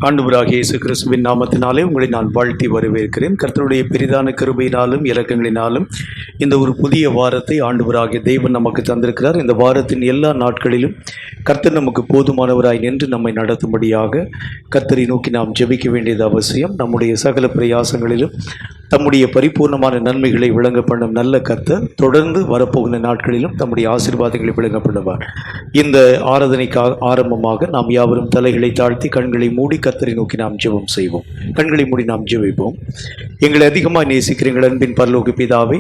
ஆண்டவராகிய இயேசு கிறிஸ்துவின் நாமத்தினாலே உங்களை நான் வாழ்த்தி வரவேற்கிறேன். கர்த்தருடைய பெரிதான கிருபையினாலும் இரக்கங்களினாலும் இந்த ஒரு புதிய வாரத்தை ஆண்டவராகிய தேவன் நமக்கு தந்திருக்கிறார். இந்த வாரத்தின் எல்லா நாட்களிலும் கர்த்தர் நமக்கு போதுமானவராய் நின்று நம்மை நடத்தும்படியாக கர்த்தரை நோக்கி நாம் ஜெபிக்க வேண்டியது அவசியம். நம்முடைய சகல பிரயாசங்களிலும் தம்முடைய பரிபூர்ணமான நன்மைகளை விளங்க பண்ணும் நல்ல கர்த்தர் தொடர்ந்து வரப்போகிற நாட்களிலும் தம்முடைய ஆசீர்வாதங்களை விளங்க பண்ணுவார். இந்த ஆராதனைக்காக ஆரம்பமாக நாம் யாவரும் தலைகளை தாழ்த்தி கண்களை மூடி கர்த்தரை நோக்கி நாம் ஜெபம் செய்வோம். கண்களை மூடி நாம் ஜெபிப்போம். எங்களை அதிகமாக நேசிக்கிற எங்கள் அன்பின் பரலோக பிதாவே,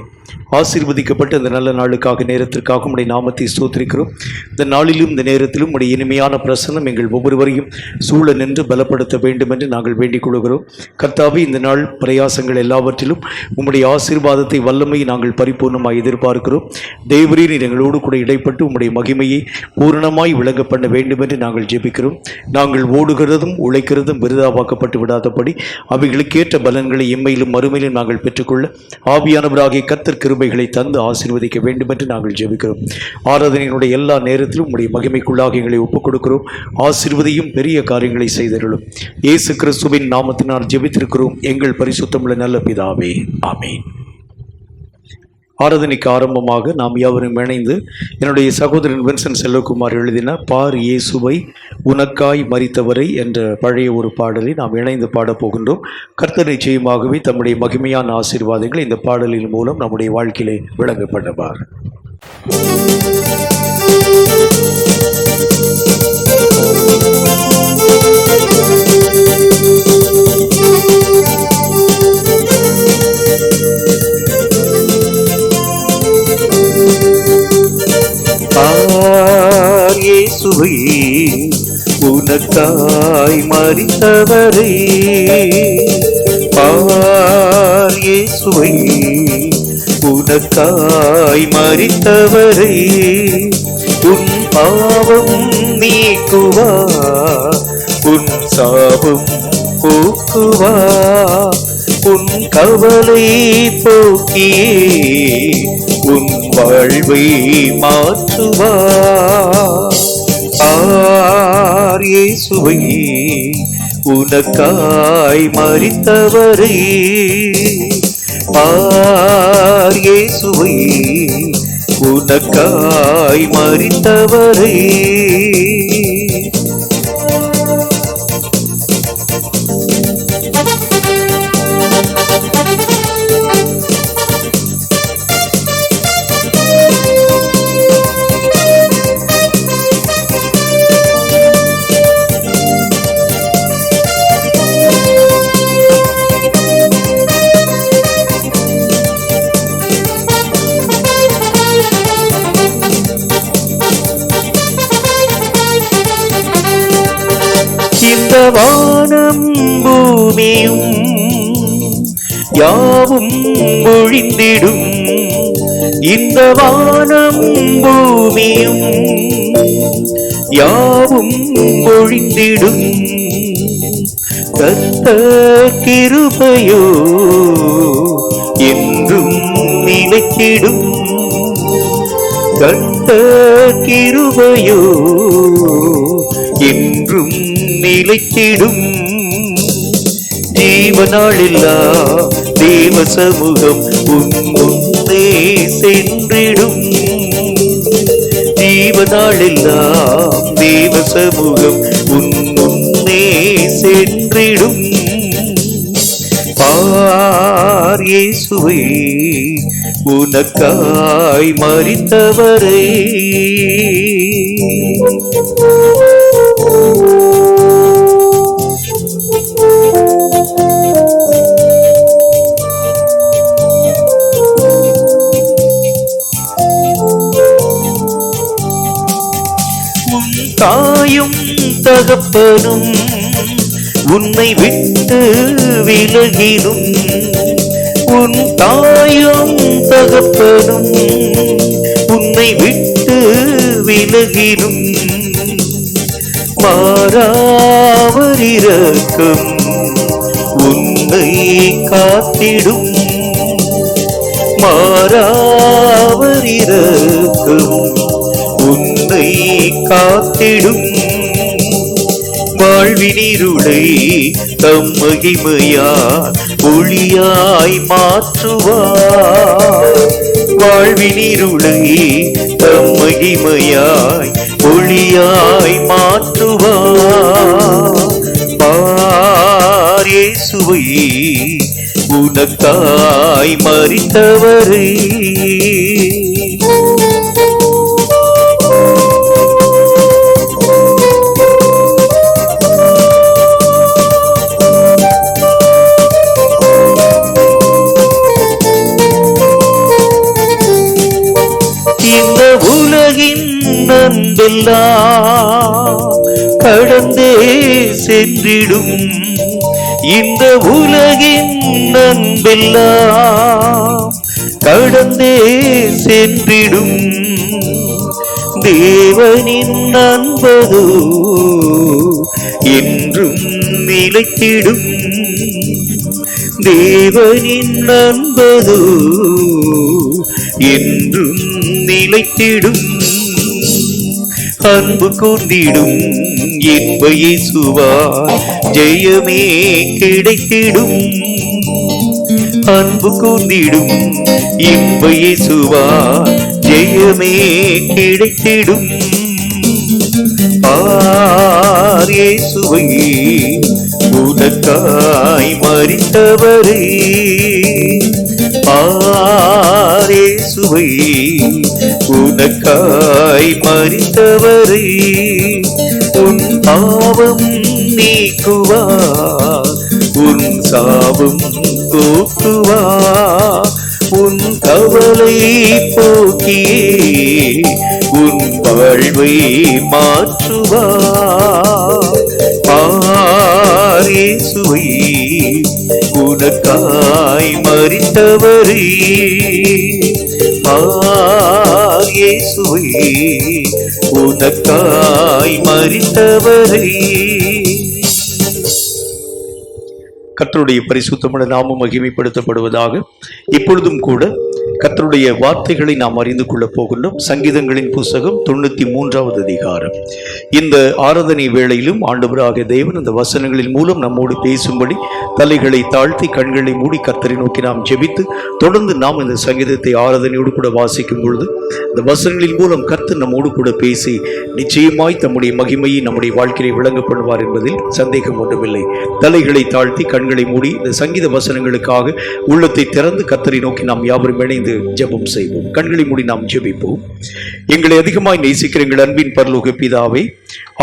ஆசீர்வதிக்கப்பட்ட இந்த நல்ல நாளுக்காக நேரத்திற்காக உடைய நாமத்தை ஸ்தோத்திரிக்கிறோம். இந்த நாளிலும் இந்த நேரத்திலும் உடைய இனிமையான பிரசன்னம் எங்கள் ஒவ்வொருவரையும் சூழ நின்று பலப்படுத்த வேண்டும் என்று நாங்கள் வேண்டிக் கொள்கிறோம். கர்த்தாவே, இந்த நாள் பிரயாசங்கள் எல்லாவற்றிலும் உம்முடைய ஆசீர்வாதத்தை வல்லமையை நாங்கள் பரிபூர்ணமாக எதிர்பார்க்கிறோம். தேவரீர் எங்களோடு கூட இடைப்பட்டு உம்முடைய மகிமையை பூரணமாய் விளங்க பண்ண வேண்டும் என்று நாங்கள் ஜெபிக்கிறோம். நாங்கள் ஓடுகிறதும் உழைக்கிறதும் விருதாவாக்கப்பட்டு விடாதபடி அவைகளுக்கேற்ற பலன்களை எம்மையிலும் மறுமையிலும் நாங்கள் பெற்றுக்கொள்ள ஆவியானவராகிய கர்த்தர் கிருபைகளை தந்து ஆசீர்வதிக்க வேண்டும் என்று நாங்கள் ஜெபிக்கிறோம். ஆராதனையினுடைய எல்லா நேரத்திலும் உம்முடைய மகிமைக்குள்ளாக எங்களை ஒப்புக் கொடுக்கிறோம். ஆசீர்வதியும் பெரிய காரியங்களை செய்தருளும். இயேசு கிறிஸ்துவின் நாமத்தினால் ஜெபித்திருக்கிறோம் எங்கள் பரிசுத்தமுள்ள நல்ல பிதாவே, ஆமென். ஆராதனைக்கு ஆரம்பமாக நாம் யாவரும் இணைந்து என்னுடைய சகோதரன் வின்சென்ட் செல்வகுமார் எழுதின பார் இயேசுவை உனக்காய் மரித்தவரை என்ற பழைய ஒரு பாடலை நாம் இணைந்து பாடப்போகின்றோம். கர்த்தர் நிச்சயமாகவே தம்முடைய மகிமையான ஆசீர்வாதங்களை இந்த பாடலின் மூலம் நம்முடைய வாழ்க்கையிலே விளங்க பண்ணுவார். பார் இயேசுவை உனக்காய் மரித்தவரே, பார் இயேசுவை உனக்காய் மரித்தவரே, உன் பாவம் நீக்குவார், உன் சாபம் போக்குவார், உன் கவலை போக்கியே உன் வாழ்வை மாற்றுவார். பார் இயேசுவை உனக்காய் மரித்தவரே, பார் இயேசுவை உனக்காய் மரித்தவரே. இந்த வானம் பூமியும் யாவும் ஒழிந்திடும், இந்த வானம் பூமியும் யாவும் ஒழிந்திடும், கர்த்தர் கிருபையோ என்றும் நிலைத்திடும், கர்த்தர் கிருபையோ என்றும் நிலைத்திடும். ஜீவனாளெல்லாம் தேவ சமூகம் உன் முன்னே சென்றிடும், ஜீவனாளெல்லாம் தேவ சமூகம் உன் முன்னே சென்றிடும். பார் இயேசுவை உனக்காய் மரித்தவரே. தாயும் தகப்பனும் உன்னை விட்டு விலகினும், உன் தாயும் தகப்பனும் உன்னை விட்டு விலகினும், மாறாவர் இரக்கம் உன்னை காத்திடும், மாறாவர் இரக்கம் உன்னை காத்திடும். வாழ்வினிருளை தம் மகிமையால் ஒளியாய் மாற்றுவார். வாழ்வினிருளை தம் மகிமையாய் ஒளியாய் மாற்றுவார். பார் இயேசுவை உனக்காய் மரித்தவரே. இந்த உலகின் அன்பெல்லாம் கடந்தே சென்றிடும். இந்த உலகின் அன்பெல்லாம் கடந்தே சென்றிடும். தேவனின் அன்பதோ என்றும் நிலைத்திடும். தேவனின் அன்பதோ என்றும் நிலைத்திடும். அன்பு கூர்ந்திடும் இன்ப இயேசுவால் ஜெயமே கிடைத்திடும். அன்பு கூர்ந்திடும் இன்ப இயேசுவால் ஜெயமே கிடைத்திடும். பார் இயேசுவை உனக்காய் மரித்தவரே. பார் இயேசுவை உனக்காய் மரித்தவரே. உன் பாவம் நீக்குவார், உன் சாபம் போக்குவார். உன் கவலை போக்கியே உன் வாழ்வை மாற்றுவார். பார் இயேசுவை உனக்காய் மரித்தவரே. பார் இயேசுவை உனக்காய் மரித்தவரே. கர்த்தருடைய பரிசுத்தமுள்ள நாமம் மகிமைப்படுத்தப்படுவதாக. இப்பொழுதும் கூட கர்த்தருடைய வார்த்தைகளை நாம் அறிந்து கொள்ளப் போகின்றோம். சங்கீதங்களின் புஸ்தகம் 93வது அதிகாரம். இந்த ஆராதனை வேளையிலும் ஆண்டவராகிய தேவன் இந்த வசனங்களின் மூலம் நம்மோடு பேசும்படி தலைகளை தாழ்த்தி கண்களை மூடி கர்த்தரை நோக்கி நாம் ஜெபித்து தொடர்ந்து நாம் இந்த சங்கீதத்தை ஆராதனையோடு கூட வாசிக்கும் பொழுது இந்த வசனங்களின் மூலம் கர்த்தர் நம்மோடு கூட பேசி நிச்சயமாய் தம்முடைய மகிமையை நம்முடைய வாழ்க்கையை விளங்க பண்ணுவார் என்பதில் சந்தேகம் ஒன்றுமில்லை. தலைகளை தாழ்த்தி கண்களை மூடி இந்த சங்கீத வசனங்களுக்காக உள்ளத்தை திறந்து கர்த்தரை நோக்கி நாம் யாவரும் இணைந்து ஜெபம் செய்வோம். கண்களை மூடி நாம் ஜெபிப்போம். எங்களை அதிகமாய் நேசிக்கிற எங்கள் அன்பின் பரலோக பிதாவே,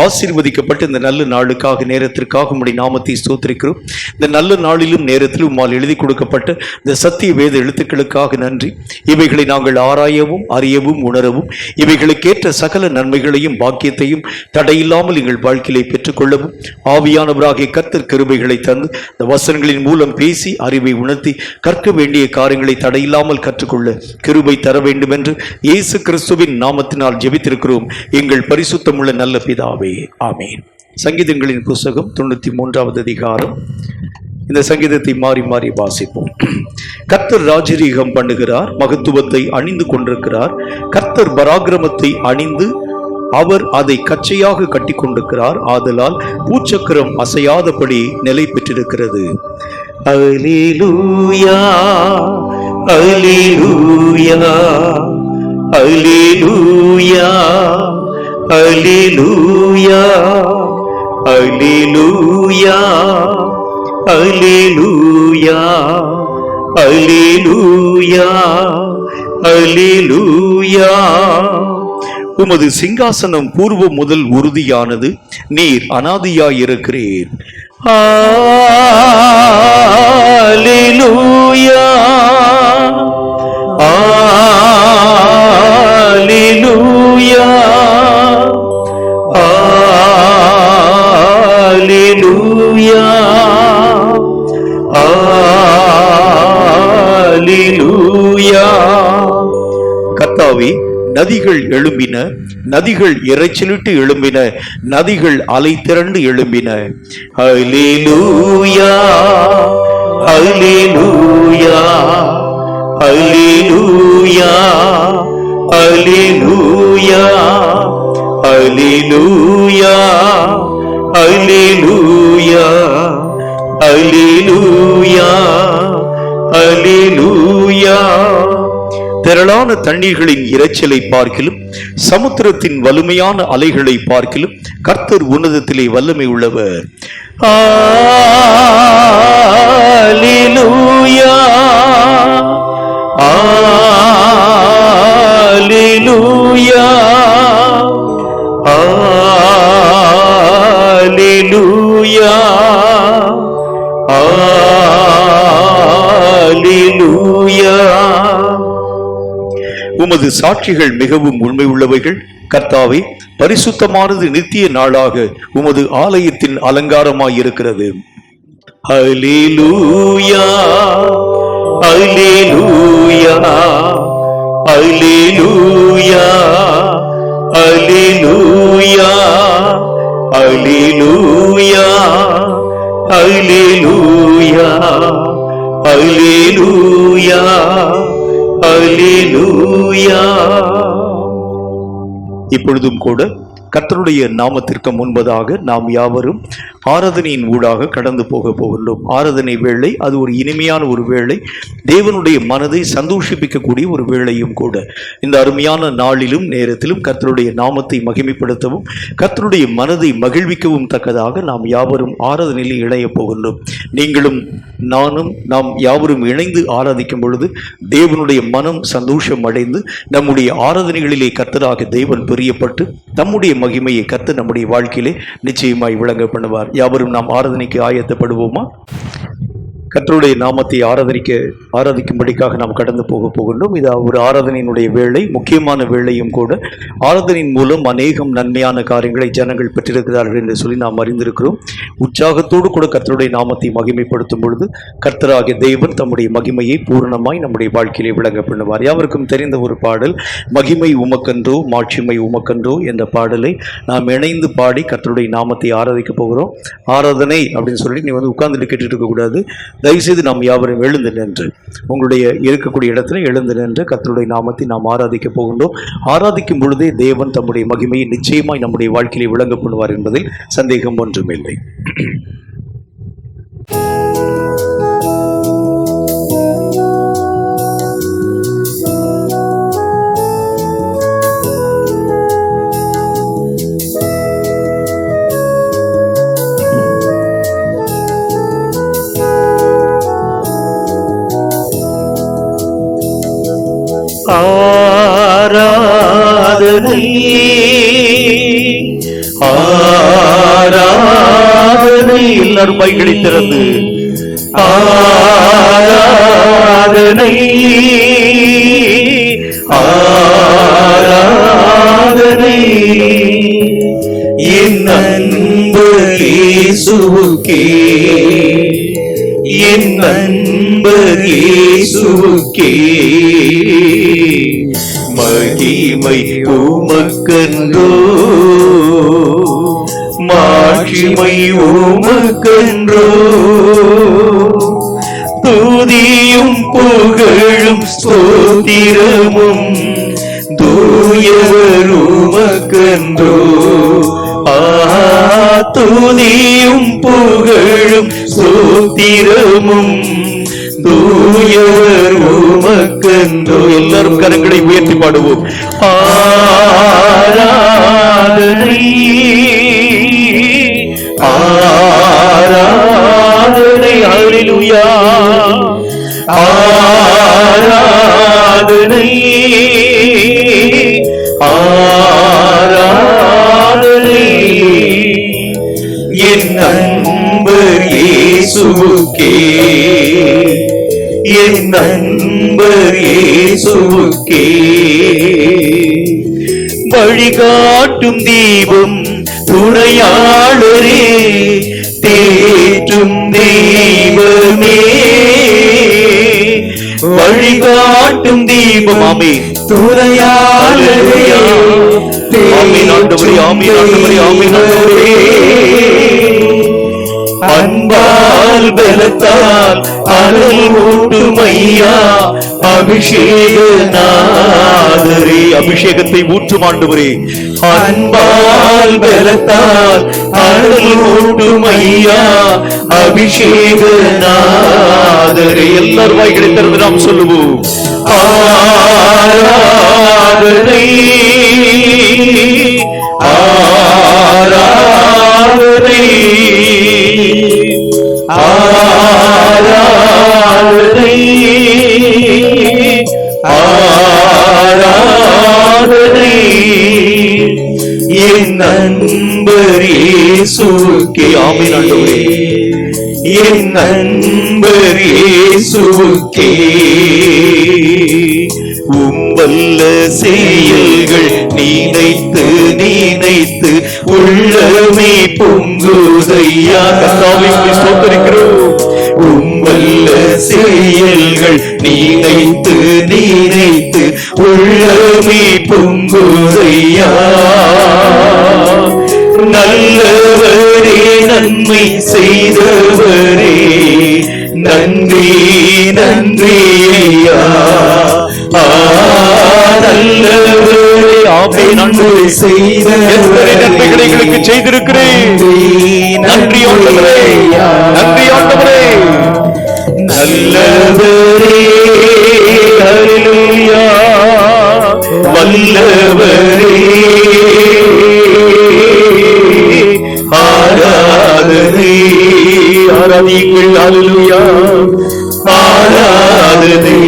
ஆசீர்வதிக்கப்பட்ட இந்த நல்ல நாளுக்காக நேரத்திற்காக உம்முடைய நாமத்தை ஸ்தோத்திரிக்கிறோம். இந்த நல்ல நாளிலும் நேரத்திலும் உம்மால் எழுதி கொடுக்கப்பட்ட இந்த சத்திய வேத எழுத்துக்களுக்காக நன்றி. இவைகளை நாங்கள் ஆராயவும் அறியவும் உணரவும் இவைகளுக்கேற்ற சகல நன்மைகளையும் பாக்கியத்தையும் தடையில்லாமல் எங்கள் வாழ்க்கையை பெற்றுக்கொள்ளவும் ஆவியானவராகிய கர்த்தர் கிருபைகளை தந்து இந்த வசனங்களின் மூலம் பேசி அறிவை உணர்த்தி கற்க வேண்டிய காரியங்களை தடையில்லாமல் கற்றுக்கொள்ள கிருபை தர வேண்டும் என்று இயேசு கிறிஸ்துவின் நாமத்தினால் ஜெபித்திருக்கிறோம் எங்கள் பரிசுத்தமுள்ள நல்ல பிதாவே, ஆமென். சங்கீதங்களின் புஸ்தகம் 93வது அதிகாரம். இந்த சங்கீதத்தை மாறி மாறி வாசிப்போம். கர்த்தர் ராஜரீகம் பண்ணுகிறார், மகத்துவத்தை அணிந்து கொண்டிருக்கிறார். கர்த்தர் பராக்கிரமத்தை அணிந்து அவர் அதை கச்சையாக கட்டி கொண்டிருக்கிறார். ஆதலால் பூச்சக்கரம் அசையாதபடி நிலை பெற்றிருக்கிறது. அல்லேலூயா, அல்லேலூயா, அல்லேலூயா, அல்லேலூயா, அல்லேலூயா, அல்லேலூயா, அல்லேலூயா, அல்லேலூயா. உமது சிங்காசனம் பூர்வம் முதல் உறுதியானது, நீர் அனாதியாயிருக்கிறீர். அல்லேலூயா, அல்லேலூயா, அல்லேலூயா, அல்லேலூயா. கர்த்தாவே, நதிகள் எழும்பின, நதிகள் இரைச்சலிட்டு எழும்பின, நதிகள் அலை திரண்டு எழும்பின. அல்லேலூயா, அல்லேலூயா, அல்லேலூயா, அல்லேலூயா, அல்லேலூயா, அல்லேலூயா அல்லேலூயா அல்லேலூயா. திரளான தண்ணீர்களின் இரைச்சலை பார்க்கிலும் சமுத்திரத்தின் வலிமையான அலைகளை பார்க்கிலும் கர்த்தர் உன்னதத்திலே வல்லமை உள்ளவர். அல்லேலூயா அல்லேலூயா அல்லேலூயா அல்லேலூயா. உமது சாட்சிகள் மிகவும் உண்மை உள்ளவைகள் கர்த்தாவே. பரிசுத்தமானது நித்திய நாளாக உமது ஆலயத்தின் அலங்காரமாயிருக்கிறது. அல்லேலூயா அல்லேலூயா அல்லேலூயா அல்லேலூயா அல்லேலூயா அல்லேலூயா அல்லேலூயா அல்லேலூயா. இப்பொழுதும் கூட கர்த்தருடைய நாமத்திற்கு முன்பதாக நாம் யாவரும் ஆராதனையின் ஊடாக கடந்து போகின்றோம். ஆராதனை வேளை அது ஒரு இனிமையான ஒரு வேளை, தேவனுடைய மனதை சந்தோஷிப்பிக்கக்கூடிய ஒரு வேளையும் கூட. இந்த அருமையான நாளிலும் நேரத்திலும் கர்த்தருடைய நாமத்தை மகிமைப்படுத்தவும் கர்த்தருடைய மனதை மகிழ்விக்கவும் தக்கதாக நாம் யாவரும் ஆராதனையில் இணைய போகின்றோம். நீங்களும் நானும் நாம் யாவரும் இணைந்து ஆராதிக்கும் பொழுது தேவனுடைய மனம் சந்தோஷம் அடைந்து நம்முடைய ஆராதனைகளிலே கர்த்தராக தேவன் பிரியப்பட்டு தம்முடைய மகிமையை கர்த்தர் நம்முடைய வாழ்க்கையிலே நிச்சயமாய் விளங்க பண்ணுவார். யாவரும் நாம் ஆராதனைக்கு ஆயத்தப்படுவோமா? கர்த்தருடைய நாமத்தை ஆராதிக்கும்படிக்காக நாம் கடந்து போகின்றோம். இது ஒரு ஆராதனையினுடைய வேளை, முக்கியமான வேளையும் கூட. ஆராதனையின் மூலம் அநேகம் நன்மையான காரியங்களை ஜனங்கள் பெற்றிருக்கிறார்கள் என்று சொல்லி நாம் அறிந்திருக்கிறோம். உற்சாகத்தோடு கூட கர்த்தருடைய நாமத்தை மகிமைப்படுத்தும் பொழுது கர்த்தராகிய தேவன் தம்முடைய மகிமையை பூரணமாய் நம்முடைய வாழ்க்கையிலே விளங்க பண்ணுவார். யாவருக்கும் தெரிந்த ஒரு பாடல், மகிமை உமக்கன்றோ மாட்சிமை உமக்கன்றோ என்ற பாடலை நாம் இணைந்து பாடி கர்த்தருடைய நாமத்தை ஆராதிக்க போகிறோம். ஆராதனை அப்படின்னு சொல்லி நீ உட்கார்ந்துட்டு கேட்டுட்டு இருக்கக்கூடாது. தயவுசெய்து நாம் யாவரும் எழுந்து நின்று உங்களுடைய இருக்கக்கூடிய இடத்துல எழுந்து நின்று கர்த்தருடைய நாமத்தை நாம் ஆராதிக்க போகின்றோம். ஆராதிக்கும் பொழுதே தேவன் தம்முடைய மகிமையை நிச்சயமாய் நம்முடைய வாழ்க்கையிலே விளங்க பண்ணுவார் என்பதில் சந்தேகம் ஒன்றுமில்லை. ஆராதனை ஆராதனை. எல்லாரும் பைகளை திறந்து ஆராதனை ஆராதனை. என் அன்பு இயேசுவுக்கே என் அன்பு இயேசுவுக்கே மகிமை உமக்கன்றோ மாட்சிமை உமக்கன்றோ. துதியும் புகழும் ஸ்தோத்திரமும் தூயவர் உமக்கன்றோ. துதியும் புகழும் ஸ்தோத்திரமும் தூயவர் உமக்கன்றோ. எல்லாரும் கரங்களை உயர்த்தி பாடுவோம். ஆராதனை ஆராதனை. அல்லேலூயா ஆராதனை ஆராதனை. என் அன்பு இயேசுவுக்கே என் அன்பு இயேசுவுக்கே. வழிகாட்டும் தீபம் துணையாளரே தேற்றும் தெய்வமே. வழிகாட்டும் தீபம் ஆமென் துணையாளரே. ஆமென் ஆண்டவரே, ஆமென் ஆண்டவரே, ஆமென் ஆண்டவரே. அன்பால் பலத்தால் அனல் ஊட்டும் ஐயா அபிஷேக நாதரே. அபிஷேகத்தை ஊற்றும் ஆண்டவரே. அன்பால் பலத்தால் அருள் ஊட்டும் ஐயா அபிஷேகநாதரே. எல்லாரும் வாய்களை திறந்து நாம் சொல்லுவோம். ஆராதனை ஆராதனை ஆராதனை ஆராதனை என் நண்பர் இயேசுவுக்கே. ஆமென் ஆண்டவரே. என் நண்பர் இயேசுவுக்கே உம்பல்ல செயல்கள் நினைத்து நினைத்து உள்ளமே பொங்குதையா. கர்த்தாவே ஸ்தோத்திரிக்கிறோம். உம்பல்ல செயல்கள் நினைத்து நினைத்து உள்ளமே பொங்குதையா. நல்லவரே நன்மை செய்தவரே நன்றி நன்றி ஐயா. நல்லவரே ஆமென். நன்மை செய்த நன்மைகளை எங்களுக்கு செய்திருக்கிறேன். நன்றி ஆண்டவரே, நன்றி ஆண்டவரே. நல்லவரே ஹல்லேலூயா. வல்லவரே ஆராதனை. ஆராதியுங்கள். ஹல்லேலூயா. ஆராதனை.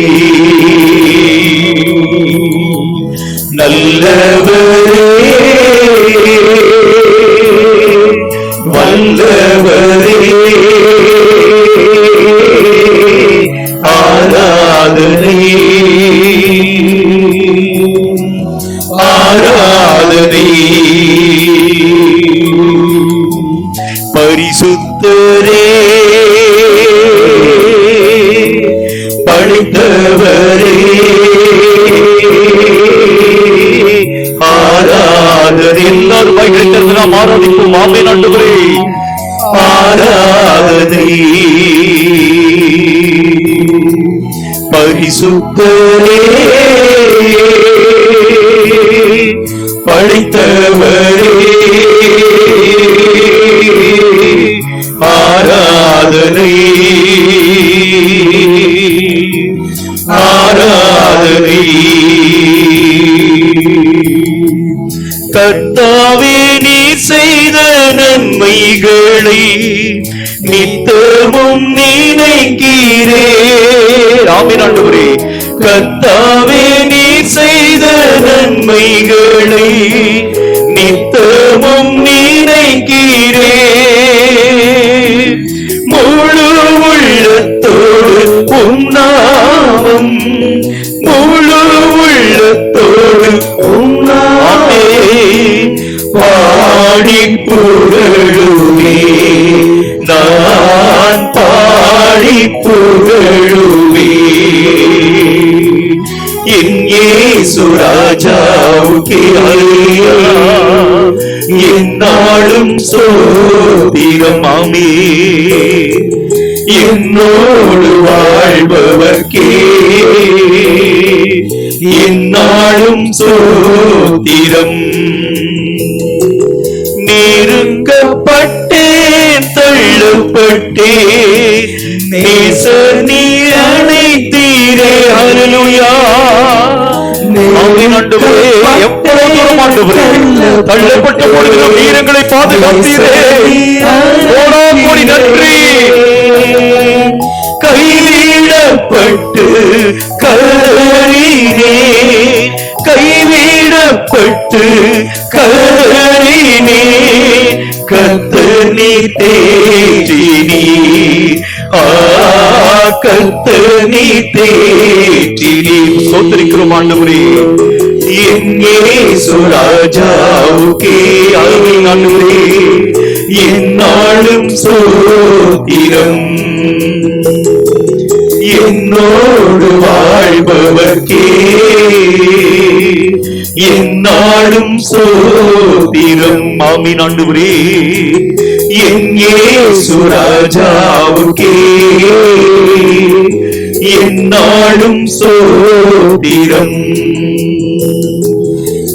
நல்லவரே வல்லவரே ஆராதனை ஆராதனை. பரிசுத்தரே படைத்தவரே ஆராதனை. எல்லாரும் வாய்களை திறந்து நாம் ஆராதிப்போம். ஆமென் ஆண்டவரே. ஆராதனை. பரிசுத்தரே படைத்தவரே ஆராதனை ஆராதனை. கர்த்தாவே நீ செய்த நன்மைகளை நித்தமும் நினைக்கிறேன். ஆமென் ஆண்டவரே. கர்த்தாவே நீ செய்த நன்மைகளை நித்தமும் நினைக்கிறேன். முழு உள்ளத்தோடு உம் நாமம் முழு உள்ளத்தோடு உம் நாமே பாடி புகழுவே. நான் பாடி புகழுவே. என் இயேசு ராஜாவுக்கே அல்லேலூயா. என்னாலும் ஸ்தோத்திரம். ஆமென். என்னோடு வாழ்பவர்க்கே என்னாலும் ஸ்தோத்திரம். நெருக்கப்பட்டேன் தள்ளப்பட்டேன் நேசர் நீ அணைத்தீரே. ஹல்லேலூயா. ஆமென் ஆண்டவரே. எவ்வளவு தூரம் ஆண்டவரே. தள்ளப்பட்ட பொழுதிலும் வீரங்களை பாதுகாத்தீரே. கோடானு நன்றி. கைவிடப்பட்டு கதறினே கைவிடப்பட்டு கதறினே. கர்த்தர் நீ தேற்றினி கர்த்தர் நீ தேற்றினி. சோதரிக்கிறோம் ஆண்டவரே. எங்கே சுராஜாவுக்கே ஆமென் ஆண்டவரே. என்னாலும் சோத்திரம். என்னோடு வாழ்பவர்க்கே என்னாலும் சோத்திரம். ஆமென் ஆண்டவரே. என் இயேசு ராஜாவுக்கே என்னாலும் சோத்திரம்.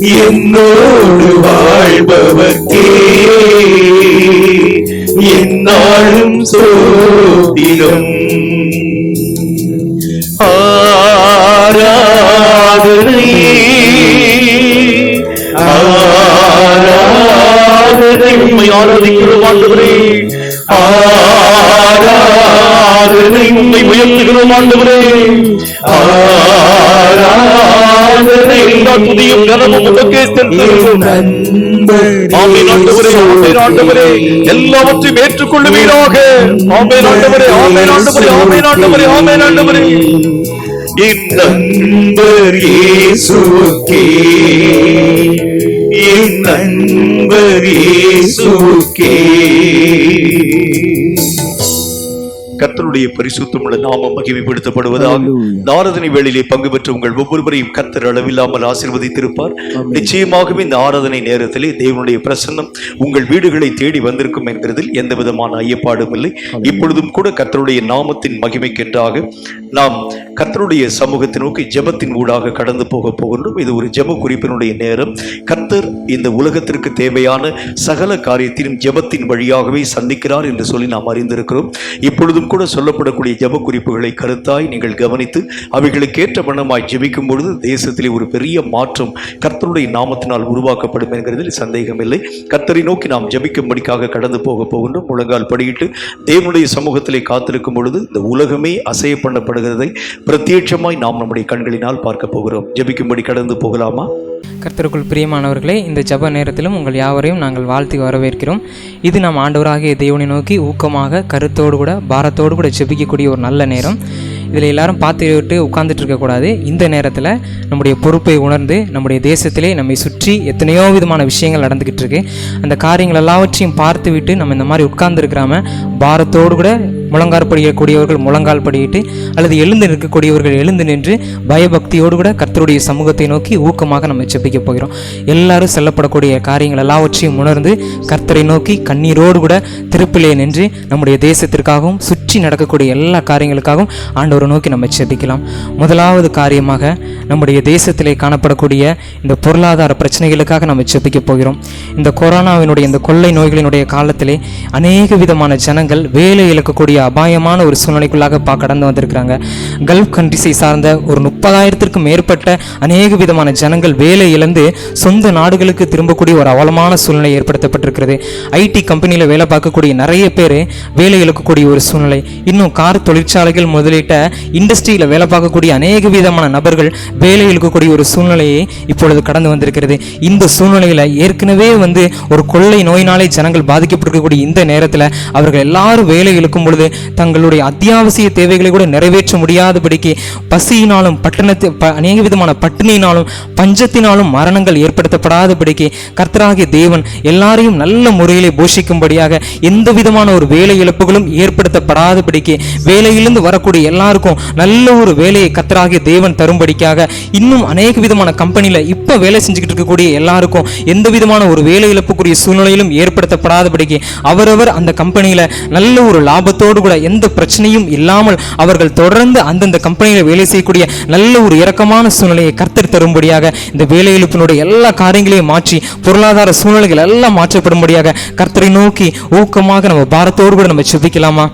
என்னோடு வாழ்பவர்க்கே என்னாலும் சோத்திரம். ஆராதனை ஆராதனை உம்மை ஆராதிக்கிறோம் ஆண்டவரே. ஆராதனை உம்மை உயர்த்துகிறோம் ஆண்டவரே. ஆராதனை எல்லா துதியும் கனமும் உமக்கே செலுத்துகிறோம். ஆமென் ஆண்டவரே, ஆமென் ஆண்டவரே. எல்லாவற்றையும் ஏற்றுக்கொள்ளுவீராக. ஆமென் ஆண்டவரே, ஆமென் ஆண்டவரே, ஆமென் ஆண்டவரே, ஆமென் ஆண்டவரே. என் நண்பர் இயேசுவுக்கே, என் நண்பர் இயேசுவுக்கே. கர்த்தருடைய பரிசுத்தமுள்ள நாமம் மகிமைப்படுத்தப்படுவதாக. ஆராதனை வேளையிலே பங்கு பெற்ற உங்கள் ஒவ்வொருவரையும் கர்த்தர் அளவில்லாமல் ஆசீர்வதித்திருப்பார். நிச்சயமாகவே இந்த ஆராதனை நேரத்திலே தேவனுடைய பிரசன்னம் உங்கள் வீடுகளை தேடி வந்திருக்கும் என்கிறதில் எந்த விதமான ஐயப்பாடும் இல்லை. இப்பொழுதும் கூட கர்த்தருடைய நாமத்தின் மகிமைக்கென்றாக நாம் கர்த்தருடைய சமூகத்தை நோக்கி ஜெபத்தின் ஊடாக கடந்து போக போகின்றோம். இது ஒரு ஜெப குறிப்பினுடைய நேரம். கர்த்தர் இந்த உலகத்திற்கு தேவையான சகல காரியத்திலும் ஜெபத்தின் வழியாகவே சந்திக்கிறார் என்று சொல்லி நாம் அறிந்திருக்கிறோம். இப்பொழுதும் கூட சொல்லப்படக்கூடிய ஜெப குறிப்புகளை கருத்தாய் நீங்கள் கவனித்து அவைகளுக்கேற்ற வண்ணமாய் ஜெபிக்கும் பொழுது தேசத்திலே ஒரு பெரிய மாற்றம் கர்த்தருடைய நாமத்தினால் உருவாக்கப்படும் என்கிறதில் சந்தேகமில்லை. கர்த்தரை நோக்கி நாம் ஜெபிக்கும்படிக்காக கடந்து போக போகின்றோம். முழங்கால் படியிட்டு தேவனுடைய சமூகத்திலே காத்திருக்கும் பொழுது இந்த உலகமே அசைய பண்ணப்படுகிறதை பிரத்யட்சமாய் நாம் நம்முடைய கண்களினால் பார்க்க போகிறோம். ஜெபிக்கும்படி கடந்து போகலாமா? கர்த்தருக்குள் பிரியமானவர்களே, இந்த ஜெப நேரத்திலும் உங்கள் யாவரையும் நாங்கள் வாழ்த்தி வரவேற்கிறோம். இது நாம் ஆண்டவராகிய தேவனை நோக்கி ஊக்கமாக கருத்தோடு கூட பாரத்தோடு கூட ஜெபிக்கக்கூடிய ஒரு நல்ல நேரம். இதில் எல்லாரும் பார்த்து விட்டு உட்கார்ந்துட்டு இருக்கக்கூடாது. இந்த நேரத்தில் நம்முடைய பொறுப்பை உணர்ந்து நம்முடைய தேசத்திலே நம்மை சுற்றி எத்தனையோ விதமான விஷயங்கள் நடந்துக்கிட்டு இருக்கு. அந்த காரியங்கள் எல்லாவற்றையும் பார்த்து விட்டு நம்ம இந்த மாதிரி உட்கார்ந்துருக்கிறாம பாரத்தோடு கூட முழங்கால் படிக்கக்கூடியவர்கள் முழங்கால் படியிட்டு அல்லது எழுந்து நிற்கக்கூடியவர்கள் எழுந்து நின்று பயபக்தியோடு கூட கர்த்தருடைய சமூகத்தை நோக்கி ஊக்கமாக நம்ம ஜெபிக்க போகிறோம். எல்லாரும் செல்லப்படக்கூடிய காரியங்கள் எல்லாவற்றையும் உணர்ந்து கர்த்தரை நோக்கி கண்ணீரோடு கூட திருப்பிலே நின்று நம்முடைய தேசத்திற்காகவும் சுற்றி நடக்கக்கூடிய எல்லா காரியங்களுக்காகவும் ஆண்டவரை நோக்கி நம்ம ஜெபிக்கலாம். முதலாவது காரியமாக நம்முடைய தேசத்திலே காணப்படக்கூடிய இந்த பொருளாதார பிரச்சனைகளுக்காக நம்ம ஜெபிக்க போகிறோம். இந்த கொரோனாவினுடைய இந்த கொள்ளை நோய்களினுடைய காலத்திலே அநேக விதமான ஜனங்கள் வேலை இழக்கக்கூடிய அபாயமான ஒரு சூழ்நிலைக்குள்ளாக கடந்து வந்திருக்கிறாங்க. கல்ஃப் கண்ட்ரிஸை சார்ந்த ஒரு 30,000க்கும் மேற்பட்ட அநேக விதமான ஜனங்கள் வேலை இழந்து சொந்த நாடுகளுக்கு திரும்பக்கூடிய ஒரு அவலமான சூழ்நிலை ஏற்படுத்தப்பட்டிருக்கிறது. ஐடி கம்பெனியில் வேலை பார்க்கக்கூடிய நிறைய பேர் வேலை இழக்கக்கூடிய ஒரு சூழ்நிலை. இன்னும் கார் தொழிற்சாலைகள் முதலீட்ட இண்டஸ்ட்ரியில் வேலை பார்க்கக்கூடிய அநேக விதமான நபர்கள் வேலை இழக்கக்கூடிய ஒரு சூழ்நிலையை இப்பொழுது கடந்து வந்திருக்கிறது. இந்த சூழ்நிலையில் ஏற்கனவே ஒரு கொள்ளை நோயினாலே ஜனங்கள் பாதிக்கப்பட்டிருக்கக்கூடிய இந்த நேரத்தில் அவர்கள் எல்லாரும் வேலை இழக்கும் பொழுது தங்களுடைய அத்தியாவசிய தேவைகளை கூட நிறைவேற்ற முடியாதபடிக்கு பசியினாலும் அநேக விதமான பட்டினியினாலும் பஞ்சத்தினாலும் மரணங்கள் ஏற்படுத்தப்படாதபடிக்கு கர்த்தராகிய தேவன் எல்லாரையும் நல்ல முறையிலே போஷிக்கும்படியாக எந்த விதமான ஒரு வேலை இழப்புகளும் ஏற்படுத்தப்படாதபடிக்கு வேலையிலிருந்து வரக்கூடிய எல்லாருக்கும் நல்ல ஒரு வேலையை கர்த்தராகிய தேவன் தரும்படிக்காக இன்னும் அநேக விதமான கம்பெனியில் இப்போ வேலை செஞ்சுக்கிட்டு இருக்கக்கூடிய எல்லாருக்கும் எந்த விதமான ஒரு வேலை இழப்புக்குரிய சூழ்நிலையிலும் ஏற்படுத்தப்படாதபடிக்கு அவரவர் அந்த கம்பெனியில் நல்ல ஒரு லாபத்தோடு கூட எந்த பிரச்சனையும் இல்லாமல் அவர்கள் தொடர்ந்து அந்தந்த கம்பெனியில் வேலை செய்யக்கூடிய நல்ல ஒரு இரக்கமான சூழ்நிலையை கர்த்தர் தரும்படியாக இந்த வேலை இழப்பினுடைய எல்லா காரியங்களையும் மாற்றி பொருளாதார சூழ்நிலைகள் எல்லாம் மாற்றப்படும்படியாக கர்த்தரை நோக்கி ஊக்கமாக நம்ம பாரத்தோடு கூட நம்ம ஜெபிக்கலாமா?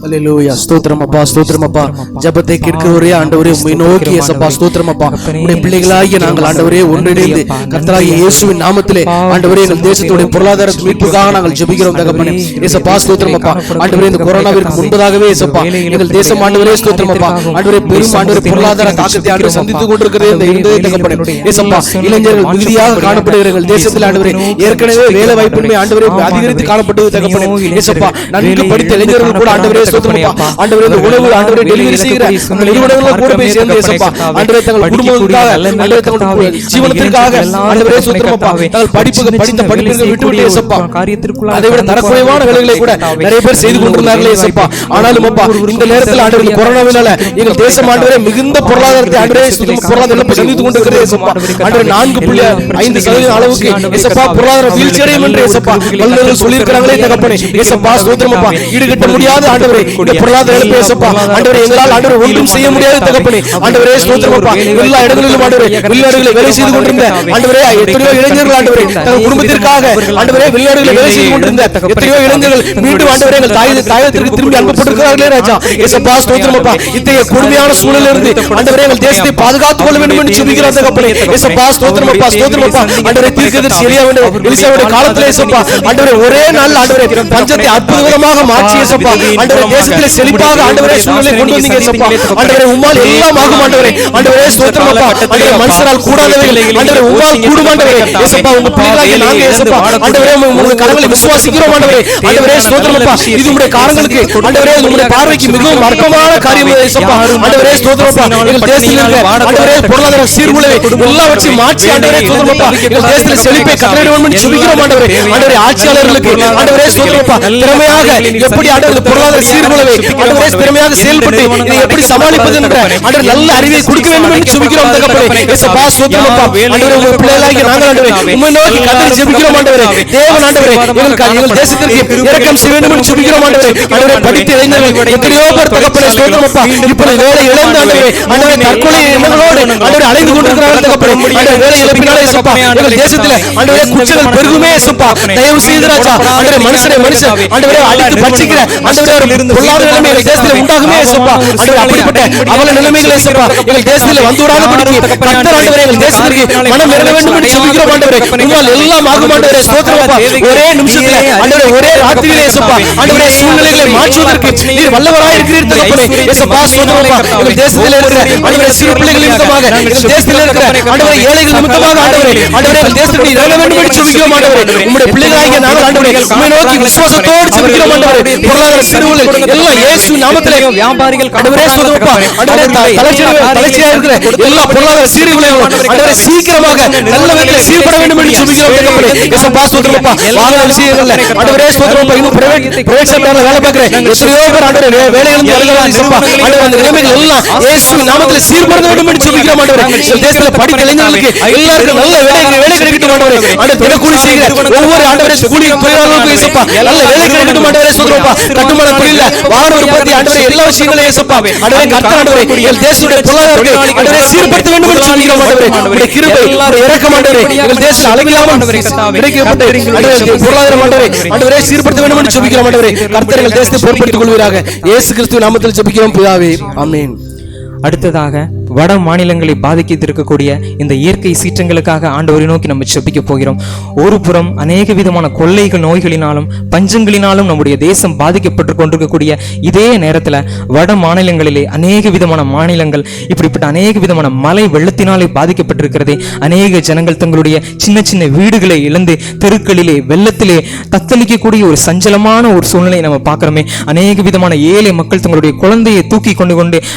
அல்லேலூயா. ஸ்தோத்திரம் அப்பா, ஸ்தோத்திரம் அப்பா. ஜெபத்தை கேட்கிறவரே ஆண்டவரே உம்மை நோக்கி இயேசப்பா ஸ்தோத்திரம் அப்பா. உம்முடைய பிள்ளைகளாகிய நாங்கள் ஆண்டவரே ஒன்றிணைந்து கர்த்தராகிய இயேசுவின் நாமத்திலே ஆண்டவரே எங்கள் தேசத்துடைய பொருளாதார மீட்புக்காக நாங்கள் ஜெபிக்கிறோம் தகப்பனே. இயேசப்பா ஸ்தோத்திரம் அப்பா. ஆண்டவரே இந்த கொரோனாவிற்கு முன்பதாகவே இயேசப்பா எங்கள் தேசம் ஆண்டவரே ஸ்தோத்திரம் அப்பா ஆண்டவரே பெரும் ஆண்டவரே பொருளாதார தாக்கத்தை ஆண்டவரே சந்தித்துக் கொண்டிருக்கிறது இந்த இருந்தே தகப்பனே. இயேசப்பா இளைஞர்கள் மிகுதியாக காணப்படுகிறார்கள் தேசத்தில் ஆண்டவரே. ஏற்கனவே வேலை வாய்ப்பின்மை ஆண்டவரே அதிகரித்து காணப்பட்டது தகப்பனே. இயேசப்பா நன்கு படித்த இளைஞர்கள் கூட ஆண்டவரே ஆண்டவரே இந்த உணவு ஆண்டவரே டெலிவரி செய்கிற அந்த நிறுவனங்கள் கூட போய் சேர்ந்து இயேசப்பா ஆண்டவரே தங்கள் குடும்பத்துக்காக ஆண்டவரே தங்கள் ஜீவனத்திற்காக ஆண்டவரே ஸ்தோத்திரமப்பா தங்கள் படித்த படிப்புகளை விட்டுவிட்டு இயேசப்பா அதை விட தரக்குறைவான வேலைகளை கூட நிறைய பேர் செய்து கொண்டிருந்தார்கள் இயேசப்பா. ஆனாலும் அப்பா இந்த நேரத்தில் ஆண்டவரே கொரோனாவினால எங்கள் தேசம் ஆண்டவரே மிகுந்த பொருளாதாரத்தை ஆண்டவரே பொருளாதார இழப்பை சந்தித்துக் கொண்டிருக்கிறது இயேசப்பா. ஆண்டவரே 4.5% அளவுக்கு இயேசப்பா பொருளாதார வீழ்ச்சி அடையும் என்று இயேசப்பா பல்வேறு சொல்லியிருக்கிறாங்களே தகப்பனே. இயேசப்பா ஸ்தோத்திரமப்பா ஈடுகட்ட முடியாத ஆண்டவரே ஆண்டவரே இந்த பொருளாதார இழப்பு இயேசுப்பா ஆண்டவரே எங்களால் ஆண்டவரே ஒன்றும் செய்ய முடியாத தகப்பனே ஆண்டவரே ஸ்தோத்திரம் அப்பா எல்லா இடங்களிலும் ஆண்டவரே வெளிநாடுகளை வேலை செய்து கொண்டிருந்த ஆண்டவரே எத்தனையோ இளைஞர்கள் ஆண்டவரே தங்கள் குடும்பத்திற்காக ஆண்டவரே வெளிநாடுகளை வேலை செய்து கொண்டிருந்த எத்தனையோ இளைஞர்கள் மீண்டும் ஆண்டவரே எங்கள் தாயகத்திற்கு திரும்பி அனுப்பப்பட்டிருக்கிறார்களே ராஜா இயேசுப்பா ஸ்தோத்திரம் அப்பா இத்தகைய கொடுமையான சூழலிலிருந்து ஆண்டவரே எங்கள் தேசத்தை பாதுகாத்துக் கொள்ள வேண்டும் என்று ஜெபிக்கிற தகப்பனே இயேசுப்பா ஸ்தோத்திரம் அப்பா ஆண்டவரே தீர்க்கதரிசி எலியாவுடைய காலத்திலே இயேசுப்பா ஆண்டவரே ஒரே நாள் ஆண்டவரே பஞ்சத்தை அற்புதமாக மாற்றி இயேசுப்பா ஆண்டவரே தேசத்திலே செழிப்பாக ஆண்டவரே சூழலை கொண்டு வந்தீங்க இயேசுப்பா ஆண்டவரே உம்மால் எல்லாம் ஆகும் ஆண்டவரே ஸ்தோத்திரம் அப்பா ஆண்டவரே மனுஷரால் கூடாதவைகள் ஆண்டவரே உம்மால் கூடும் ஆண்டவரே இயேசுப்பா உங்க பிள்ளைகளாகிய நாங்க இயேசுப்பா ஆண்டவரே உம்முடைய கரங்களை விசுவாசிக்கிறோம் ஆண்டவரே ஸ்தோத்திரம் அப்பா இது உம்முடைய காரங்களுக்கு ஆண்டவரே உம்முடைய பார்வைக்கு மிகவும் அற்பமான காரியம் இயேசுப்பா ஆண்டவரே ஸ்தோத்திரம் அப்பா எங்கள் தேசத்தில் இருக்கிற ஆண்டவரே பொருளாதார சீர்குலைவை எல்லாவற்றையும் மாற்றி ஆண்டவரே ஸ்தோத்திரம் அப்பா எங்கள் தேசத்தில் செழிப்பை கட்டளையிட வேண்டும் என்று ஜெபிக்கிறோம் ஆண்டவரே ஆட்சியாளர்களுக்கு ஆண்டவரே ஸ்தோத்திரம் அப்பா திறமையாக எப்படி ஆண்டவரே பொருளாதார சீர்குலைவை ஆண்டவரே திறமையாக செயல்பட்டு இதை எப்படி சமாளிப்பது என்ற ஆண்டவரே நல்ல அறிவை கொடுக்க வேண்டும் என்று ஜெபிக்கிறோம் தகப்பனே இயேசுப்பா ஸ்தோத்திரம் அப்பா ஆண்டவரே உங்கள் பிள்ளைகளாகிய நாங்கள் ஆண்டவரே உம்மை நோக்கி கதறி ஜெபிக்கிறோம் ஆண்டவரே தேவன் ஆண்டவரே எங்கள் தேசத்திற்கு இரக்கம் செய்ய வேண்டும் என்று ஜெபிக்கிறோம் ஆண்டவரே படித்த இளைஞர்கள் எத்தனையோ பேர் தகப்பனே ஸ்தோத்திரம் அப்பா இப்பொழுது வேலை இழந்து ஆண்டவரே தற்கொலை எண்ணங்களோடு ஆண்டவரே அலைந்து கொண்டிருக்கிறார்கள் தகப்பனே ஆண்டவரே வேலை இழப்பினாலே இயேசுப்பா எங்கள் தேசத்திலே ஆண்டவரே குற்றங்கள் பெருகுமே இயேசுப்பா தயவு செய்து ராஜா ஆண்டவரே மனுஷன் ஆண்டவரே அடித்து பட்சிக்கிற ஆண்டவரே பொல்லாத நிலைமை எங்கள் தேசத்திலே உண்டாகுமே இயேசுப்பா ஆண்டவரே அப்படிப்பட்ட அவல நிலைமைகளை இயேசுப்பா எங்கள் தேசத்திலே வந்துவிடாதபடிக்கு கர்த்தர் ஆண்டவரே எங்கள் தேசத்திற்கு மனம் இறங்க வேண்டும் என்று ஜெபிக்கிறோம் ஆண்டவரே உம்மால் எல்லாம் ஆகும் ஆண்டவரே ஸ்தோத்திரம் அப்பா ஒரே நிமிஷத்திலே ஆண்டவரே ஒரே ராத்திரியிலே இயேசுப்பா ஆண்டவரே சூழ்நிலைகளை மாற்றுவதற்கு நீர் வல்லவராய் இருக்கிறீர் தகப்பனே இயேசுப்பா ஸ்தோத்திரம் அப்பா எங்கள் தேசத்திலே இருக்கிற ஆண்டவரே சிறு பிள்ளைகள் நிமித்தமாக எங்கள் தேசத்திலே இருக்கிற ஆண்டவரே ஏழைகள் நிமித்தமாக ஆண்டவரே ஆண்டவரே எங்கள் தேசத்திற்கு இறங்க வேண்டும் என்று ஜெபிக்கிறோம் ஆண்டவரே உம்முடைய பிள்ளைகளாகிய நாங்கள் ஆண்டவரே உம்மை நோக்கி விசுவாசத்தோடு ஜெபிக்கிறோம் ஆண்டவரே பொருளாதார சீர்குலைவு எல்லாம் இயேசு நாமத்திலே வியாபாரிகள் ஆண்டவரே ஸ்தோத்திரம் அப்பா ஆண்டவரே தலைச்சியா இருக்கிற எல்லா பொருளாதார சீர்குலைவு ஆண்டவரே சீக்கிரமாக நல்ல விதத்தில் சீர்பட வேண்டும் என்று ஜெபிக்கிறோம் தகப்பனே இயேசுப்பா ஸ்தோத்திரம் அப்பா வாகன விஷயங்கள்ல ஆண்டவரே ஸ்தோத்திரம் அப்பா இன்னும் பிரைவேட் செக்டார்ல வேலை பார்க்கிற எத்தனையோ பேர் ஆண்டவரே வேலை இழந்து வருகிறார்கள் இயேசுப்பா ஆண்டவரே அந்த நிலைமைகள் எல்லாம் இயேசு நாமத்திலே சீர்பட வேண்டும் என்று ஜெபிக்கிறோம் ஆண்டவரே இந்த தேசத்திலே படித்த இளைஞர்களுக்கு எல்லாருக்கும் நல்ல வேலை கிடைக்கட்டும் ஆண்டவரே ஆண்டவரே தினக்கூலி செய்கிற ஒவ்வொரு ஆண்டவரே கூலி தொழிலாளர்களுக்கும் இயேசுப்பா நல்ல வேலை கிடைக்கட்டும் ஆண்டவரே ஸ்தோத்திரம் அப்பா கட்டுமான தொழில்ல வாகன உற்பத்தி ஆண்டவரே எல்லா விஷயங்களையும் இயேசுப்பா ஆண்டவரே கர்த்தர் ஆண்டவரே எங்கள் தேசத்துடைய பொருளாதாரத்தை ஆண்டவரே சீர்படுத்த வேண்டும் என்று ஜெபிக்கிறோம் ஆண்டவரே உம்முடைய கிருபை இரக்கம் ஆண்டவரே எங்கள் தேசத்தில் அளவில்லாமல் கிடைக்கப்பட்ட ஆண்டவரே பொருளாதாரம் ஆண்டவரே சீர்படுத்த வேண்டும் என்று ஜெபிக்கிறோம் ஆண்டவரே கர்த்தர் எங்கள் தேசத்தை பொறுப்படுத்திக் கொள்வீராக இயேசு கிறிஸ்துவின் நாமத்தில் ஜெபிக்கிறோம் பிதாவே ஆமென். அடுத்ததாக வட மாநிலங்களை பாதிக்கக்கூடிய இந்த இயற்கை சீற்றங்களுக்காக ஆண்டவரை நோக்கி நம்ம ஜெபிக்க போகிறோம். ஒரு புறம் அநேக விதமான கொள்ளைகள் நோய்களினாலும் பஞ்சங்களினாலும் நம்முடைய தேசம் பாதிக்கப்பட்டு கொண்டிருக்கக்கூடிய இதே நேரத்தில் வட மாநிலங்களிலே அநேக விதமான மாநிலங்கள் இப்படிப்பட்ட அநேக விதமான மழை வெள்ளத்தினாலே பாதிக்கப்பட்டிருக்கிறது. அநேக ஜனங்கள் தங்களுடைய சின்ன சின்ன வீடுகளை இழந்து தெருக்களிலே வெள்ளத்திலே தத்தளிக்கக்கூடிய ஒரு சஞ்சலமான ஒரு சூழ்நிலையை நம்ம பார்க்கிறோமே. அநேக விதமான ஏழை மக்கள் தங்களுடைய குழந்தையை தூக்கி கொண்டு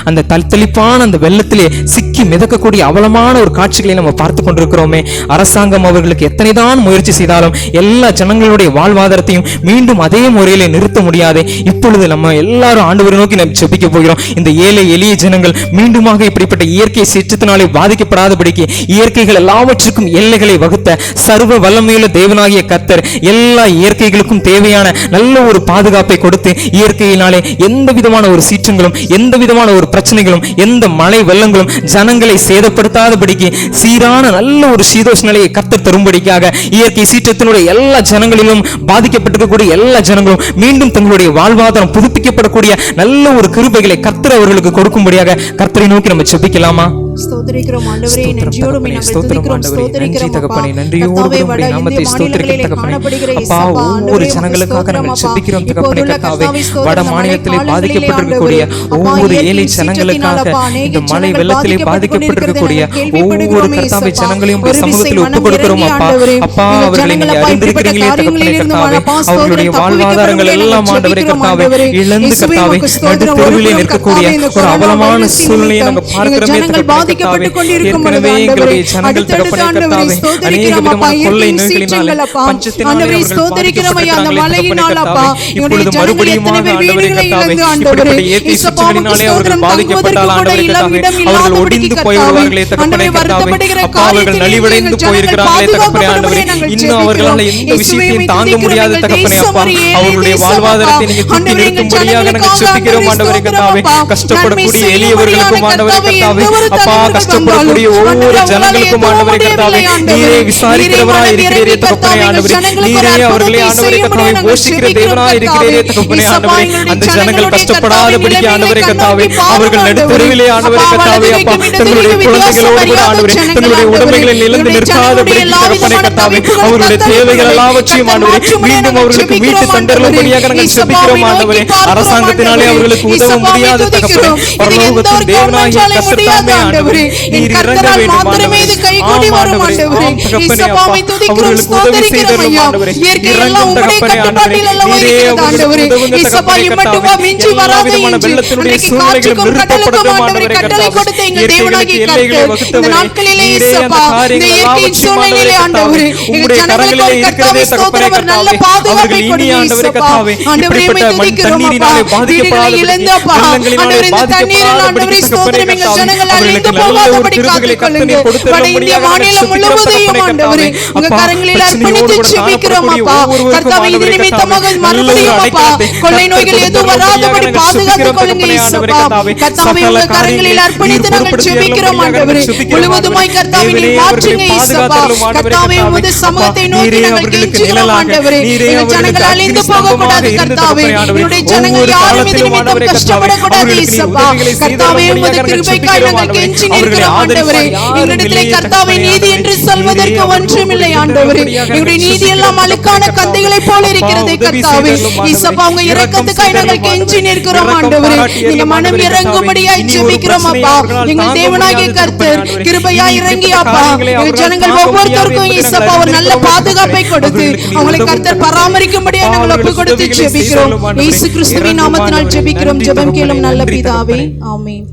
அந்த தத்தளிப்பான அந்த வெள்ளத்திலே சிக்கி மிதக்கக்கூடிய அவலமான ஒரு காட்சிகளை நம்ம பார்த்து கொண்டிருக்கிறோமே. அரசாங்கம் அவர்களுக்கு எத்தனைதான் முயற்சி செய்தாலும் எல்லா ஜனங்களுடைய வாழ்வாதாரத்தையும் மீண்டும் அதே முறையிலே நிறுத்த முடியாது. இப்பொழுது நம்ம எல்லாரும் ஆண்டவரை நோக்கி நம்ம ஜெபிக்க போகிறோம். இந்த ஏழை எளிய ஜனங்கள் மீண்டுமாக இப்படிப்பட்ட இயற்கை சீற்றத்தினாலே பாதிக்கப்படாதபடிக்கு இயற்கைகள் எல்லாவற்றுக்கும் எல்லைகளை வகுத்த சர்வ வல்லமையுள்ள தேவனாகிய கர்த்தர் எல்லா இயற்கைகளுக்கும் தேவையான நல்ல ஒரு பாதுகாப்பை கொடுத்து இயற்கையினாலே எந்த விதமான ஒரு சீற்றங்களும் எந்த விதமான ஒரு பிரச்சனைகளும் எந்த மழை வெள்ளங்களும் ஜனங்களை சேதப்படுத்தாதபடிக்கு சீரான நல்ல ஒரு சீதோஷ நிலையை கர்த்தர் தரும்படிக்காக இயற்கை சீற்றத்தினுடைய எல்லா ஜனங்களிலும் பாதிக்கப்பட்டிருக்கக்கூடிய எல்லா ஜனங்களும் மீண்டும் தங்களுடைய வாழ்வாதாரம் புதுப்பிக்கப்படக்கூடிய நல்ல ஒரு கிருபைகளை கர்த்தர் அவர்களுக்கு கொடுக்கும்படியாக கர்த்தரை நோக்கி நம்ம ஜெபிக்கலாமா? ஸ்தோத்திரிக்கிறோம் ஆண்டவரே, நன்றியோடு உம்மை நாங்கள் துதிக்கிறோம், ஸ்தோத்திரிக்கிறோம் அப்பா. நன்றியோடு உம்முடைய நாமத்தை ஸ்தோத்திரிக்கிறோம் தகப்பனே. அப்பா, ஒவ்வொரு ஜனங்களுக்காக நாங்கள் ஜெபிக்கிறோம் தகப்பனே கர்த்தாவே. வட மாநிலத்திலே பாதிக்கப்பட்டிருக்கக்கூடிய ஒவ்வொரு ஏழை ஜனங்களுக்காக இந்த மழை வெள்ளத்திலே பாதிக்கப்பட்டிருக்கக்கூடிய ஒவ்வொரு கர்த்தாவை ஜனங்களையும் சமூகத்தில் ஒப்புக் கொடுக்கிறோம் அப்பா. அப்பா, அவர்களை நீங்க அறிந்திருக்கிறீங்களே தகப்பனே கர்த்தாவே. அவர்களுடைய வாழ்வாதாரங்கள் எல்லாம் ஆண்டவரே கர்த்தாவே இழந்து கர்த்தாவே நடு தெருவிலே நிற்கக்கூடிய ஒரு அவலமான சூழ்நிலையை நாங்கள் பார்க்கிறோமே தகப்பனே பாதிக்கப்பட்டு கொண்டிருக்கும் பொழுது ஏற்கனவே ஆண்டவரே, எங்களுடைய ஜனங்கள் அடுத்தடுத்து தகப்பனே ஆண்டவரே கர்த்தாவே, ஸ்தோத்திரிக்கிறோம் அநேக அப்பா, விதமான கொள்ளை இயற்கையின் நோய்களினாலே, சீற்றங்கள் அப்பா, பஞ்சத்தினாலே ஆண்டவரே அவர்கள் ஸ்தோத்திரிக்கிறோம் ஐயா, அந்த பாதிக்கப்பட்டிருக்கிறார்களே மழையினால் தகப்பனே அப்பா, கர்த்தாவே, எங்களுடைய இப்பொழுது ஜனங்கள் எத்தனை மறுபடியுமாக பேர் ஆண்டவரே வீடுகளை கர்த்தாவே, இழந்து ஆண்டவரே, இப்படிப்பட்ட இயற்கை இயேசப்பா, உமக்கு சீற்றங்களினாலே அவர்கள் ஸ்தோத்திரம், பாதிக்கப்பட்டால் தங்குவதற்கு கூட ஆண்டவரே இடம் கர்த்தாவே, அவர்கள் இல்லாதபடிக்கு ஒடிந்து கர்த்தாவே, போய்விடுவார்களே தகப்பனே ஆண்டவரே, கர்த்தாவே, வருத்தப்படுகிற அப்பா அவர்கள் காரியத்தில் நலிவடைந்து எங்கள் போயிருக்கிறார்களே ஜனங்கள் தகப்பனே ஆண்டவரே, பாதுகாக்கப்படும்படி நாங்கள் இன்னும் அவர்களால் எந்த ஜெபிக்கிறோம். விஷயத்தையும் தாங்க முடியாத எங்கள் தகப்பனே தேசம் அப்பா, ஒரு ஏழை அவர்களுடைய தேசம் வாழ்வாதாரத்தை அப்பா. நீங்க தூக்கி ஆண்டவரே, எங்கள் நிறுத்தும்படியாக நாங்கள் ஜனங்களுக்காக ஜெபிக்கிறோம் ஆண்டவரே கர்த்தாவே, ஸ்தோத்திரம் அப்பா. கஷ்டப்படக்கூடிய நன்மை எளியவர்களுக்கும் செய்யும்படியான ஆண்டவரே கர்த்தாவே, கர்த்தாவே, எந்த ஒரு அப்பா தலைவர்கள் கஷ்டப்படக்கூடிய வந்தாலும் ஒவ்வொரு ஆண்டவரே, ஜனங்களுக்கும் உங்களால் ஆண்டவரே எதுவும் கர்த்தாவே, முடியவில்லை நீரே ஆண்டவரே. விசாரிக்கிறவராய் நீரே இருக்கிறீரே மனம் தகப்பனே இறங்கி ஆண்டவரே, ஜனங்களுக்கு நீரே ஒரு அவர்களை அற்புதத்தை ஆண்டவரே கர்த்தாவே செய்யும்படியாக போஷிக்கிற நாங்கள் தேவனாய் இருக்கிறீரே ஜெபிக்கிறோம் தகப்பனே கர்த்தாவே. ஆண்டவரே, இசப்பா, அந்த எங்களுடைய ஜனங்கள் ஜனங்களுடைய கஷ்டப்படாதபடிக்கு கர்த்தாவே, ஆண்டவரே கர்த்தாவே, கண்ணோக்கி பாரும் அவர்கள் ஆண்டவரே. நடுத்தருவிலே ஆண்டவரே அப்பா, கர்த்தாவே வலது அப்பா கைக்கும் தங்களுடைய இடது குழந்தைகளோடு கூட கைக்கும் ஆண்டவரே வித்தியாசம் தங்களுடைய ஆண்டவரே. உடைமைகளை நிலந்து எங்களுடைய நிற்காதபடிக்கு ஜனங்களுடைய தகப்பனே எல்லா கர்த்தாவே, விதமான அவர்களுடைய தவிப்புகள் தேவைகள் எல்லாவற்றையும் கர்த்தர் ஆண்டவரே மாற்றும்படி மீண்டும் நாங்கள் அவர்களுக்கு மீட்டு ஜெபிக்கிறோம் தந்தருளும்படியாக நாங்கள் ஆண்டவரே. ஜெபிக்கிறோம் இசப்பாவை ஆண்டவரே. நோக்கி பார்க்கிறோம் அரசாங்கத்தினாலே ஆண்டவரே. அவர்களுக்கு உதவ இசப்பாவை முடியாத தகப்பனே, துதிக்கிறோம். இது எந்த பரலோகத்தின் ஒரு தேவனாகிய கவர்மெண்டாலே முடியாது கர்த்தர் ஆண்டவரே. நீர் என் இறங்க கர்த்தரால் வேண்டும் மாத்திரமே இது கைகூடி ஆம் வரும் ஆண்டவரே, ஆண்டவரே. ஆம் தகப்பனே இசப்பாவை அப்பா, துதிக்கிறோம், அவர்களுக்கு உதவி ஸ்தோத்திரிக்கிறோம் செய்தருளும் ஐயா. ஆண்டவரே. இயற்கை எல்லாம் இறங்கும் உம்முடைய தகப்பனே ஆண்டவரே, கட்டுப்பாட்டில் அல்லவா நீரே இருக்கிறது அவர்களுக்கு ஆண்டவரே. உதவுங்க இசப்பா, தகப்பனே இம்மட்டுமா கர்த்தாவே, மிஞ்சி எல்லா வராத விதமான இன்று வெள்ளத்தினுடைய அன்றைக்கு சூழ்நிலைகளும் காற்றுக்கும் கடலுக்கும் நிறுத்தப்படட்டும் ஆண்டவரே ஆண்டவரே கட்டளை கர்த்தாவே. கொடுத்த எங்கள் இயற்கைகளுக்கு தேவனாகிய எல்லைகளை கர்த்தர் வகுத்தவரே, இந்த நாட்களிலே நீரே அந்த இசப்பா, இந்த காரியங்கள் இயற்கை எல்லாவற்றையும் சூழ்நிலையிலே ஆண்டவரே ஆண்டவரே கர்த்தாவே, எங்கள் உம்முடைய ஜனங்களுக்கு கரங்களிலே ஒரு இருக்கிறதே கர்த்தாவே தகப்பனே ஸ்தோத்திரம், ஒரு நல்ல கர்த்தாவே, பாதுகாப்பை அவர்கள் இனி கொடுங்க ஆண்டவரே இசப்பா. கர்த்தாவே, ஆண்டவரே, இப்படிப்பட்ட உம்மை மண் துதிக்கிறோம் தண்ணீரினாலே அப்பா. வீடுகளை இழந்து அப்பா, வெள்ளங்களினாலே ஆண்டவரே, இந்த தண்ணீரில் ஆண்டவரே ஸ்தோத்திரம், எங்கள் ஜனங்கள் அழிந்து போகாதபடி காத்துக் கொள்ளுங்க. வட இந்திய மாநிலம் முழுவதையும் ஆண்டவரே உங்க கரங்களில் அர்ப்பணித்து ஜெபிக்கிறோம் அப்பா. கர்த்தாவே, இது நிமித்தமாக மறுபடியும் அப்பா கொள்ளை நோய்கள் எதுவும் வராதபடி பாதுகாத்துக் கொள்ளுங்க இயேசுப்பா. கர்த்தாவே, உங்க கரங்களில் அர்ப்பணித்து நாங்கள் ஜெபிக்கிறோம் ஆண்டவரே. முழுவதுமாய் கர்த்தாவே நீர் மாற்றுங்க இயேசுப்பா. கர்த்தாவே, உமது சமூகத்தை நோக்கி நாங்கள் கெஞ்சுகிறோம் ஆண்டவரே. எங்கள் ஜனங்கள் அழிந்து போகக்கூடாது கர்த்தாவே. என்னுடைய ஜனங்கள் யாரும் இது நிமித்தம் கஷ்டப்படக்கூடாது இயேசுப்பா. கர்த்தாவே, உமது கிருபைக்காய் நாங்கள் கெஞ்சி நிற்கிறோம் ஆண்டவரே. எங்களிடத்திலே கர்த்தாவே நீதி என்று சொல்வதற்கு ஒன்றுமில்லை ஆண்டவரே. எங்களுடைய நீதி எல்லாம் அழுக்கான கந்தைகளைப் போல இருக்கிறது கர்த்தாவே. இயேசுப்பா, உங்க இரக்கத்துக்காய் நாங்கள் கெஞ்சி நிற்கிறோம் ஆண்டவரே. நீங்க மனம் இறங்கும்படியாய் ஜெபிக்கிறோம் அப்பா. எங்கள் தேவனாகிய கர்த்தர் கிருபையாய் இறங்கி அப்பா எங்கள் ஜனங்கள் ஒவ்வொருத்தருக்கும் இயேசுப்பா ஒரு நல்ல பாதுகாப்பை கொடுத்து அவங்களை கர்த்தர் பராமரிக்கும்படியாய் நாங்கள் ஒப்பு கொடுத்து ஜெபிக்கிறோம். இயேசு கிறிஸ்துவின் நாமத்தினால் ஜெபிக்கிறோம். ஜெபம் கேளும் நல்ல பிதாவே, ஆமென்.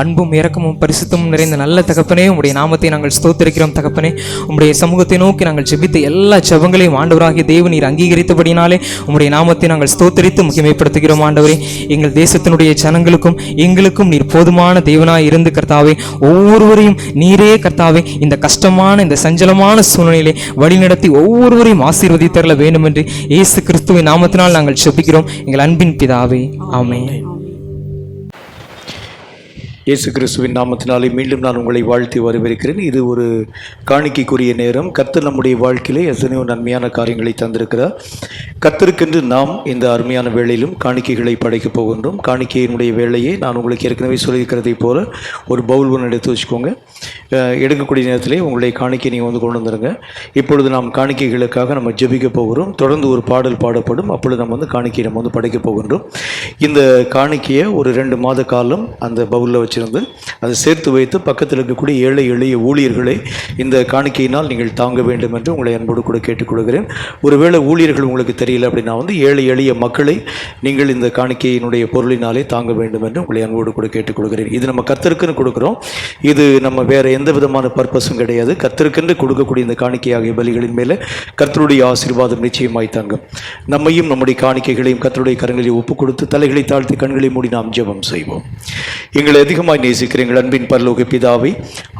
அன்பும் இரக்கமும் பரிசுத்தமும் நிறைந்த நல்ல தகப்பனே, உம்முடைய நாமத்தை நாங்கள் ஸ்தோத்திரிக்கிறோம் தகப்பனே. உம்முடைய சமூகத்தை நோக்கி நாங்கள் ஜெபித்த எல்லா ஜெபங்களையும் ஆண்டவராகிய தேவன் நீர் அங்கீகரித்தபடினாலே உம்முடைய நாமத்தை நாங்கள் ஸ்தோத்திரித்து முக்கியமைப்படுத்துகிறோம் ஆண்டவரே. எங்கள் தேசத்தினுடைய ஜனங்களுக்கும் எங்களுக்கும் நீர் போதுமான தேவனாய் இருந்து கர்த்தாவே, ஒவ்வொருவரையும் நீரே கர்த்தாவே இந்த கஷ்டமான இந்த சஞ்சலமான சூழ்நிலையிலே வழிநடத்தி ஒவ்வொருவரையும் ஆசீர்வதித்தரல வேண்டும் என்று இயேசு கிறிஸ்துவின் நாமத்தினால் நாங்கள் ஜெபிக்கிறோம் எங்கள் அன்பின் பிதாவே, ஆமென். இயேசு கிறிஸ்துவின் நாமத்தினாலே மீண்டும் நான் உங்களை வாழ்த்தி வரவேற்கிறேன். இது ஒரு காணிக்கைக்குரிய நேரம். கர்த்தர் நம்முடைய வாழ்க்கையிலே எத்தனையோ நன்மையான காரியங்களை தந்திருக்கிறார். கர்த்தருக்கென்று நாம் இந்த அருமையான வேளையிலும் காணிக்கைகளை படைக்கப் போகின்றோம். காணிக்கையினுடைய வேலையை நான் உங்களுக்கு ஏற்கனவே சொல்லியிருக்கிறதை போல ஒரு பவுல் ஒன்று எடுத்து வச்சுக்கோங்க. எடுக்கக்கூடிய நேரத்திலே உங்களுடைய காணிக்கை நீங்கள் வந்து கொண்டு வந்துடுங்க. இப்பொழுது நாம் காணிக்கைகளுக்காக நம்ம ஜெபிக்க போகிறோம். தொடர்ந்து ஒரு பாடல் பாடப்படும். அப்பொழுது நம்ம வந்து காணிக்கை நம்ம வந்து படைக்க போகின்றோம். இந்த காணிக்கையை ஒரு 2 மாத காலம் அந்த பவுலில் வச்சிருந்து அதை சேர்த்து வைத்து பக்கத்தில் இருக்கக்கூடிய ஏழை எளிய ஊழியர்களை இந்த காணிக்கையினால் நீங்கள் தாங்க வேண்டும் என்று உங்களை அன்போடு கூட கேட்டுக்கொள்கிறேன். ஒருவேளை ஊழியர்கள் உங்களுக்கு தெரியல அப்படின்னா வந்து ஏழை எளிய மக்களை நீங்கள் இந்த காணிக்கையினுடைய பொருளினாலே தாங்க வேண்டும் என்று உங்களை அன்போடு கூட கேட்டுக்கொள்கிறேன். இது நம்ம கர்த்தருக்குன்னு கொடுக்குறோம். இது நம்ம வேறு எந்த விதமான பர்பஸும் கிடையாது. கர்த்தருக்கென்று கொடுக்கக்கூடிய இந்த காணிக்கையாகிய பலிகளின் மேலே கர்த்தருடைய ஆசீர்வாதம் நிச்சயமாய் தாங்கும். நம்மையும் நம்முடைய காணிக்கைகளையும் கர்த்தருடைய கரங்களில் ஒப்பு கொடுத்து தலைகளை தாழ்த்தி கண்களை மூடி நாம் ஜெபம் செய்வோம். எங்களை அதிகமாய் நேசிக்கிற எங்கள் அன்பின் பரலோக பிதாவை,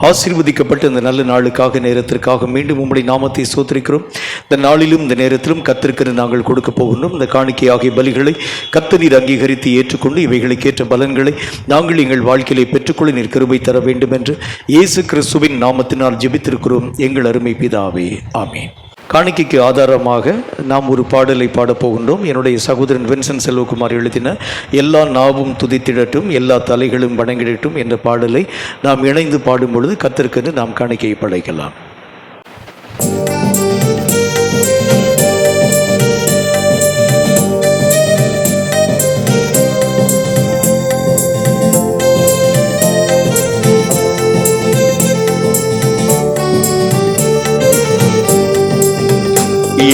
ஆசீர்வதிக்கப்பட்ட இந்த நல்ல நாளுக்காக நேரத்திற்காக மீண்டும் உம்முடைய நாமத்தை ஸ்தோத்திரிக்கிறோம். இந்த நாளிலும் இந்த நேரத்திலும் கர்த்தருக்கு நாங்கள் கொடுக்க போகின்றோம். இந்த காணிக்கையாகிய பலிகளை கர்த்தர் நீர் அங்கீகரித்து ஏற்றுக்கொண்டு இவைகளுக்கேற்ற பலன்களை நாங்கள் எங்கள் வாழ்க்கையிலே பெற்றுக்கொள்ள நீர் கிருபை தர வேண்டும் என்று இயேசு கிறிஸ்துவின் நாமத்தினால் ஜெபித்திருக்கிறோம் எங்கள் அருமை பிதாவே, ஆமென். காணிக்கைக்கு ஆதாரமாக நாம் ஒரு பாடலை பாடப்போகின்றோம். என்னுடைய சகோதரன் வின்சென்ட் செல்வகுமார் எழுதின எல்லா நாவும் துதித்திடட்டும் எல்லா தலைகளும் வணங்கிடட்டும் என்ற பாடலை நாம் இணைந்து பாடும் பொழுது கர்த்தருக்கென்று நாம் காணிக்கையை படைக்கலாம்.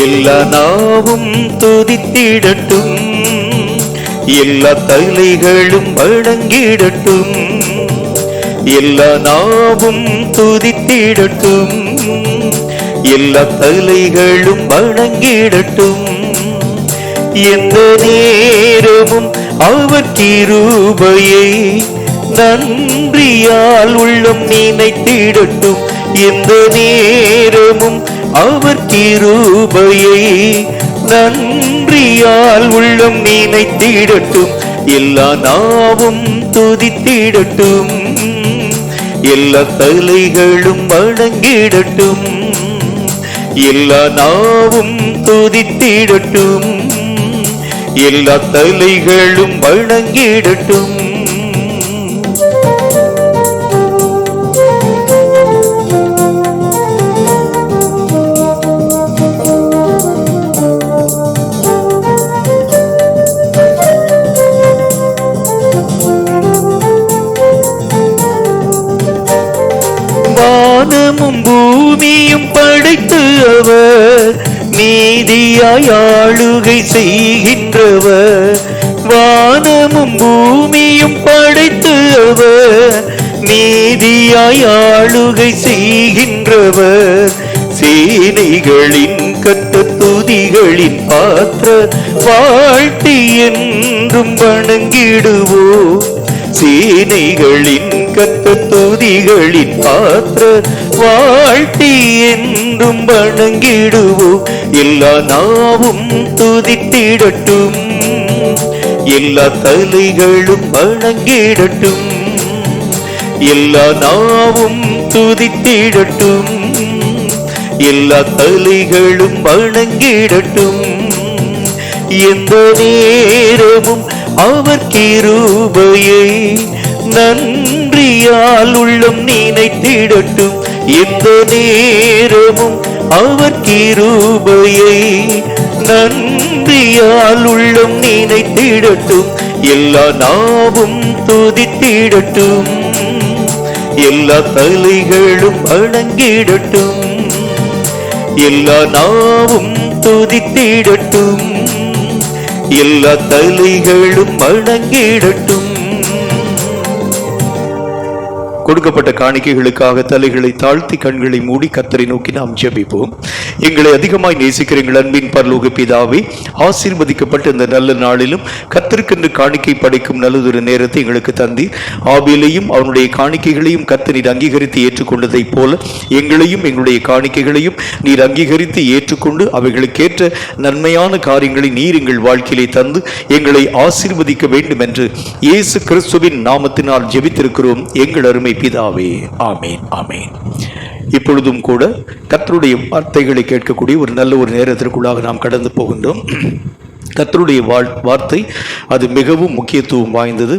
எல்லா நாவும் துதித்திடட்டும் எல்லா தலைகளும் வணங்கிடட்டும் எல்லா நாவும் துதித்திடட்டும், எல்லா தலைகளும் வணங்கிடட்டும். எந்த நேரமும் அவர் கிருபையை நன்றியால் உள்ளம் நினைத்திடட்டும். எந்த நேரமும் அவர் கிருபையை நன்றியால் உள்ளம் நினைத்திடட்டும். எல்லா நாவும் துதித்திடட்டும், எல்லா தலைகளும் வணங்கிடட்டும். எல்லா நாவும் துதித்திடட்டும், எல்லா தலைகளும் வணங்கிடட்டும். வானமும் பூமியும் படைத்து அவர் நீதியாய் ஆளுகை செய்கின்றவர். வானமும் பூமியும் படைத்து அவர் நீதியாய் ஆளுகை செய்கின்றவர். சேனைகளின் கட்ட துதிகளின் பாத்திர வாழ்த்தி என்றும் வணங்கிடுவோம். சேனைகளின் கத்த துதிகளின் பாத்திர வாழ்த்தி என்றும் வணங்கிடுவோம். எல்லா நாவும் துதித்திடட்டும், எல்லா தலைகளும் வணங்கிடட்டும். எல்லா நாவும் துதித்திடட்டும், எல்லா தலைகளும் வணங்கிடட்டும். எந்த நேரமும் அவர் கிருபையை நன்றியால் உள்ளம் நினைத்திடட்டும். எந்த நேரமும் அவர் கிருபையை நன்றியால் உள்ளம் நினைத்திடட்டும். எல்லா நாவும் துதித்திடட்டும், எல்லா தலைகளும் வணங்கிடட்டும். எல்லா நாவும் துதித்திடட்டும், எல்லா தலைகளும் வணங்கிடட்டும். கொடுக்கப்பட்ட காணிக்கைகளுக்காக தலைகளை தாழ்த்தி கண்களை மூடி கர்த்தரை நோக்கி நாம் ஜெபிப்போம். எங்களை அதிகமாய் நேசிக்கிற எங்கள் அன்பின் பரலோக பிதாவே, ஆசீர்வதிக்கப்பட்ட இந்த நல்ல நாளிலும் கர்த்தருக்கென்று காணிக்கை படைக்கும் நல்லதொரு நேரத்தை எங்களுக்கு தந்தி, ஆபேலையும் அவனுடைய காணிக்கைகளையும் கர்த்தர் நீர் அங்கீகரித்து ஏற்றுக்கொண்டதைப் போல எங்களையும் எங்களுடைய காணிக்கைகளையும் நீர் அங்கீகரித்து ஏற்றுக்கொண்டு அவைகளுக்கேற்ற நன்மையான காரியங்களை நீர் எங்கள் வாழ்க்கையிலே தந்து எங்களை ஆசீர்வதிக்க வேண்டும் என்று இயேசு கிறிஸ்துவின் நாமத்தினால் ஜெபித்திருக்கிறோம் எங்கள் அருமை பிதாவே. ஆமேன், ஆமேன். இப்பொழுதும் கூட கர்த்தருடைய வார்த்தைகளை கேட்கக்கூடிய ஒரு நல்ல ஒரு நேரத்திற்குள்ளாக நாம் கடந்து போகின்றோம். கர்த்தருடைய வார்த்தை அது மிகவும் முக்கியத்துவம் வாய்ந்தது.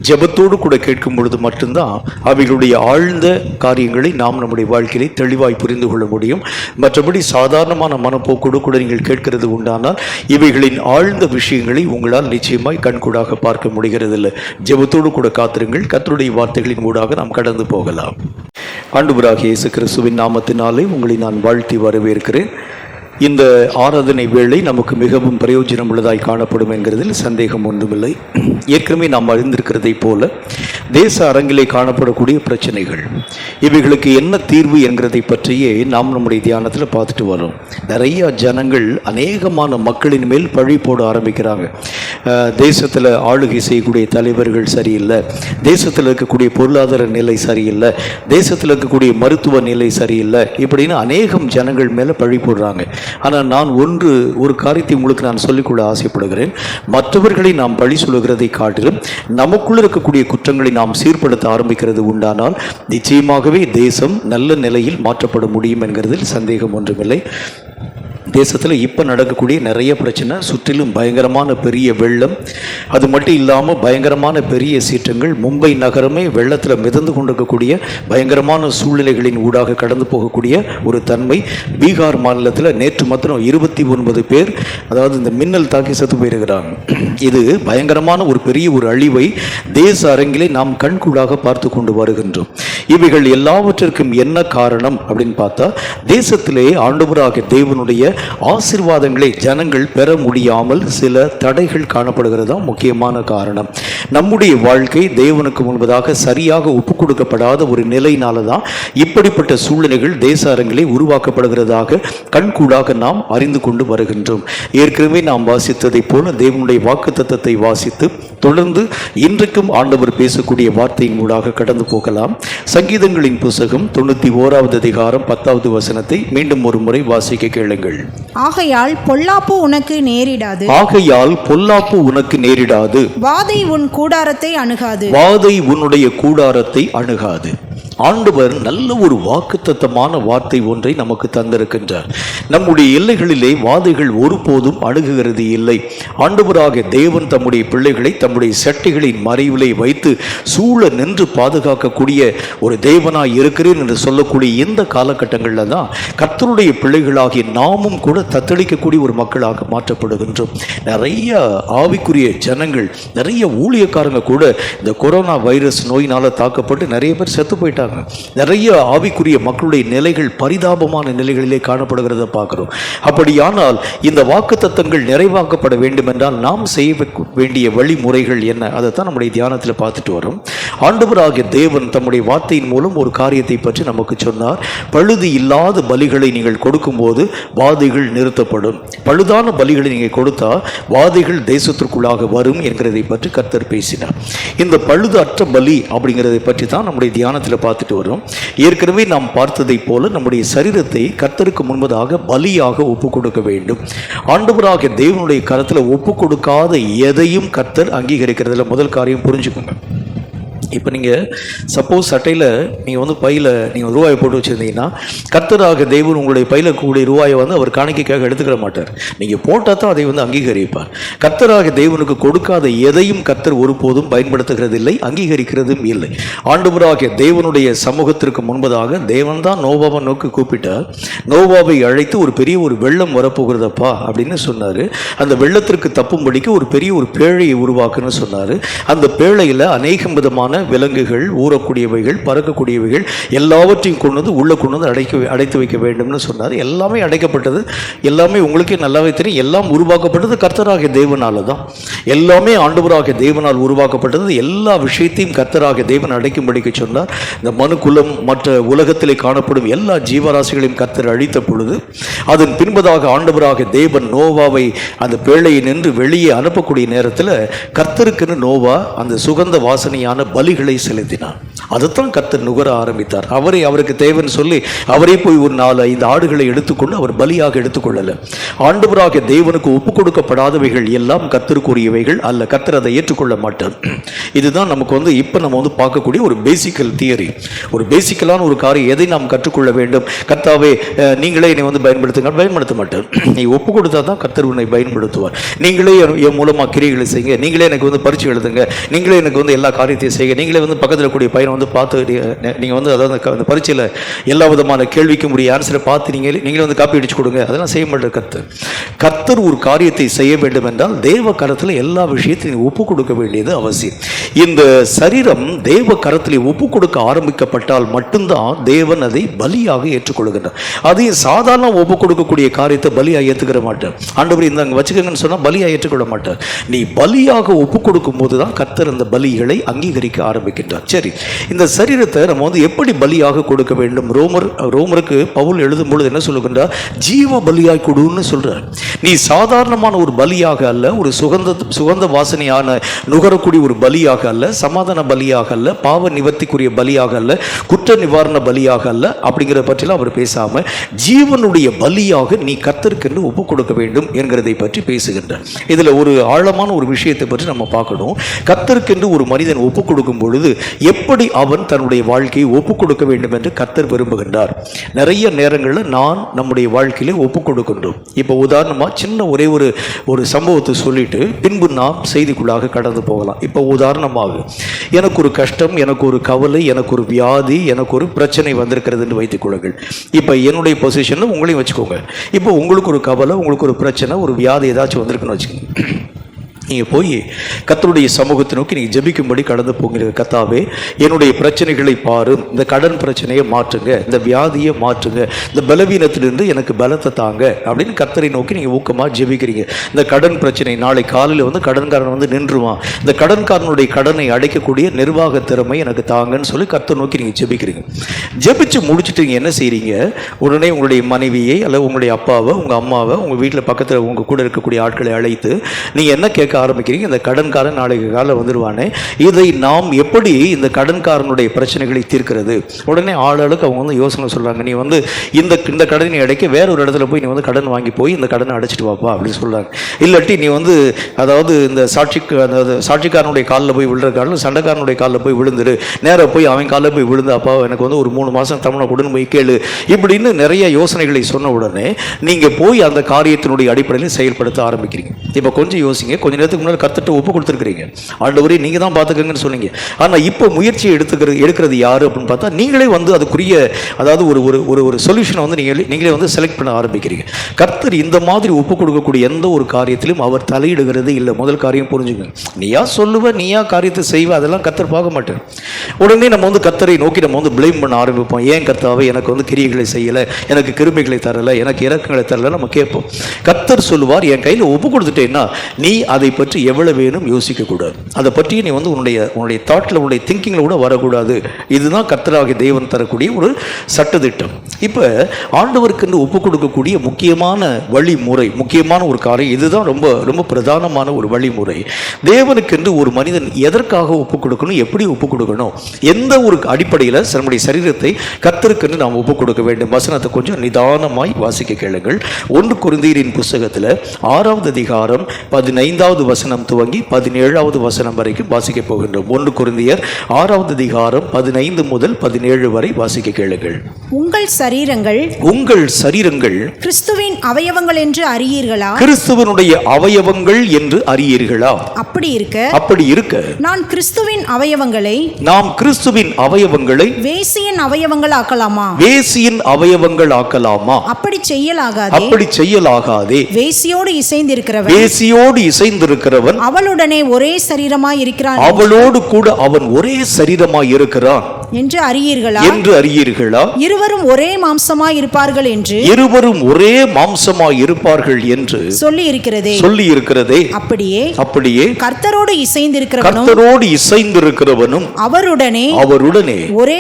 ஜெபத்தோடு கூட கேட்கும் பொழுது மட்டும்தான் அவைகளுடைய ஆழ்ந்த காரியங்களை நாம் நம்முடைய வாழ்க்கையை தெளிவாய் புரிந்து கொள்ள முடியும். மற்றபடி சாதாரணமான மனப்போக்கோடு கூட நீங்கள் கேட்கிறது உண்டானால் இவைகளின் ஆழ்ந்த விஷயங்களை உங்களால் நிச்சயமாய் கண்கூடாக பார்க்க முடிகிறதில்லை. ஜெபத்தோடு கூட காத்திருங்கள். கர்த்தருடைய வார்த்தைகளின் ஊடாக நாம் கடந்து போகலாம். ஆண்டவராகிய இயேசு கிறிஸ்துவின் நாமத்தினாலே உங்களை நான் வாழ்த்தி வரவேற்கிறேன். இந்த ஆராதனை வேளை நமக்கு மிகவும் பிரயோஜனம் உள்ளதாய் காணப்படும் என்கிறதில் சந்தேகம் ஒன்றுமில்லை. ஏற்கனவே நாம் அறிந்திருக்கிறதைப் போல தேச அரங்கிலே காணப்படக்கூடிய பிரச்சனைகள், இவைகளுக்கு என்ன தீர்வு என்கிறதை பற்றியே நாம் நம்முடைய தியானத்தில் பார்த்துட்டு வரோம். நிறைய ஜனங்கள் அநேகமான மக்களின் மேல் பழி போட ஆரம்பிக்கிறாங்க. தேசத்தில் ஆளுகை செய்யக்கூடிய தலைவர்கள் சரியில்லை, தேசத்தில் இருக்கக்கூடிய பொருளாதார நிலை சரியில்லை, தேசத்தில் இருக்கக்கூடிய மருத்துவ நிலை சரியில்லை, இப்படின்னு அநேகம் ஜனங்கள் மேலே பழி போடுறாங்க. ஆனால் நான் ஒரு காரியத்தை உங்களுக்கு நான் சொல்லிக்கொள்ள ஆசைப்படுகிறேன். மற்றவர்களை நாம் பழி சொல்லுகிறதை காட்டிலும் நமக்குள்ள இருக்கக்கூடிய குற்றங்களை நாம் சீர்படுத்த ஆரம்பிக்கிறது உண்டானால் நிச்சயமாகவே தேசம் நல்ல நிலையில் மாற்றப்பட முடியும் என்கிறதில் சந்தேகம் ஒன்றுமில்லை. தேசத்தில் இப்போ நடக்கக்கூடிய நிறைய பிரச்சனை, சுற்றிலும் பயங்கரமான பெரிய வெள்ளம், அது மட்டும் இல்லாமல் பயங்கரமான பெரிய சீற்றங்கள், மும்பை நகரமே வெள்ளத்தில் மிதந்து கொண்டிருக்கக்கூடிய பயங்கரமான சூழ்நிலைகளின் ஊடாக கடந்து போகக்கூடிய ஒரு தன்மை. பீகார் மாநிலத்தில் நேற்று மாத்திரம் 29 பேர் அதாவது இந்த மின்னல் தாக்கி செத்து போயிருக்கிறாங்க. இது பயங்கரமான ஒரு பெரிய ஒரு அழிவை தேச அரங்கிலே நாம் கண்கூடாக பார்த்து கொண்டு வருகின்றோம். இவைகள் எல்லாவற்றிற்கும் என்ன காரணம் அப்படின்னு பார்த்தா, தேசத்திலே ஆண்டவராகிய தேவனுடைய ஆசீர்வாதங்களை ஜனங்கள் பெற முடியாமல் சில தடைகள் காணப்படுகிறதா முக்கியமான காரணம். நம்முடைய வாழ்க்கை தேவனுக்கு முன்பதாக சரியாக ஒப்பு கொடுக்கப்படாத ஒரு நிலையினால தான் இப்படிப்பட்ட சூழ்நிலைகள் தேச அரங்கிலே உருவாக்கப்படுகிறதாக கண்கூடாக நாம் அறிந்து கொண்டு வருகின்றோம். ஏற்கனவே நாம் வாசித்ததை போல தேவனுடைய வாக்குத்தத்தத்தை வாசித்து தொடர்ந்து இன்றைக்கும் ஆண்டவர் பேசக்கூடிய வார்த்தையின் மூலமாக கடந்து போகலாம். சங்கீதங்களின் புத்தகம் 91வது அதிகாரம் 10வது வசனத்தை மீண்டும் ஒரு முறை வாசிக்க கேளுங்கள். ஆகையால் பொல்லாப்பு உனக்கு நேரிடாது, ஆகையால் பொல்லாப்பு உனக்கு நேரிடாது, வாதை உன் கூடாரத்தை அணுகாது, வாதை உன்னுடைய கூடாரத்தை அணுகாது. ஆண்டவர் நல்ல ஒரு வாக்குத்தத்தமான வார்த்தை ஒன்றை நமக்கு தந்திருக்கின்றார். நம்முடைய எல்லைகளிலே வாதைகள் ஒருபோதும் அணுகுகிறது இல்லை. ஆண்டவராக தேவன் தம்முடைய பிள்ளைகளை தம்முடைய சட்டைகளின் மறைவிலே வைத்து சூழ நின்று பாதுகாக்கக்கூடிய ஒரு தேவனாய் இருக்கிறேன் என்று சொல்லக்கூடிய இந்த காலகட்டங்களில் தான் கர்த்தருடைய பிள்ளைகளாகிய நாமும் கூட தத்தளிக்கக்கூடிய ஒரு மக்களாக மாற்றப்படுகின்றோம். நிறைய ஆவிக்குரிய ஜனங்கள், நிறைய ஊழியக்காரங்க கூட இந்த கொரோனா வைரஸ் நோயினால் தாக்கப்பட்டு நிறைய பேர் செத்து போயிட்டாங்க. நிறைய ஆவிக்குரிய மக்களுடைய நிலைகள் பரிதாபமான நிலைகளிலே காணப்படுகிறத பார்க்கிறோம். அப்படியானால் இந்த வாக்குத்தத்தங்கள் நிறைவாக்கப்பட வேண்டும் என்றால் நாம் செய்ய வேண்டிய வழிமுறைகள் என்ன? அதைத்தான் நம்முடைய தியானத்தில் பார்த்துட்டு வரோம். ஆண்டவராகிய தேவன் தம்முடைய வார்த்தையின் மூலம் ஒரு காரியத்தை பற்றி நமக்கு சொன்னார். பழுது இல்லாத பலிகளை நீங்கள் கொடுக்கும்போது வாதைகள் நிறுத்தப்படும். பழுதான பலிகளை நீங்கள் கொடுத்தா வாதைகள் தேசத்திற்குள்ளாக வரும் என்கிறதை பற்றி கர்த்தர் பேசினார். இந்த பழுது அற்ற பலி அப்படிங்கிறதை பற்றி தான் நம்முடைய தியானத்தில் பார்த்துட்டு வரோம். ஏற்கனவே நாம் பார்த்ததை போல நம்முடைய சரீரத்தை கர்த்தருக்கு முன்பதாக பலியாக ஒப்பு கொடுக்க வேண்டும். ஆண்டவராகிய தேவனுடைய கரத்தில் ஒப்பு கொடுக்காத எதையும் கர்த்தர் அங்கீகரிக்கிறதுல முதல் காரியம் புரிஞ்சுக்கோங்க. இப்போ நீங்கள் சப்போஸ் சட்டையில் நீங்கள் பையில் நீங்கள் ரூபாயை போட்டு வச்சுருந்தீங்கன்னா கர்த்தராக தேவன் உங்களுடைய பையில் கூடிய ரூபாயை அவர் காணிக்கைக்காக எடுத்துக்கிற மாட்டார். நீங்கள் போட்டால் தான் அதை அங்கீகரிப்பார். கர்த்தராக தேவனுக்கு கொடுக்காத எதையும் கர்த்தர் ஒருபோதும் பயன்படுத்துகிறதில்லை, அங்கீகரிக்கிறதும் இல்லை. ஆண்டவராகிய தேவனுடைய சமூகத்திற்கு முன்பதாக தேவன் தான் நோவாவை நோக்கி கூப்பிட்டார். நோவாவை அழைத்து ஒரு பெரிய ஒரு வெள்ளம் வரப்போகிறதப்பா அப்படின்னு சொன்னார். அந்த வெள்ளத்திற்கு தப்பும்படிக்கு ஒரு பெரிய ஒரு பேழையை உருவாக்குன்னு சொன்னார். அந்த பேழையில் அநேகம் விதமான விலங்குகள், ஊறக்கூடியவைகள், பறக்கக்கூடியவைகள் எல்லாவற்றையும் கொண்டு வந்து அடைத்து வைக்க வேண்டும்னு சொன்னார். எல்லாமே அடைக்கப்பட்டது. எல்லாமே உங்களுக்கே நல்லாவே தெரியும். எல்லாம் உருவாக்கப்பட்டது கர்த்தராகிய தேவனால தான். எல்லாமே ஆண்டவராகிய தேவனால் உருவாக்கப்பட்டது. எல்லா விஷயத்தையும் கர்த்தராகிய தேவன் அடைக்கும்படிக்கு சொன்னார். இந்த மனுக்குலம் மற்ற உலகத்திலே காணப்படும் எல்லா ஜீவராசிகளையும் கர்த்தர் அழித்த பொழுது அதன் பின்பதாக ஆண்டவராகிய தேவன் நோவாவை அந்த பேழையை நின்று வெளியே அனுப்பக்கூடிய நேரத்தில் கர்த்தருக்குன்னு நோவா அந்த சுகந்த வாசனையான பலிகளை செலுத்தினார். அதைத்தான் கர்த்தர் நுகர ஆரம்பித்தார். அவருக்கு தேவன் சொல்லி அவரே போய் ஒரு 4-5 ஆடுகளை எடுத்துக்கொண்டு அவர் பலியாக எடுத்துக்கொள்ளல. ஆண்டவராகிய தேவனுக்கு ஒப்பு கொடுக்கப்படாதவைகள் எல்லாம் கர்த்தருக்குரியவைகள் அல்ல. கர்த்தர் அதை ஏற்றுக்கொள்ள மாட்டார். இதுதான் நமக்கு இப்போ நம்ம பார்க்கக்கூடிய ஒரு பேசிக்கல் தியரி, ஒரு பேசிக்கலான ஒரு காரியம். எதை நாம் கற்றுக்கொள்ள வேண்டும்? கர்த்தாவே நீங்களே என்னை பயன்படுத்துங்க, பயன்படுத்த மாட்டார். நீ ஒப்பு கொடுத்தா தான் கர்த்தர் உன்னை பயன்படுத்துவார். நீங்களே என் மூலமாக கிரியைகளை செய்யுங்க, நீங்களே எனக்கு பரிச்சை எழுதுங்க, நீங்களே எனக்கு எல்லா காரியத்தையும் செய்யுங்க, நீங்களே பக்கத்தில் கூடிய பையனை பார்த்து நீங்கள் அதாவது அந்த பரீட்சையில் எல்லா விதமான கேள்விக்கு முடிய ஆன்சரை பார்த்து நீங்களே காப்பி அடிச்சு கொடுங்க. அதெல்லாம் செய்ய மாட்டார். கர்த்தர் ஒரு காரியத்தை செய்ய வேண்டும் என்றால் தேவ கரத்தில் எல்லா விஷயத்தையும் ஒப்பு கொடுக்க வேண்டியது அவசியம். இந்த சரீரம் தேவ கரத்தில் ஒப்பு கொடுக்க ஆரம்பிக்கப்பட்டால் மட்டும்தான் தேவன் அதை பலியாக ஏற்றுக்கொள்கின்றார். அதையும் சாதாரண ஒப்பு கொடுக்கக்கூடிய காரியத்தை பலியாக ஏற்றுக்கிற மாட்டார். ஆண்டவர் இந்த அங்கே வச்சுக்கங்கன்னு சொன்னால் பலியாக ஏற்றுக்கொள்ள மாட்டார். நீ பலியாக ஒப்பு கொடுக்கும் போது தான் கர்த்தர் அந்த பலிகளை அங்கீகரிக்க ஆரம்பிக்கின்றார். சரி, இந்த சரீரத்தை நம்ம எப்படி பலியாக கொடுக்க வேண்டும்? ரோமருக்கு பவுல் எழுதும் பொழுது என்ன சொல்லுகின்றார்? ஜீவ பலியாய் கொடுன்னு சொல்றார். நீ சாதாரணமான ஒரு பலியாக அல்ல, ஒரு சுகந்த வாசனையான நுகரக்கூடிய ஒரு பலியாக அல்ல, சமாதான பலியாக அல்ல, பாவ நிவர்த்திக்குரிய பலியாக அல்ல, குற்ற நிவாரண பலியாக அல்ல, அப்படிங்கிற பற்றிலாம் அவர் பேசாம ஜீவனுடைய பலியாக நீ கர்த்தருக்கென்று ஒப்பு கொடுக்க வேண்டும் என்கிறதை பற்றி பேசுகின்றார். இதுல ஒரு ஆழமான ஒரு விஷயத்தை பற்றி நம்ம பார்க்கணும். கர்த்தருக்கென்று ஒரு மனிதன் ஒப்பு கொடுக்கும் பொழுது எப்படி அவன் தன்னுடைய வாழ்க்கையை ஒப்பு கொடுக்க வேண்டும் என்று கர்த்தர் விரும்புகின்றார். நிறைய நேரங்களில் நம்முடைய வாழ்க்கையிலே ஒப்பு கொடுக்கின்றோம். இப்போ உதாரணமாக சின்ன ஒரே ஒரு சம்பவத்தை சொல்லிட்டு பின்பு நாம் செய்திக்குள்ளாக கடந்து போகலாம். இப்போ உதாரணமாக எனக்கு ஒரு கஷ்டம், எனக்கு ஒரு கவலை, எனக்கு ஒரு வியாதி, எனக்கு ஒரு பிரச்சனை வந்திருக்கிறதுன்னு வைத்துக் கொள்ளுங்கள். இப்போ என்னுடைய பொசிஷனில் உங்களையும் வச்சுக்கோங்க. இப்போ உங்களுக்கு ஒரு கவலை, உங்களுக்கு ஒரு பிரச்சனை, ஒரு வியாதி ஏதாச்சும் வந்திருக்குன்னு வச்சுக்கோங்க. நீங்கள் போய் கர்த்தருடைய சமூகத்தை நோக்கி நீங்கள் ஜெபிக்கும்படி கடந்து போங்க. கர்த்தாவே, என்னுடைய பிரச்சனைகளை பாரும், இந்த கடன் பிரச்சனையை மாற்றுங்க, இந்த வியாதியை மாற்றுங்க, இந்த பலவீனத்திலிருந்து எனக்கு பலத்தை தாங்க அப்படின்னு கர்த்தரை நோக்கி நீங்கள் ஊக்கமாக ஜெபிக்கிறீங்க. இந்த கடன் பிரச்சனை நாளை காலையில் வந்து கடன்காரன் வந்து நின்றுவான், இந்த கடன்காரனுடைய கடனை அடைக்கக்கூடிய நிர்வாக திறமை எனக்கு தாங்கன்னு சொல்லி கர்த்தரை நோக்கி நீங்கள் ஜெபிக்கிறீங்க. ஜெபிச்சு முடிச்சுட்டு நீங்கள் என்ன செய்கிறீங்க, உடனே உங்களுடைய மனைவியை அல்லது உங்களுடைய அப்பாவை, உங்கள் அம்மாவை, உங்கள் வீட்டில் பக்கத்தில் உங்கள் கூட இருக்கக்கூடிய ஆட்களை அழைத்து நீங்கள் என்ன கேட்க ஆரம்பிக்கிறீங்க, இந்த கடன்காரன் நாளைக்கு காலையில் வந்துடுவானே, இதை நாம் எப்படி இந்த கடன்காரனுடைய பிரச்சனைகளை தீர்க்கிறது. உடனே ஆளுக்கு அவங்க வந்து யோசனை சொல்கிறாங்க, நீ வந்து இந்த கடனை அடைக்க வேற ஒரு இடத்துல போய் நீ வந்து கடன் வாங்கி போய் இந்த கடனை அடைச்சிட்டு வாப்பா அப்படின்னு சொல்கிறாங்க. இல்லாட்டி நீ வந்து அதாவது இந்த சாட்சிக்காரனுடைய காலில் போய் விழுற காலில் சண்டைக்காரனுடைய காலில் போய் விழுந்துரு, நேராக போய் அவன் காலில் போய் விழுந்து அப்பா எனக்கு வந்து ஒரு 3 மாதம் தமிழை கொடுன்னு போய் கேளு இப்படின்னு நிறைய யோசனைகளை சொன்ன உடனே நீங்கள் போய் அந்த காரியத்தினுடைய அடிப்படையில் செயல்படுத்த ஆரம்பிக்கிறீங்க. இப்போ கொஞ்சம் யோசிங்க, கொஞ்சம் நேரத்துக்கு முன்னாடி கர்த்தர்ட்ட ஒப்பு கொடுத்துருக்கிறீங்க, ஆண்டவரே நீங்கள் தான் பார்த்துக்கங்கன்னு சொன்னீங்க. ஆனால் இப்போ முயற்சியை எடுக்கிறது யார் அப்படின்னு பார்த்தா நீங்களே வந்து அதுக்குரிய அதாவது ஒரு சொல்யூஷனை வந்து நீங்களே வந்து செலக்ட் பண்ண ஆரம்பிக்கிறீங்க. கர்த்தர் இந்த மாதிரி ஒப்பு கொடுக்கக்கூடிய எந்த ஒரு காரியத்திலும் அவர் தலையிடுகிறது இல்லை. முதல் காரியம் புரிஞ்சுங்க, நீயா சொல்லுவ, நீயா காரியத்தை செய்வ, அதெல்லாம் கர்த்தர் பார்க்க மாட்டேன். உடனே நம்ம வந்து கர்த்தரை நோக்கி நம்ம வந்து பிளேம் பண்ண ஆரம்பிப்போம். ஏன் கர்த்தாவே எனக்கு வந்து கிரியைகளை செய்யலை, எனக்கு கிருபைகளை தரலை, எனக்கு இரக்கங்களை தரலை நம்ம கேட்போம். கர்த்தர் சொல்லுவார், என் கையில் ஒப்பு கொடுத்துட்டேன்னா நீ அதை பற்றி எவ்வளவு வேணும் யோசிக்கக்கூடாது, அதை பற்றி நீ வந்து உன்னுடைய தாட்டில் உன்னுடைய திங்கிங்கில் கூட வரக்கூடாது. இதுதான் கர்த்தராகிய தேவன் தரக்கூடிய ஒரு சட்டத்திட்டம். இப்போ ஆண்டவருக்கு ஒப்பு கொடுக்கக்கூடிய முக்கியமான வழிமுறை, முக்கியமான ஒரு காரியம் இதுதான், ரொம்ப ரொம்ப பிரதானமான ஒரு வழிமுறை. தேவனுக்கென்று ஒரு மனிதன் எதற்காக ஒப்பு கொடுக்கணும், எப்படி ஒப்பு கொடுக்கணும், எந்த ஒரு அடிப்படையில் நம்முடைய சரீரத்தை கர்த்தருக்கென்று நாம் ஒப்பு கொடுக்க வேண்டும். வசனத்தை கொஞ்சம் நிதானமாய் வாசிக்க கேளுங்கள். 1 கொரிந்தியரின் புஸ்தகத்தில் 6வது அதிகாரம் 15வது வசனம் துவங்கி 17வது வசனம் வரைக்கும் வாசிக்க போகின்றோம். 1 கொரிந்தியர் 6வது அதிகாரம் 15 முதல் 17 வரை வாசிக்க கேளுங்கள். உங்கள் சரீரங்கள் கிறிஸ்துவின் அவயவங்கள் என்று அறியீர்களா? கிறிஸ்துவனுடைய அவயவங்கள் என்று அறியீர்களா? அப்படி இருக்க நாம் கிறிஸ்துவின் அவயவங்களை வேசியின் அவயவங்கள் ஆக்கலாமா? அப்படி செய்யலாகாதே. வேசியோடு இசைந்திருக்கிறவன் அவளுடனே ஒரே சரீரமாய் இருக்கிறான், அவளோடு கூட அவன் ஒரே சரீரமாய் இருக்கிறான் என்று அறியீர்களா? இருவரும் ஒரே மாம்சமாய் இருப்பார்கள் என்று சொல்லி இருக்கிறதே. அப்படியே கர்த்தரோடு இசைந்திருக்கிறவனும் அவருடனே ஒரே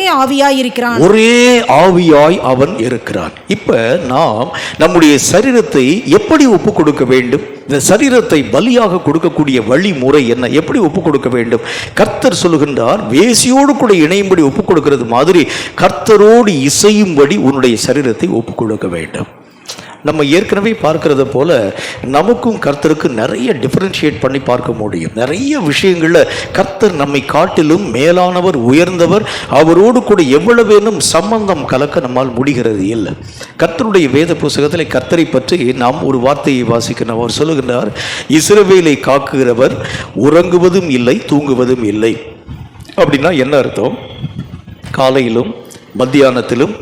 ஆவியாய் அவன் இருக்கிறான். இப்ப நாம் நம்முடைய சரீரத்தை எப்படி ஒப்பு கொடுக்க வேண்டும், இந்த சரீரத்தை பலியாக கொடுக்கக்கூடிய வழிமுறை என்ன, எப்படி ஒப்பு கொடுக்க வேண்டும்? கர்த்தர் சொல்லுகின்றார், வேசியோடு கூட இணையும்படி ஒப்பு கொடுக்கிறது மாதிரி கர்த்தரோடு இசையும்படி உன்னுடைய சரீரத்தை ஒப்பு கொடுக்க வேண்டும். நம்ம ஏற்கனவே பார்க்கறத போல நமக்கும் கர்த்தருக்கு நிறைய டிஃபரன்ஷியேட் பண்ணி பார்க்க முடியும். நிறைய விஷயங்களில் கர்த்தர் நம்மை காட்டிலும் மேலானவர், உயர்ந்தவர். அவரோடு கூட எவ்வளவு வேணும் சம்பந்தம் கலக்க நம்மால் முடிகிறது இல்லை. கர்த்தருடைய வேத புஸ்தகத்தில் கர்த்தரை பற்றி நாம் ஒரு வார்த்தையை வாசிக்கணும். அவர் சொல்லுகின்றார், இஸ்ரவேலை காக்குகிறவர் உறங்குவதும் இல்லை, தூங்குவதும் இல்லை. அப்படின்னா என்ன அர்த்தம்? காலையிலும் மத்தியானத்திலும்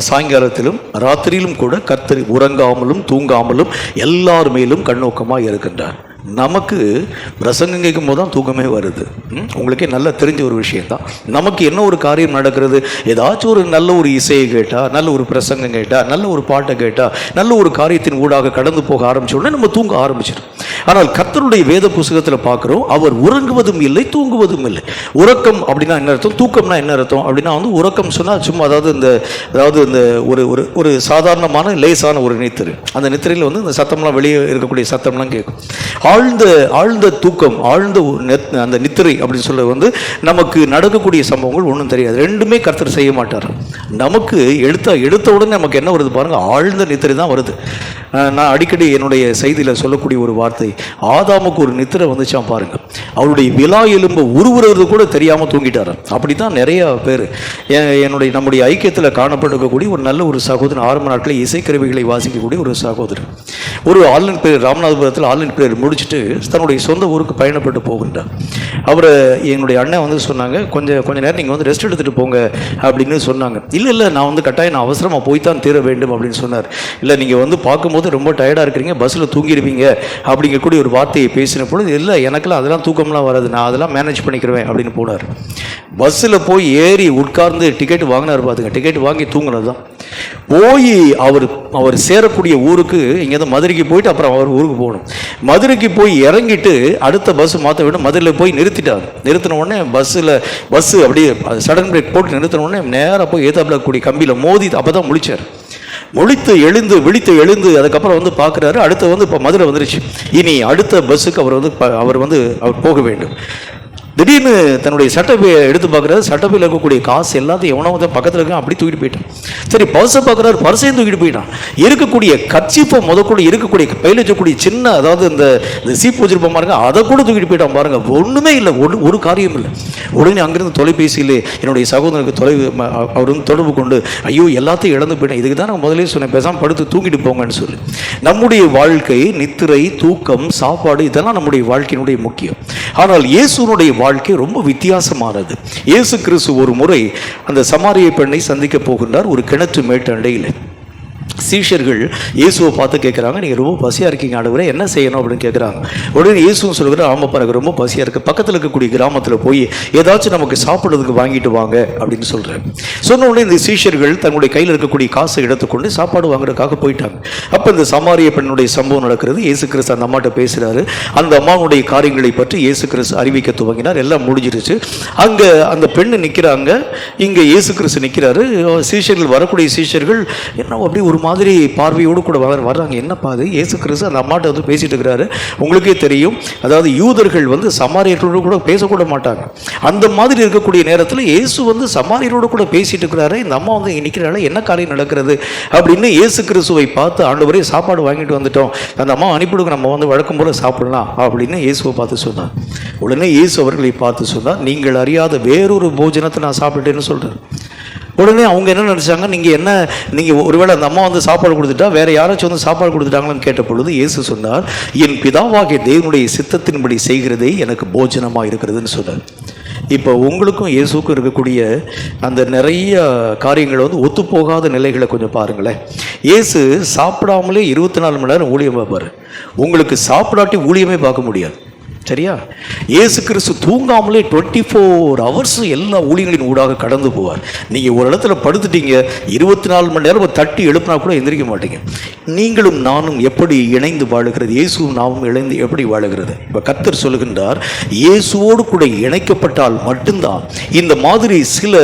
சாயங்காலத்திலும் ராத்திரியிலும் கூட கர்த்தர் உறங்காமலும் தூங்காமலும் எல்லார் மேலும் கண்ணோக்கமாக இருக்கின்றார். நமக்கு பிரசங்கம் கேட்கும் போது தான் தூக்கமே வருது. உங்களுக்கே நல்லா தெரிஞ்ச ஒரு விஷயந்தான். நமக்கு என்ன ஒரு காரியம் நடக்கிறது, ஏதாச்சும் ஒரு நல்ல ஒரு இசையை கேட்டால், நல்ல ஒரு பிரசங்கம் கேட்டால், நல்ல ஒரு பாட்டை கேட்டால், நல்ல ஒரு காரியத்தின் ஊடாக கடந்து போக ஆரம்பிச்ச உடனே நம்ம தூங்க ஆரம்பிச்சிடும். ஆனால் கர்த்தருடைய வேத புஸ்தகத்தில் பார்க்குறோம், அவர் உறங்குவதும் இல்லை, தூங்குவதும் இல்லை. உறக்கம் அப்படின்னா என்ன அர்த்தம், தூக்கம்னா என்ன அர்த்தம் அப்படின்னா வந்து உறக்கம் சொன்னால் சும்மா அதாவது இந்த ஒரு சாதாரணமான லேசான ஒரு நித்திரை. அந்த நித்திரையில் வந்து இந்த சத்தம்லாம் வெளியே இருக்கக்கூடிய சத்தம்லாம் கேட்கும். ஆழ்ந்த தூக்கம், அந்த நித்திரை அப்படின்னு சொல்ல வந்து நமக்கு நடக்கக்கூடிய சம்பவங்கள் ஒன்றும் தெரியாது. ரெண்டுமே கர்த்தர் செய்ய மாட்டார். நமக்கு எடுத்த உடனே நமக்கு என்ன வருது பாருங்க, ஆழ்ந்த நித்திரை தான் வருது. நான் அடிக்கடி என்னுடைய செய்தியில் சொல்லக்கூடிய ஒரு வார்த்தை, ஆதாமுக்கு ஒரு நித்திரை வந்துச்சான் பாருங்க. அவருடைய விலா எலும்பு உருவுறது கூட தெரியாமல் தூங்கிட்டார். அப்படி தான் நிறைய பேர். நம்முடைய ஐக்கியத்தில் காணப்பட்டிருக்கக்கூடிய ஒரு நல்ல ஒரு சகோதரன், ஆரம்ப நாட்களில் இசைக்கருவிகளை வாசிக்கக்கூடிய ஒரு சகோதரன், ஒரு ஆன்லைன் பிரேயர் ராமநாதபுரத்தில் ஆன்லைன் பிரேயர் முடிச்சு முடிச்சுட்டு தன்னுடைய சொந்த ஊருக்கு பயணப்பட்டு போகின்றார். அவர் என்னுடைய அண்ணன் வந்து சொன்னாங்க, கொஞ்ச நேரம் நீங்கள் வந்து ரெஸ்ட் எடுத்துகிட்டு போங்க அப்படின்னு சொன்னாங்க. இல்லை நான் வந்து கட்டாயம் நான் அவசரமாக போய் தான் தீர வேண்டும் அப்படின்னு சொன்னார். இல்லை நீங்கள் வந்து பார்க்கும்போது ரொம்ப டயர்டாக இருக்கிறீங்க, பஸ்ஸில் தூங்கிடுவீங்க அப்படிங்கக்கூடிய ஒரு வார்த்தையை பேசின பொழுது, இல்லை எனக்குலாம் அதெல்லாம் தூக்கம்லாம் வராது, நான் அதெல்லாம் மேனேஜ் பண்ணிக்கிறேன் அப்படின்னு போனார். பஸ்ஸில் போய் ஏறி உட்கார்ந்து டிக்கெட் வாங்கினார். பார்த்துங்க, டிக்கெட் வாங்கி தூங்கினது தான். போய் அவர் சேரக்கூடிய ஊருக்கு இங்கேருந்து மதுரைக்கு போயிட்டு அப்புறம் அவர் ஊருக்கு போகணும். மதுரைக்கு போய் இறங்கிட்டு அடுத்த பஸ் மாற்ற விட மதுரையில் போய் நிறுத்திட்டார். நிறுத்தின உடனே பஸ்ஸு அப்படியே சடன் பிரேக் போட்டு நிறுத்தின உடனே நேராக போய் ஏதாப்புல கூடிய கம்பியில் மோதி அப்போ தான் முழிச்சார். விழித்து எழுந்து அதுக்கப்புறம் வந்து பார்க்குறாரு. அடுத்து வந்து இப்போ மதுரை வந்துருச்சு. இனி அடுத்த பஸ்ஸுக்கு அவர் போக வேண்டும். திடீர்னு தன்னுடைய சட்டப்பையை எடுத்து பார்க்குறாரு. சட்டப்பையில் இருக்கக்கூடிய காசு எல்லாத்தையும் எவனோ வந்து பக்கத்தில் இருக்கான், அப்படி தூக்கிட்டு போயிட்டான். சரி, பர்ஸை பார்க்குறாரு, பர்ஸையும் தூக்கிட்டு போயிட்டான். இருக்கக்கூடிய கர்ச்சீப்பை முதற்கூட இருக்கக்கூடிய பையில் வச்சக்கூடிய சின்ன, அதாவது இந்த சீப்பு வச்சிருப்போம் பாருங்க, அதை கூட தூக்கிட்டு போயிட்டான் பாருங்க. ஒன்றுமே இல்லை, ஒரு காரியம் இல்லை. உடனே அங்கிருந்து தொலைபேசியிலே என்னுடைய சகோதரனுக்கு அவர் வந்து தொடர்பு கொண்டு, ஐயோ எல்லாத்தையும் இழந்து போயிட்டேன், இதுக்கு தான் நான் முதலே சொன்னேன், பேசாமல் படுத்து தூக்கிட்டு போங்கன்னு சொல்லி. நம்முடைய வாழ்க்கை நித்திரை, தூக்கம், சாப்பாடு இதெல்லாம் நம்முடைய வாழ்க்கையினுடைய முக்கியம். ஆனால் இயேசுனுடைய வாழ்க்கை ரொம்ப வித்தியாசமானது. இயேசு கிறிஸ்து ஒரு முறை அந்த சமாரிய பெண்ணை சந்திக்க போகின்றார் ஒரு கிணற்று மேட்டு அண்டையில். சீஷர்கள் இயேசுவை பார்த்து கேட்குறாங்க, நீங்கள் ரொம்ப பசியாக இருக்கீங்க ஆண்டவரே, என்ன செய்யணும் அப்படின்னு கேட்குறாங்க. உடனே இயேசுவும் சொல்கிறார், ஆமாப்பா எனக்கு ரொம்ப பசியாக இருக்குது, பக்கத்தில் இருக்கக்கூடிய கிராமத்தில் போய் ஏதாச்சும் நமக்கு சாப்பிட்றதுக்கு வாங்கிட்டு வாங்க அப்படின்னு சொல்கிறாங்க. சொன்ன உடனே இந்த சீஷர்கள் தன்னுடைய கையில் இருக்கக்கூடிய காசை எடுத்துக்கொண்டு சாப்பாடு வாங்குறதுக்காக போயிட்டாங்க. அப்போ இந்த சமாரிய பெண்ணுடைய சம்பவம் நடக்கிறது. இயேசு கிறிஸ்து அந்த அம்மாட்ட பேசுகிறாரு. அந்த அம்மாவுடைய காரியங்களை பற்றி இயேசு கிறிஸ்து அறிவிக்க துவங்கினார். எல்லாம் முடிஞ்சிருச்சு. அங்கே அந்த பெண்ணு நிற்கிறாங்க, இங்கே இயேசு கிறிஸ்து நிற்கிறாரு. சீஷர்கள், வரக்கூடிய சீஷர்கள் என்ன அப்படி ஒரு மாதிரி பார்வையோடு கூட வர்றாங்க. என்னப்பா அது? இயேசு கிறிஸ்து அந்த அம்மாட்ட வந்து பேசிட்டு இருக்கிறாரு. உங்களுக்கே தெரியும், அதாவது யூதர்கள் வந்து சமாரியர்களோடு கூட பேசக்கூட மாட்டாங்க. அந்த மாதிரி இருக்கக்கூடிய நேரத்தில் இயேசு வந்து சமாரியரோடு கூட பேசிட்டு இருக்கிறாரு. இந்த அம்மா வந்து நிற்கிறாள், என்ன காரியம் நடக்கிறது அப்படின்னு இயேசு கிறிஸ்துவை பார்த்து, ஆண்டவரே சாப்பாடு வாங்கிட்டு வந்துட்டோம், அந்த அம்மா அனுப்பிவிடுங்க, நம்ம வந்து வழக்கம் போல சாப்பிடலாம் அப்படின்னு இயேசுவை பார்த்து சொன்னார். உடனே இயேசு அவர்களை பார்த்து சொன்னார், நீங்கள் அறியாத வேறொரு போஜனத்தை நான் சாப்பிட்டேன்னு சொல்கிறேன். உடனே அவங்க என்ன நினச்சாங்க, நீங்கள் ஒருவேளை அந்த அம்மா வந்து சாப்பாடு கொடுத்துட்டா வேற யாராச்சும் வந்து சாப்பாடு கொடுத்துட்டாங்களான்னு கேட்ட பொழுது இயேசு சொன்னார், என் பிதாவாகிய தேவனுடைய சித்தத்தின்படி செய்கிறதே எனக்கு போஜனமாக இருக்கிறதுன்னு சொன்னார். இப்போ உங்களுக்கும் இயேசுக்கும் இருக்கக்கூடிய அந்த நிறைய காரியங்களை வந்து ஒத்துப்போகாத நிலைகளை கொஞ்சம் பாருங்களேன். இயேசு சாப்பிடாமலே 24 மணி நேரம் ஊழியம் பார்ப்பார். உங்களுக்கு சாப்பிடாட்டி ஊழியமே பார்க்க முடியாது. சரியா? இயேசு கிறிஸ்து தூங்காமலே 24 ஹவர்ஸ் எல்லா ஊழியர்களின் ஊடாக கடந்து போவார். நீங்கள் ஒரு இடத்துல படுத்துட்டீங்க, 24 மணி நேரம் தட்டி எழுப்பினா கூட எந்திரிக்க மாட்டீங்க. நீங்களும் நானும் எப்படி இணைந்து வாழுகிறது, இயேசுவும் நாமும் இணைந்து எப்படி வாழுகிறது? இப்போ கர்த்தர் சொல்லுகின்றார், இயேசுவோடு கூட இணைக்கப்பட்டால் மட்டும்தான் இந்த மாதிரி சில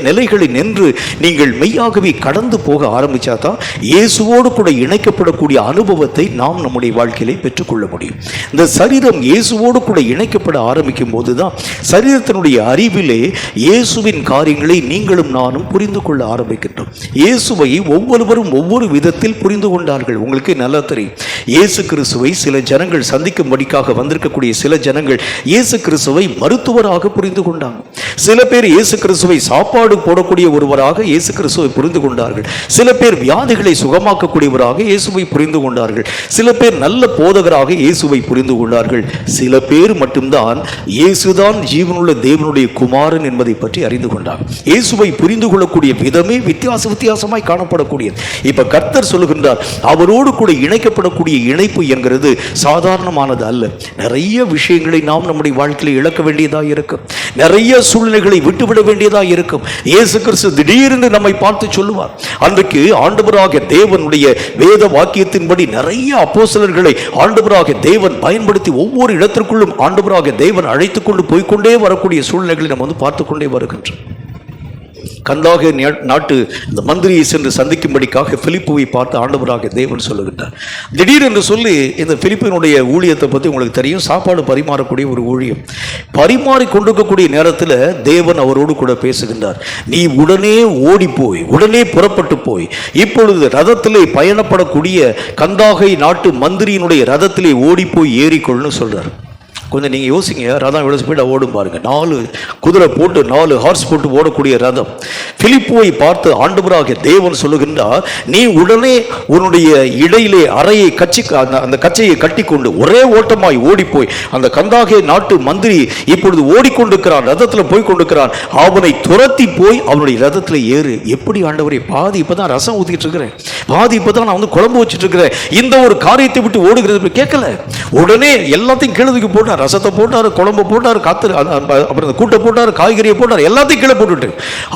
நிலைகளை நின்று நீங்கள் மெய்யாகவே கடந்து போக ஆரம்பித்தா தான் இயேசுவோடு கூட இணைக்கப்படக்கூடிய அனுபவத்தை நாம் நம்முடைய வாழ்க்கையிலே பெற்றுக்கொள்ள முடியும். இந்த சரீரம் இயேசுவோடு கூட இணைக்கப்பட ஆரம்பிக்கும் போதுதான் சரீரத்தினுடைய அறிவிலே இயேசுவின் காரியங்களை நீங்களும் நானும் புரிந்து கொள்ள ஆரம்பிக்கின்றோம். இயேசுவை ஒவ்வொருவரும் ஒவ்வொரு விதத்தில் புரிந்து கொண்டார்கள். உங்களுக்கு நல்லா தெரியும், இயேசு கிறிஸ்துவை சில ஜனங்கள் சந்திக்கும்படிக்காக வந்திருக்கக்கூடிய சில ஜனங்கள் இயேசு கிறிஸ்துவை மருத்துவராக புரிந்து கொண்டாங்க. சில பேர் இயேசு கிறிஸ்துவை சாப்பாடு போடக்கூடிய ஒருவராக இயேசு கிறிஸ்துவை புரிந்து கொண்டார்கள். சில பேர் வியாதிகளை சுகமாக்கக்கூடியவராக இயேசுவை புரிந்து கொண்டார்கள். சில பேர் நல்ல போதகராக இயேசுவை புரிந்து கொண்டார்கள். சில பேர் மட்டும்தான் இயேசுதான் ஜீவனுள்ள தேவனுடைய குமாரன் என்பதை பற்றி அறிந்து கொண்டார். இயேசுவை புரிந்து கொள்ளக்கூடிய விதமே வித்தியாசமாய் காணப்படக்கூடியது. இப்ப கர்த்தர் சொல்லுகின்றார், அவரோடு கூட இணைக்கப்படக்கூடிய இணைப்பு என்கிறது சாதாரணமானது அல்ல. நிறைய விஷயங்களை நாம் நம்முடைய வாழ்க்கையில் இழக்க வேண்டியதாக இருக்கும். நிறைய சூழ்நிலைகளை விட்டுவிட வேண்டியதாக இருக்கும். இயேசு கிறிஸ்து திடீரென்று நம்மை பார்த்து சொல்லுவார். அன்றைக்கு ஆண்டவராக தேவனுடைய வேத வாக்கியத்தின்படி நிறைய அப்போஸ்தலர்களை ஆண்டவராக தேவன் பயன்படுத்தி ஒவ்வொரு இடத்திற்குள்ளும் ஆண்டவராக தேவன் அழைத்துக் கொண்டு போய்கொண்டே வரக்கூடிய சூழ்நிலைகளை நம்ம வந்து பார்த்து கொண்டே வருகின்றோம். கந்தாக நாட்டு இந்த மந்திரியை சென்று சந்திக்கும்படிக்காக பிலிப்புவை பார்த்து ஆண்டவராக தேவன் சொல்லுகின்றார். திடீரென்று சொல்லி இந்த பிலிப்பினுடைய ஊழியத்தை பற்றி உங்களுக்கு தெரியும். சாப்பாடு பரிமாறக்கூடிய ஒரு ஊழியம். பரிமாறி கொண்டிருக்கக்கூடிய நேரத்தில் தேவன் அவரோடு கூட பேசுகின்றார். நீ உடனே ஓடிப்போய், உடனே புறப்பட்டு போய், இப்பொழுது ரதத்திலே பயணப்படக்கூடிய கந்தாகை நாட்டு மந்திரியினுடைய ரதத்திலே ஓடிப்போய் ஏறிக்கொள்னு சொல்றார். கொஞ்சம் நீங்கள் யோசிங்க, ரதம் எவ்வளோ ஸ்பீடாக ஓடும் பாருங்கள். 4 குதிரை போட்டு 4 ஹார்ஸ் போட்டு ஓடக்கூடிய ரதம். பிலிப்போவை பார்த்து ஆண்டவராகிய தேவன் சொல்லுகின்றார், நீ உடனே உன்னுடைய இடையிலே அறையை அந்த கச்சையை கட்டி கொண்டு ஒரே ஓட்டமாய் ஓடிப்போய் அந்த கந்தாகிய நாட்டு மந்திரி இப்பொழுது ஓடிக்கொண்டிருக்கிறான், ரதத்தில் போய் கொண்டிருக்கிறான், அவனை துரத்தி போய் அவனுடைய ரதத்தில் ஏறு. எப்படி ஆண்டவரே, பாதி இப்பதான் ரசம் ஊத்திட்டு இருக்கிறேன், பாதி இப்பதான் நான் வந்து குழம்பு வச்சுட்டு இருக்கிறேன், இந்த ஒரு காரியத்தை விட்டு ஓடுகிறது கேட்கல. உடனே எல்லாத்தையும் கீழதுக்கு போட்டார், ரசத்தை போட்டார், குழம்பு போட்டார், அப்புறம் கூட்டை போட்டார், காய்கறியை போட்டார், எல்லாத்தையும் கீழே போட்டுட்டு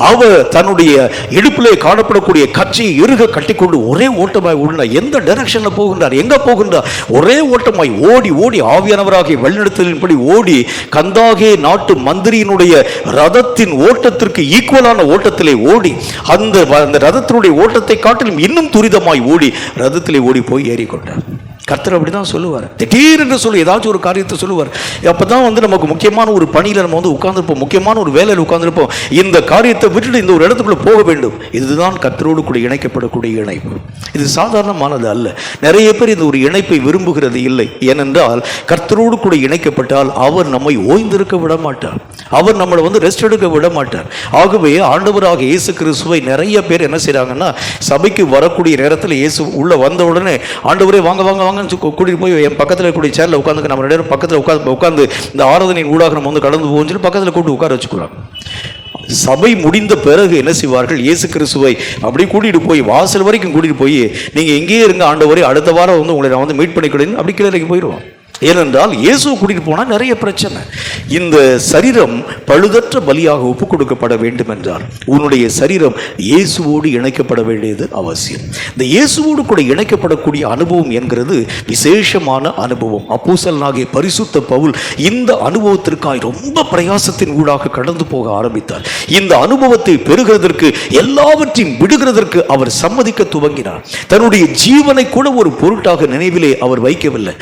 அவர் தன்னுடைய இடுப்பிலே காணப்படக்கூடிய கட்சியை இறுக கட்டிக்கொண்டு ஒரே ஓட்டமாய் ஓடினார். எந்த டைரக்ஷன்ல போகின்றார், எங்க போகின்றார்? ஒரே ஓட்டமாய் ஓடி ஓடி ஆவியானவராகிய வழிநடத்தலின்படி ஓடி கந்தாகே நாட்டு மந்திரியினுடைய ரதத்தின் ஓட்டத்திற்கு ஈக்குவலான ஓட்டத்திலே ஓடி அந்த ரதத்தினுடைய ஓட்டத்தை காட்டிலும் இன்னும் துரிதமாய் ஓடி ரதத்திலே ஓடி போய் ஏறிக்கொண்டார். கர்த்தர் அப்படிதான் சொல்லுவார். திடீரென்று சொல்லி ஏதாச்சும் ஒரு காரியத்தை சொல்லுவார். அப்பதான் வந்து நமக்கு முக்கியமான ஒரு பணியில் நம்ம வந்து உட்கார்ந்துருப்போம், முக்கியமான ஒரு வேலையில் உட்கார்ந்துருப்போம். இந்த காரியத்தை விட்டுட்டு இந்த ஒரு இடத்துக்குள்ள போக வேண்டும். இதுதான் கர்த்தரோடு கூட இணைக்கப்படக்கூடிய இணைப்பு. இது சாதாரணமானது அல்ல. நிறைய பேர் இந்த ஒரு இணைப்பை விரும்புகிறது இல்லை. ஏனென்றால் கர்த்தரோடு கூட இணைக்கப்பட்டால் அவர் நம்மை ஓய்ந்திருக்க விட மாட்டார், அவர் நம்மளை வந்து ரெஸ்ட் எடுக்க விட மாட்டார். ஆகவே ஆண்டவராக இயேசு கிறிஸ்துவை நிறைய பேர் என்ன செய்றாங்கன்னா, சபைக்கு வரக்கூடிய நேரத்தில் இயேசு உள்ள வந்த உடனே ஆண்டவரே வாங்க வாங்க கூட்டிட்டு போய் என் பக்கத்தில் இருக்கக்கூடிய சேர்ல உட்காந்து நம்ம 2 பேரும் பக்கத்தில் உட்காந்து இந்த ஆராதனையின் ஊடாக நம்ம வந்து கடந்து போகும் சொல்லி பக்கத்தில் கூட்டு உட்கார வச்சுக்கிறாங்க. சபை முடிந்த பிறகு என்ன செய்வார்கள், இயேசு கிறிஸ்துவை அப்படி கூட்டிட்டு போய் வாசல் வரைக்கும் கூட்டிட்டு போய் நீங்க எங்கேயே இருங்க ஆண்டவரே, அடுத்த வாரம் வந்து உங்களை நான் வந்து மீட் பண்ணிக்கிறேன்னு அப்படி கீழே போயிடுவோம். ஏனென்றால் இயேசுவை கூட்டிட்டு போனால் நிறைய பிரச்சனை. இந்த சரீரம் பழுதற்ற பலியாக ஒப்புக் கொடுக்கப்பட வேண்டும் என்றால் உன்னுடைய சரீரம் இயேசுவோடு இணைக்கப்பட வேண்டியது அவசியம். இந்த இயேசுவோடு கூட இணைக்கப்படக்கூடிய அனுபவம் என்கிறது விசேஷமான அனுபவம். அப்போஸ்தலனாகிய பரிசுத்த பவுல் இந்த அனுபவத்திற்காக ரொம்ப பிரயாசத்தின் ஊடாக கடந்து போக ஆரம்பித்தார். இந்த அனுபவத்தை பெறுகிறதற்கு, எல்லாவற்றையும் விடுகிறதற்கு அவர் சம்மதிக்க துவங்கினார். தன்னுடைய ஜீவனை கூட ஒரு பொருட்டாக நினைவிலே அவர் வைக்கவில்லை.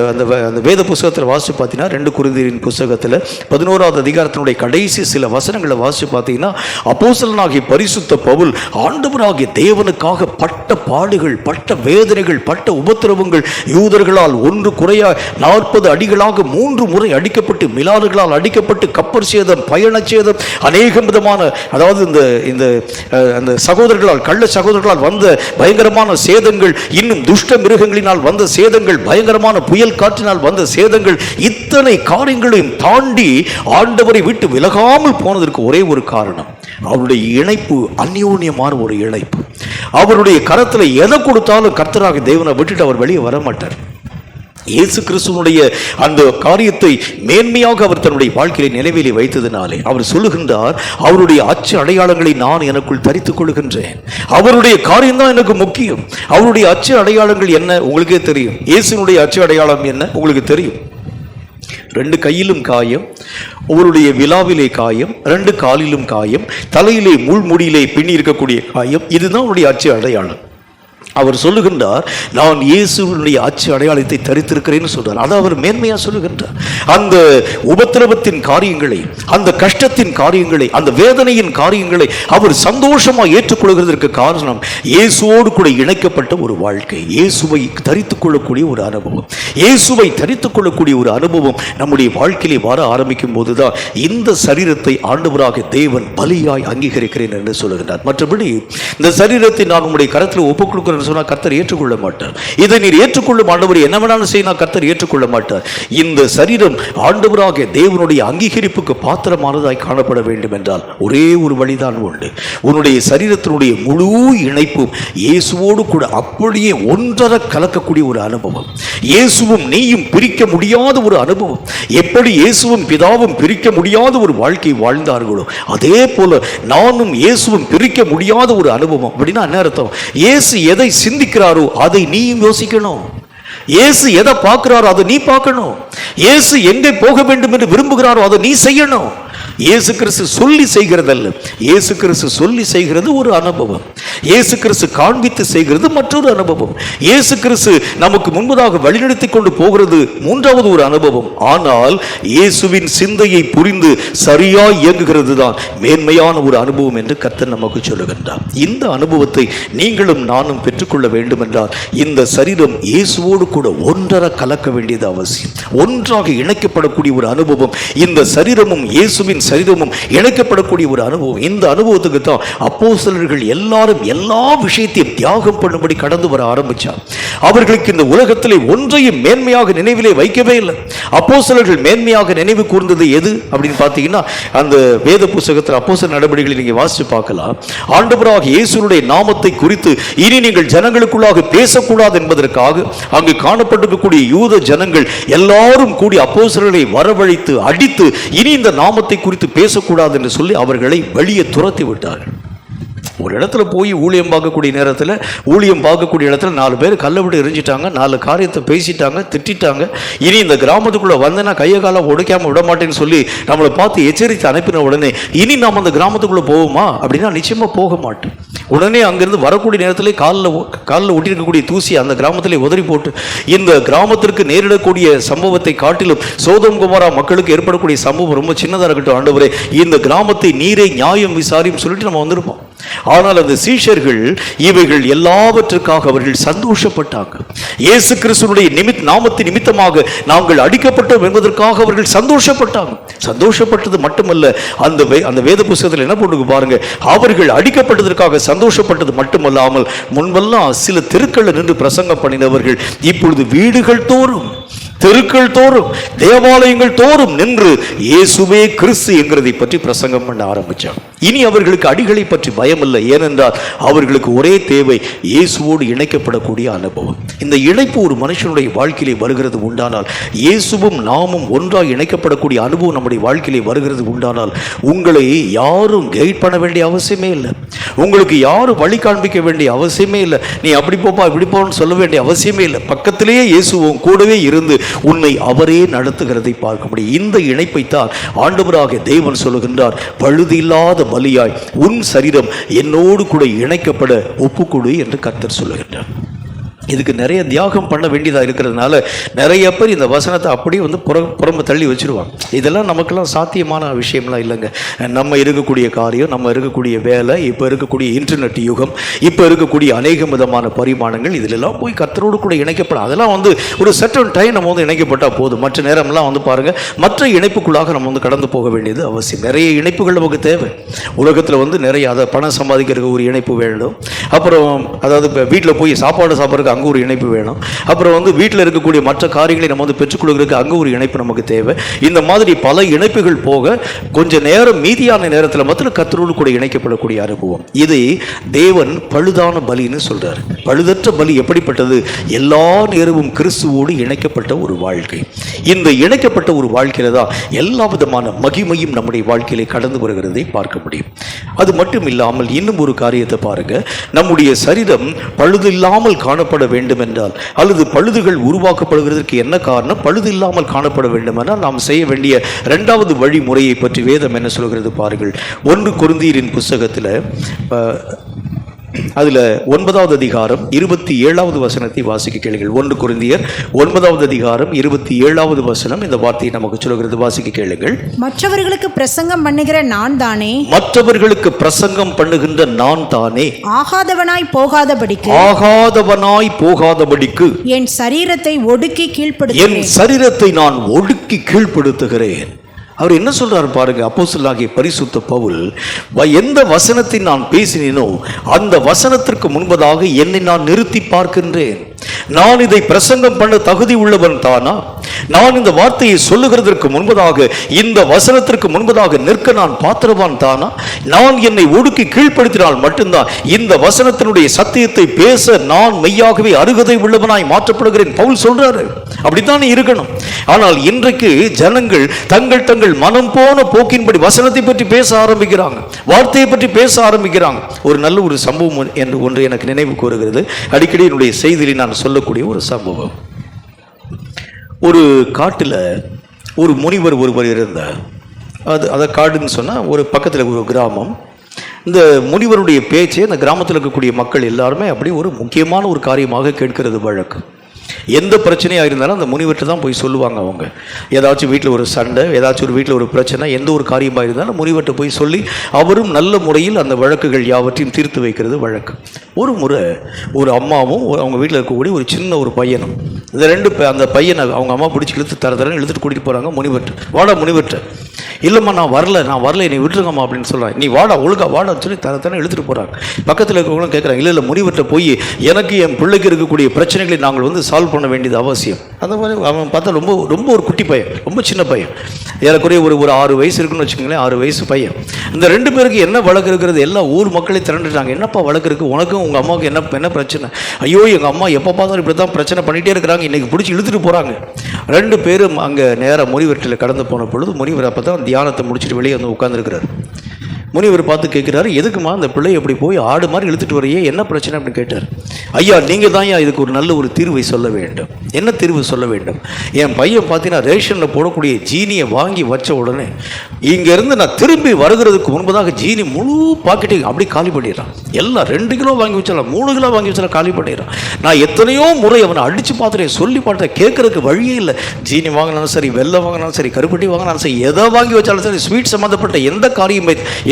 அந்த வேத புஸ்தகத்தில் வாசித்து பார்த்தீங்கன்னா 2 கொரிந்தியரின் புஸ்தகத்தில் 11வது அதிகாரத்தினுடைய கடைசி சில வசனங்களை வாசித்து பார்த்தீங்கன்னா, அப்போஸ்தலனாகிய பரிசுத்த பவுல் ஆண்டவராகிய தேவனுக்காக பட்ட பாடுகள், பட்ட வேதனைகள், பட்ட உபத்திரவங்கள், யூதர்களால் 1 குறையா 40 அடிகளாக 3 முறை அடிக்கப்பட்டு, மிலாறுகளால் அடிக்கப்பட்டு, கப்பர் சேதம், பயண சேதம், அநேகம் விதமான, அதாவது இந்த சகோதரர்களால், கள்ள சகோதரர்களால் வந்த பயங்கரமான சேதங்கள், இன்னும் துஷ்ட மிருகங்களினால் வந்த சேதங்கள், பயங்கரமான புயல் காற்றினால் வந்த சேதங்கள், இத்தனை காரியங்களையும் தாண்டி ஆண்டவரை விட்டு விலகாமல் போனதற்கு ஒரே ஒரு காரணம், அவருடைய இணைப்பு அந்யோன்யமான ஒரு இணைப்பு. அவருடைய கரத்தில் எதை கொடுத்தாலும் கர்த்தராக தேவனை விட்டுட்டு அவர் வெளியே வர மாட்டார். இயேசு கிறிஸ்துவனுடைய அந்த காரியத்தை மேன்மையாக அவர் தன்னுடைய வாழ்க்கையை நினைவிலே வைத்ததினாலே அவர் சொல்லுகின்றார், அவருடைய அச்சு அடையாளங்களை நான் எனக்குள் தரித்துக் கொள்கின்றேன். அவருடைய காரியம் தான் எனக்கு முக்கியம். அவருடைய அச்சு அடையாளங்கள் என்ன உங்களுக்கே தெரியும். இயேசுனுடைய அச்சு அடையாளம் என்ன உங்களுக்கு தெரியும். 2 கையிலும் காயம், அவருடைய விலாவிலே காயம், 2 காலிலும் காயம், தலையிலே முள்முடியிலே பின்னி இருக்கக்கூடிய காயம். இதுதான் அவருடைய அச்சு அடையாளம். அவர் சொல்லுகின்றார், நான் இயேசுவினுடைய அச்சு அடையாளத்தை தரித்திருக்கிறேன்னு சொல்றார். அதை அவர் மேன்மையா சொல்லுகின்றார். அந்த உபத்திரவத்தின் காரியங்களை, அந்த கஷ்டத்தின் காரியங்களை, அந்த வேதனையின் காரியங்களை அவர் சந்தோஷமா ஏற்றுக்கொள்கிறதற்கு காரணம் இயேசுவோடு கூட இணைக்கப்பட்ட ஒரு வாழ்க்கை, இயேசுவை தரித்துக் கொள்ளக்கூடிய ஒரு அனுபவம். இயேசுவை தரித்துக் கொள்ளக்கூடிய ஒரு அனுபவம் நம்முடைய வாழ்க்கையிலே வர ஆரம்பிக்கும் போதுதான் இந்த சரீரத்தை ஆண்டவராக தேவன் பலியாய் அங்கீகரிக்கிறேன் என்று சொல்லுகின்றார். மற்றபடி இந்த சரீரத்தை நான் உங்களுடைய கரத்தில் ஒப்புக் கொடுக்கிறேன் சொன்னா கர்த்தர் ஏற்றுக்கொள்ள மாட்டார். இதை நீர் ஏற்றுக்கொள்ளும் ஆண்டவர் என்ன வேணாலும் செய்ய கர்த்தர் ஏற்றுக்கொள்ள மாட்டார். இந்த சரீரம் ஆண்டவராக தேவனுடைய அங்கீகரிப்புக்கு பாத்திரமானதாய் காணப்பட வேண்டும் என்றால் ஒரே ஒரு வழிதான் உண்டு. உன்னுடைய சரீரத்தினுடைய முழு இணைப்பும் இயேசுவோடு கூட அப்படியே ஒன்றரை கலக்கக்கூடிய ஒரு அனுபவம். இயேசுவும் நீயும் பிரிக்க முடியாத ஒரு அனுபவம். எப்படி இயேசுவும் பிதாவும் பிரிக்க முடியாத ஒரு வாழ்க்கை வாழ்ந்தார்களோ அதே போல நானும் இயேசுவும் பிரிக்க முடியாத ஒரு அனுபவம். அப்படின்னா என்ன அர்த்தம்? இயேசு எதை சிந்திக்கிறாரோ அதை நீயும் யோசிக்கணும். இயேசு எதை பார்க்கிறாரோ அதை நீ பார்க்கணும். இயேசு எங்கே போக வேண்டும் என்று விரும்புகிறாரோ அதை நீ செய்யணும். இயேசு கிறிஸ்து சொல்லி செய்கிறதல்ல. இயேசு கிறிஸ்து சொல்லி செய்கிறது ஒரு அனுபவம், இயேசு கிறிஸ்து காண்பித்து செய்கிறது மற்றொரு அனுபவம், இயேசு கிறிஸ்து நமக்கு முன்பதாக வழிநடத்தி கொண்டு போகிறது மூன்றாவது ஒரு அனுபவம். ஆனால் இயேசுவின் சிந்தையை புரிந்து சரியாய் இயங்குகிறது தான் மேன்மையான ஒரு அனுபவம் என்று கர்த்தர் நமக்கு சொல்லுகின்றார். இந்த அனுபவத்தை நீங்களும் நானும் பெற்றுக்கொள்ள வேண்டும் என்றால் இந்த சரீரம் இயேசுவோடு கூட ஒன்றரை கலக்க வேண்டியது அவசியம். ஒன்றாக இணைக்கப்படக்கூடிய ஒரு அனுபவம், இந்த சரீரமும் இயேசுவின் சரீரமும் இணைக்கப்படக்கூடிய ஒரு அனுபவம். இந்த அனுபவத்துக்கு தான் அப்போஸ்தலர்கள் எல்லாரும் எல்லா விஷயத்தையும் தியாகம் பண்ணும்படி கடந்து வர ஆரம்பிச்சார். அவர்களுக்கு இந்த உலகத்திலே ஒன்றையும் மேன்மையாக நினைவிலே வைக்கவே இல்லை. அப்போஸ்தலர்கள் மேன்மையாக நினைவு கூர்ந்தது எது அப்படின்னு பார்த்தீங்கன்னா, அந்த வேத புத்தகத்தில் அப்போஸ்தலர் நடவடிக்கைகளை நீங்க வாசிச்சு பார்க்கலாம். ஆண்டவராகிய இயேசுவுடைய நாமத்தை குறித்து இனி நீங்கள் ஜனங்களுக்குள்ளாக பேசக்கூடாது என்பதற்காக அங்கு காணப்பட்டிருக்கக்கூடிய யூத ஜனங்கள் எல்லாரும் கூடி அப்போஸ்தலர்களை வரவழைத்து அடித்து இனி இந்த நாமத்தை குறித்து பேசக்கூடாது என்று சொல்லி அவர்களை வெளியே துரத்தி விட்டார்கள். ஒரு இடத்துல போய் ஊழியம் பார்க்கக்கூடிய நேரத்தில், ஊழியம் பார்க்கக்கூடிய இடத்துல 4 பேர் கல்லை விட்டு எரிஞ்சிட்டாங்க, 4 காரியத்தை பேசிட்டாங்க, திட்டாங்க. இனி இந்த கிராமத்துக்குள்ளே வந்தேன்னா கையை காலை உடைக்காமல் விட மாட்டேன்னு சொல்லி நம்மளை பார்த்து எச்சரித்து அனுப்பின உடனே இனி நாம் அந்த கிராமத்துக்குள்ளே போவோமா அப்படின்னா நிச்சயமாக போக மாட்டோம். உடனே அங்கிருந்து வரக்கூடிய நேரத்திலே காலில் ஒட்டியிருக்கக்கூடிய தூசி அந்த கிராமத்திலே உதறி போட்டு இந்த கிராமத்திற்கு நேரிடக்கூடிய சம்பவத்தை காட்டிலும் சோதோம் கொமோரா மக்களுக்கு ஏற்படக்கூடிய சம்பவம் ரொம்ப சின்னதாக இருக்கட்டும் ஆண்டவரே, இந்த கிராமத்தை நீரே நியாயம் விசாரியும் சொல்லிட்டு நம்ம வந்திருப்போம். ஆனால் அந்த சீஷர்கள் இவைகள் எல்லாவற்றுக்காக அவர்கள் சந்தோஷப்பட்டாங்க. இயேசு கிறிஸ்துவினுடைய நாமத்தின் நிமித்தமாக நாங்கள் அடிக்கப்பட்டோம் என்பதற்காக அவர்கள் சந்தோஷப்பட்டாங்க. சந்தோஷப்பட்டது மட்டுமல்ல, அந்த வேத புத்தகத்தில் என்ன போட்டு பாருங்க, அவர்கள் அடிக்கப்பட்டதற்காக சந்தோஷப்பட்டது மட்டுமல்லாமல் முன்பெல்லாம் சில தெருக்களில் நின்று பிரசங்கம் பண்ணினவர்கள் இப்பொழுது வீடுகள் தோறும், தெருக்கள் தோறும், தேவாலயங்கள் தோறும் நின்று இயேசுவே கிறிஸ்து என்கிறதை பற்றி பிரசங்கம் பண்ண ஆரம்பிச்சாங்க. இனி அவர்களுக்கு அடிகளை பற்றி பயம் இல்லை. ஏனென்றால் அவர்களுக்கு ஒரே தேவை இயேசுவோடு இணைக்கப்படக்கூடிய அனுபவம். இந்த இணைப்பு ஒரு மனுஷனுடைய வாழ்க்கையிலே வருகிறது உண்டானால், இயேசுவும் நாமும் ஒன்றாக இணைக்கப்படக்கூடிய அனுபவம் நம்முடைய வாழ்க்கையிலே வருகிறது உண்டானால், உங்களை யாரும் கைட் பண்ண வேண்டிய அவசியமே இல்லை, உங்களுக்கு யாரும் வழி காண்பிக்க வேண்டிய அவசியமே இல்லை, நீ அப்படி போப்பா இப்படி போன்னு சொல்ல வேண்டிய அவசியமே இல்லை. பக்கத்திலேயே இயேசுவும் கூடவே இருந்து உன்னை அவரே நடத்துகிறதை பார்க்க முடியும். இந்த இணைப்பைத்தான் ஆண்டவராகிய தேவன் சொல்லுகின்றார், பழுது இல்லாத பலியாய் உன் சரீரம் என்னோடு கூட இணைக்கப்பட ஒப்புக்கொடு என்று கர்த்தர் சொல்லுகின்றார். இதுக்கு நிறைய தியாகம் பண்ண வேண்டியதாக இருக்கிறதுனால நிறைய பேர் இந்த வசனத்தை அப்படியே புறம்ப தள்ளி வச்சுருவாங்க. இதெல்லாம் நமக்கெல்லாம் சாத்தியமான விஷயம்லாம் இல்லைங்க. நம்ம இருக்கக்கூடிய காரியம், நம்ம இருக்கக்கூடிய வேலை, இப்போ இருக்கக்கூடிய இன்டர்நெட் யுகம், இப்போ இருக்கக்கூடிய அநேக விதமான பரிமாணங்கள், இதிலெல்லாம் போய் கர்த்தரோடு கூட இணைக்கப்படும். அதெல்லாம் ஒரு சர்டன் டைம் நம்ம இணைக்கப்பட்டால் போதும். மற்ற நேரம்லாம் பாருங்கள், மற்ற இணைப்புக்குள்ளாக நம்ம கடந்து போக வேண்டியது அவசியம். நிறைய இணைப்புகள் நமக்கு தேவை. உலகத்தில் நிறைய அதை பணம் சம்பாதிக்கிறதுக்கு ஒரு இணைப்பு வேணும். அப்புறம் அதாவது இப்போ வீட்டில் போய் சாப்பாடு சாப்பிட்றதுக்கு அங்கே ஒரு இணைப்பு வேணும். அப்புறம் வீட்டில் இருக்கக்கூடிய மற்ற காரியங்களை நம்ம பெற்றுக் கொடுக்கறதுக்கு அங்கே ஒரு இணைப்பு நமக்கு தேவை. இந்த மாதிரி பல இணைப்புகள் போக கொஞ்சம் நேரம் மீதியான நேரத்தில் மாத்திரம் கர்த்தரோடு கூட இணைக்கப்படக்கூடிய அனுபவம். இதை தேவன் பழுதான பலின்னு சொல்றாரு. பழுதற்ற பலி எப்படிப்பட்டது? எல்லா நேரமும் கிறிஸ்துவோடு இணைக்கப்பட்ட ஒரு வாழ்க்கை. இந்த இணைக்கப்பட்ட ஒரு வாழ்க்கையில தான் எல்லா விதமான மகிமையும் நம்முடைய வாழ்க்கையிலே கடந்து வருகிறதை பார்க்க முடியும். அது மட்டும் இல்லாமல் இன்னும் ஒரு காரியத்தை பாருங்க, நம்முடைய சரீரம் பழுது இல்லாமல் காணப்பட வேண்டும் என்றால், அல்லது பழுதுகள் உருவாக்கப்படுவதற்கு என்ன காரணம்? பழுது இல்லாமல் காணப்பட வேண்டும் என்றால் நாம் செய்ய வேண்டிய 2வது வழிமுறையை பற்றி வேதம் என்ன சொல்கிறது பாருங்கள். 1 கொரிந்தியரின் புத்தகத்தில் அதில் 9வது அதிகாரம் 27வது வசனத்தை வாசிக்க கேளுங்கள். 1 கொரிந்தியர் 9வது அதிகாரம் 27வது வசனம் இந்த வார்த்தையை நமக்கு சொல்கிறது. வாசிக்க கேளுங்கள். மற்றவர்களுக்கு பிரசங்கம் பண்ணுகிற நான் தானே, மற்றவர்களுக்கு பிரசங்கம் பண்ணுகின்ற நான் தானே, ஆகாதவனாய் போகாதபடிக்கு என் சரீரத்தை ஒடுக்கி கீழ்ப்படுத்துகிறேன். என் சரீரத்தை நான் ஒடுக்கி கீழ்ப்படுத்துகிறேன். அவர் என்ன சொல்றாரு பாருங்க. அப்போஸ்தலனாகிய பரிசுத்த பவுல், எந்த வசனத்தை நான் பேசினேனோ அந்த வசனத்திற்கு முன்பதாக என்னை நான் நிறுத்தி பார்க்கின்றேன். நான் இதை பிரசங்கம் பண்ண தகுதி உள்ளவன் தானா? நான் இந்த வார்த்தையை சொல்லுகிறதற்கு முன்பதாக, இந்த வசனத்திற்கு முன்பதாக நிற்க நான் பாத்திரவான் தானா? நான் என்னை ஒடுக்கி கீழ்ப்படுத்தினால் மட்டும்தான் இந்த வசனத்தினுடைய சத்தியத்தை பேச நான் மெய்யாகவே அருகதை உள்ளவனாய் மாற்றப்படுகிறேன் பவுல் சொல்றாரு. அப்படித்தான் இருக்கணும். ஆனால் இன்றைக்கு ஜனங்கள் தங்கள் மனம் போன போக்கின்படி வசனத்தை பற்றி பேச ஆரம்பிக்கிறாங்க, வார்த்தையை பற்றி பேச ஆரம்பிக்கிறாங்க. ஒரு நல்ல ஒரு சம்பவம் என்று ஒன்று எனக்கு நினைவு கூறுகிறது. அடிக்கடி என்னுடைய செய்தியில் நான் சொல்லக்கூடிய ஒரு சம்பவம். ஒரு காட்டில் ஒரு முனிவர் ஒருவர் இருந்தார். அதை காடுன்னு சொன்னால் ஒரு பக்கத்தில் ஒரு கிராமம். இந்த முனிவருடைய பேச்சை இந்த கிராமத்தில் இருக்கக்கூடிய மக்கள் எல்லாருமே அப்படி ஒரு முக்கியமான ஒரு காரியமாக கேட்கிறது வழக்கு. எந்த பிரச்சனையாக இருந்தாலும் அந்த முனிவர்கிட்ட தான் போய் சொல்லுவாங்க. அவங்க ஏதாச்சும் வீட்டில் ஒரு சண்டை, ஏதாச்சும் ஒரு வீட்டில் ஒரு பிரச்சனை, எந்த ஒரு காரியமாக இருந்தாலும் முனிவர்கிட்ட போய் சொல்லி அவரும் நல்ல முறையில் அந்த வழக்குகள் யாவற்றையும் தீர்த்து வைக்கிறது வழக்கு. ஒரு முறை ஒரு அம்மாவும் அவங்க வீட்டில் இருக்கக்கூடிய ஒரு சின்ன ஒரு பையனும், இந்த அந்த பையனை அவங்க அம்மா பிடிச்சி தரன்னு இழுத்துட்டு கூட்டிகிட்டு போகிறாங்க முனிவர்கிட்ட. வாடா முனிவர்கிட்ட. இல்லைம்மா நான் வரல என்னை விட்டுருங்கம்மா அப்படின்னு சொல்கிறாங்க. நீ வாடா ஒழுங்கா வாடான்னு சொல்லி தரத்தானே இழுத்துட்டு போகிறாங்க. பக்கத்தில் இருக்கிறவங்களும் கேட்குறாங்க, இல்லை முனிவர்கிட்ட போய் எனக்கு என் பிள்ளைக்கு இருக்கக்கூடிய பிரச்சனைகளை நாங்கள் சால்வ் பண்ண வேண்டியது அவசியம். அந்த மாதிரி அவன் பார்த்தா ரொம்ப ரொம்ப ஒரு குட்டி பையன், ரொம்ப சின்ன பையன், ஏறக்குறைய ஒரு 6 வயசு இருக்குன்னு வச்சுக்கோங்களேன். 6 வயசு பையன். இந்த 2 பேருக்கு என்ன வழக்கு இருக்கிறது? எல்லா ஊர் மக்களே திரண்டுட்டாங்க. என்னப்பா வழக்கு இருக்குது உனக்கும் உங்கள் அம்மாவுக்கு என்ன பிரச்சனை? ஐயோ எங்கள் அம்மா எப்போ பார்த்தாலும் இப்படி தான் பிரச்சனை பண்ணிகிட்டே இருக்கிறாங்க, இன்றைக்கி பிடிச்சி இழுத்துட்டு போகிறாங்க. 2 பேரும் அங்கே நேராக முனிவர்கிட்ட கடந்து போன பொழுது முனிவர் அப்போ தான் தியானத்தை முடிச்சுட்டு வெளியே உட்காந்துருக்கிறார். முனிவர் பார்த்து கேட்குறாரு, எதுக்குமா அந்த பிள்ளை எப்படி போய் ஆடு மாதிரி இழுத்துட்டு வரையே, என்ன பிரச்சனை அப்படின்னு கேட்டார். ஐயா நீங்கள் தான் இதுக்கு ஒரு நல்ல ஒரு தீர்வை சொல்ல வேண்டும். என்ன தீர்வு சொல்ல வேண்டும்? என் பையன் பார்த்தீங்கன்னா ரேஷனில் போடக்கூடிய ஜீனியை வாங்கி வச்ச உடனே இங்கேருந்து நான் திரும்பி வருகிறதுக்கு முன்பதாக ஜீனி முழு பாக்கெட்டையும் அப்படி காலி பண்ணிடுறான். எல்லாம் 2 கிலோ வாங்கி வச்சாலும் 3 கிலோ வாங்கி வச்சாலும் காலி பண்ணிடுறான். நான் எத்தனையோ முறை அவனை அடித்து பார்த்துட்டேன், சொல்லி பார்த்தேன், கேட்கறதுக்கு வழியே இல்லை. ஜீனி வாங்கினாலும் சரி, வெள்ளம் வாங்கினாலும் சரி, கருப்பட்டி வாங்கினாலும் சரி, எதை வாங்கி வச்சாலும் சரி, ஸ்வீட் சம்மந்தப்பட்ட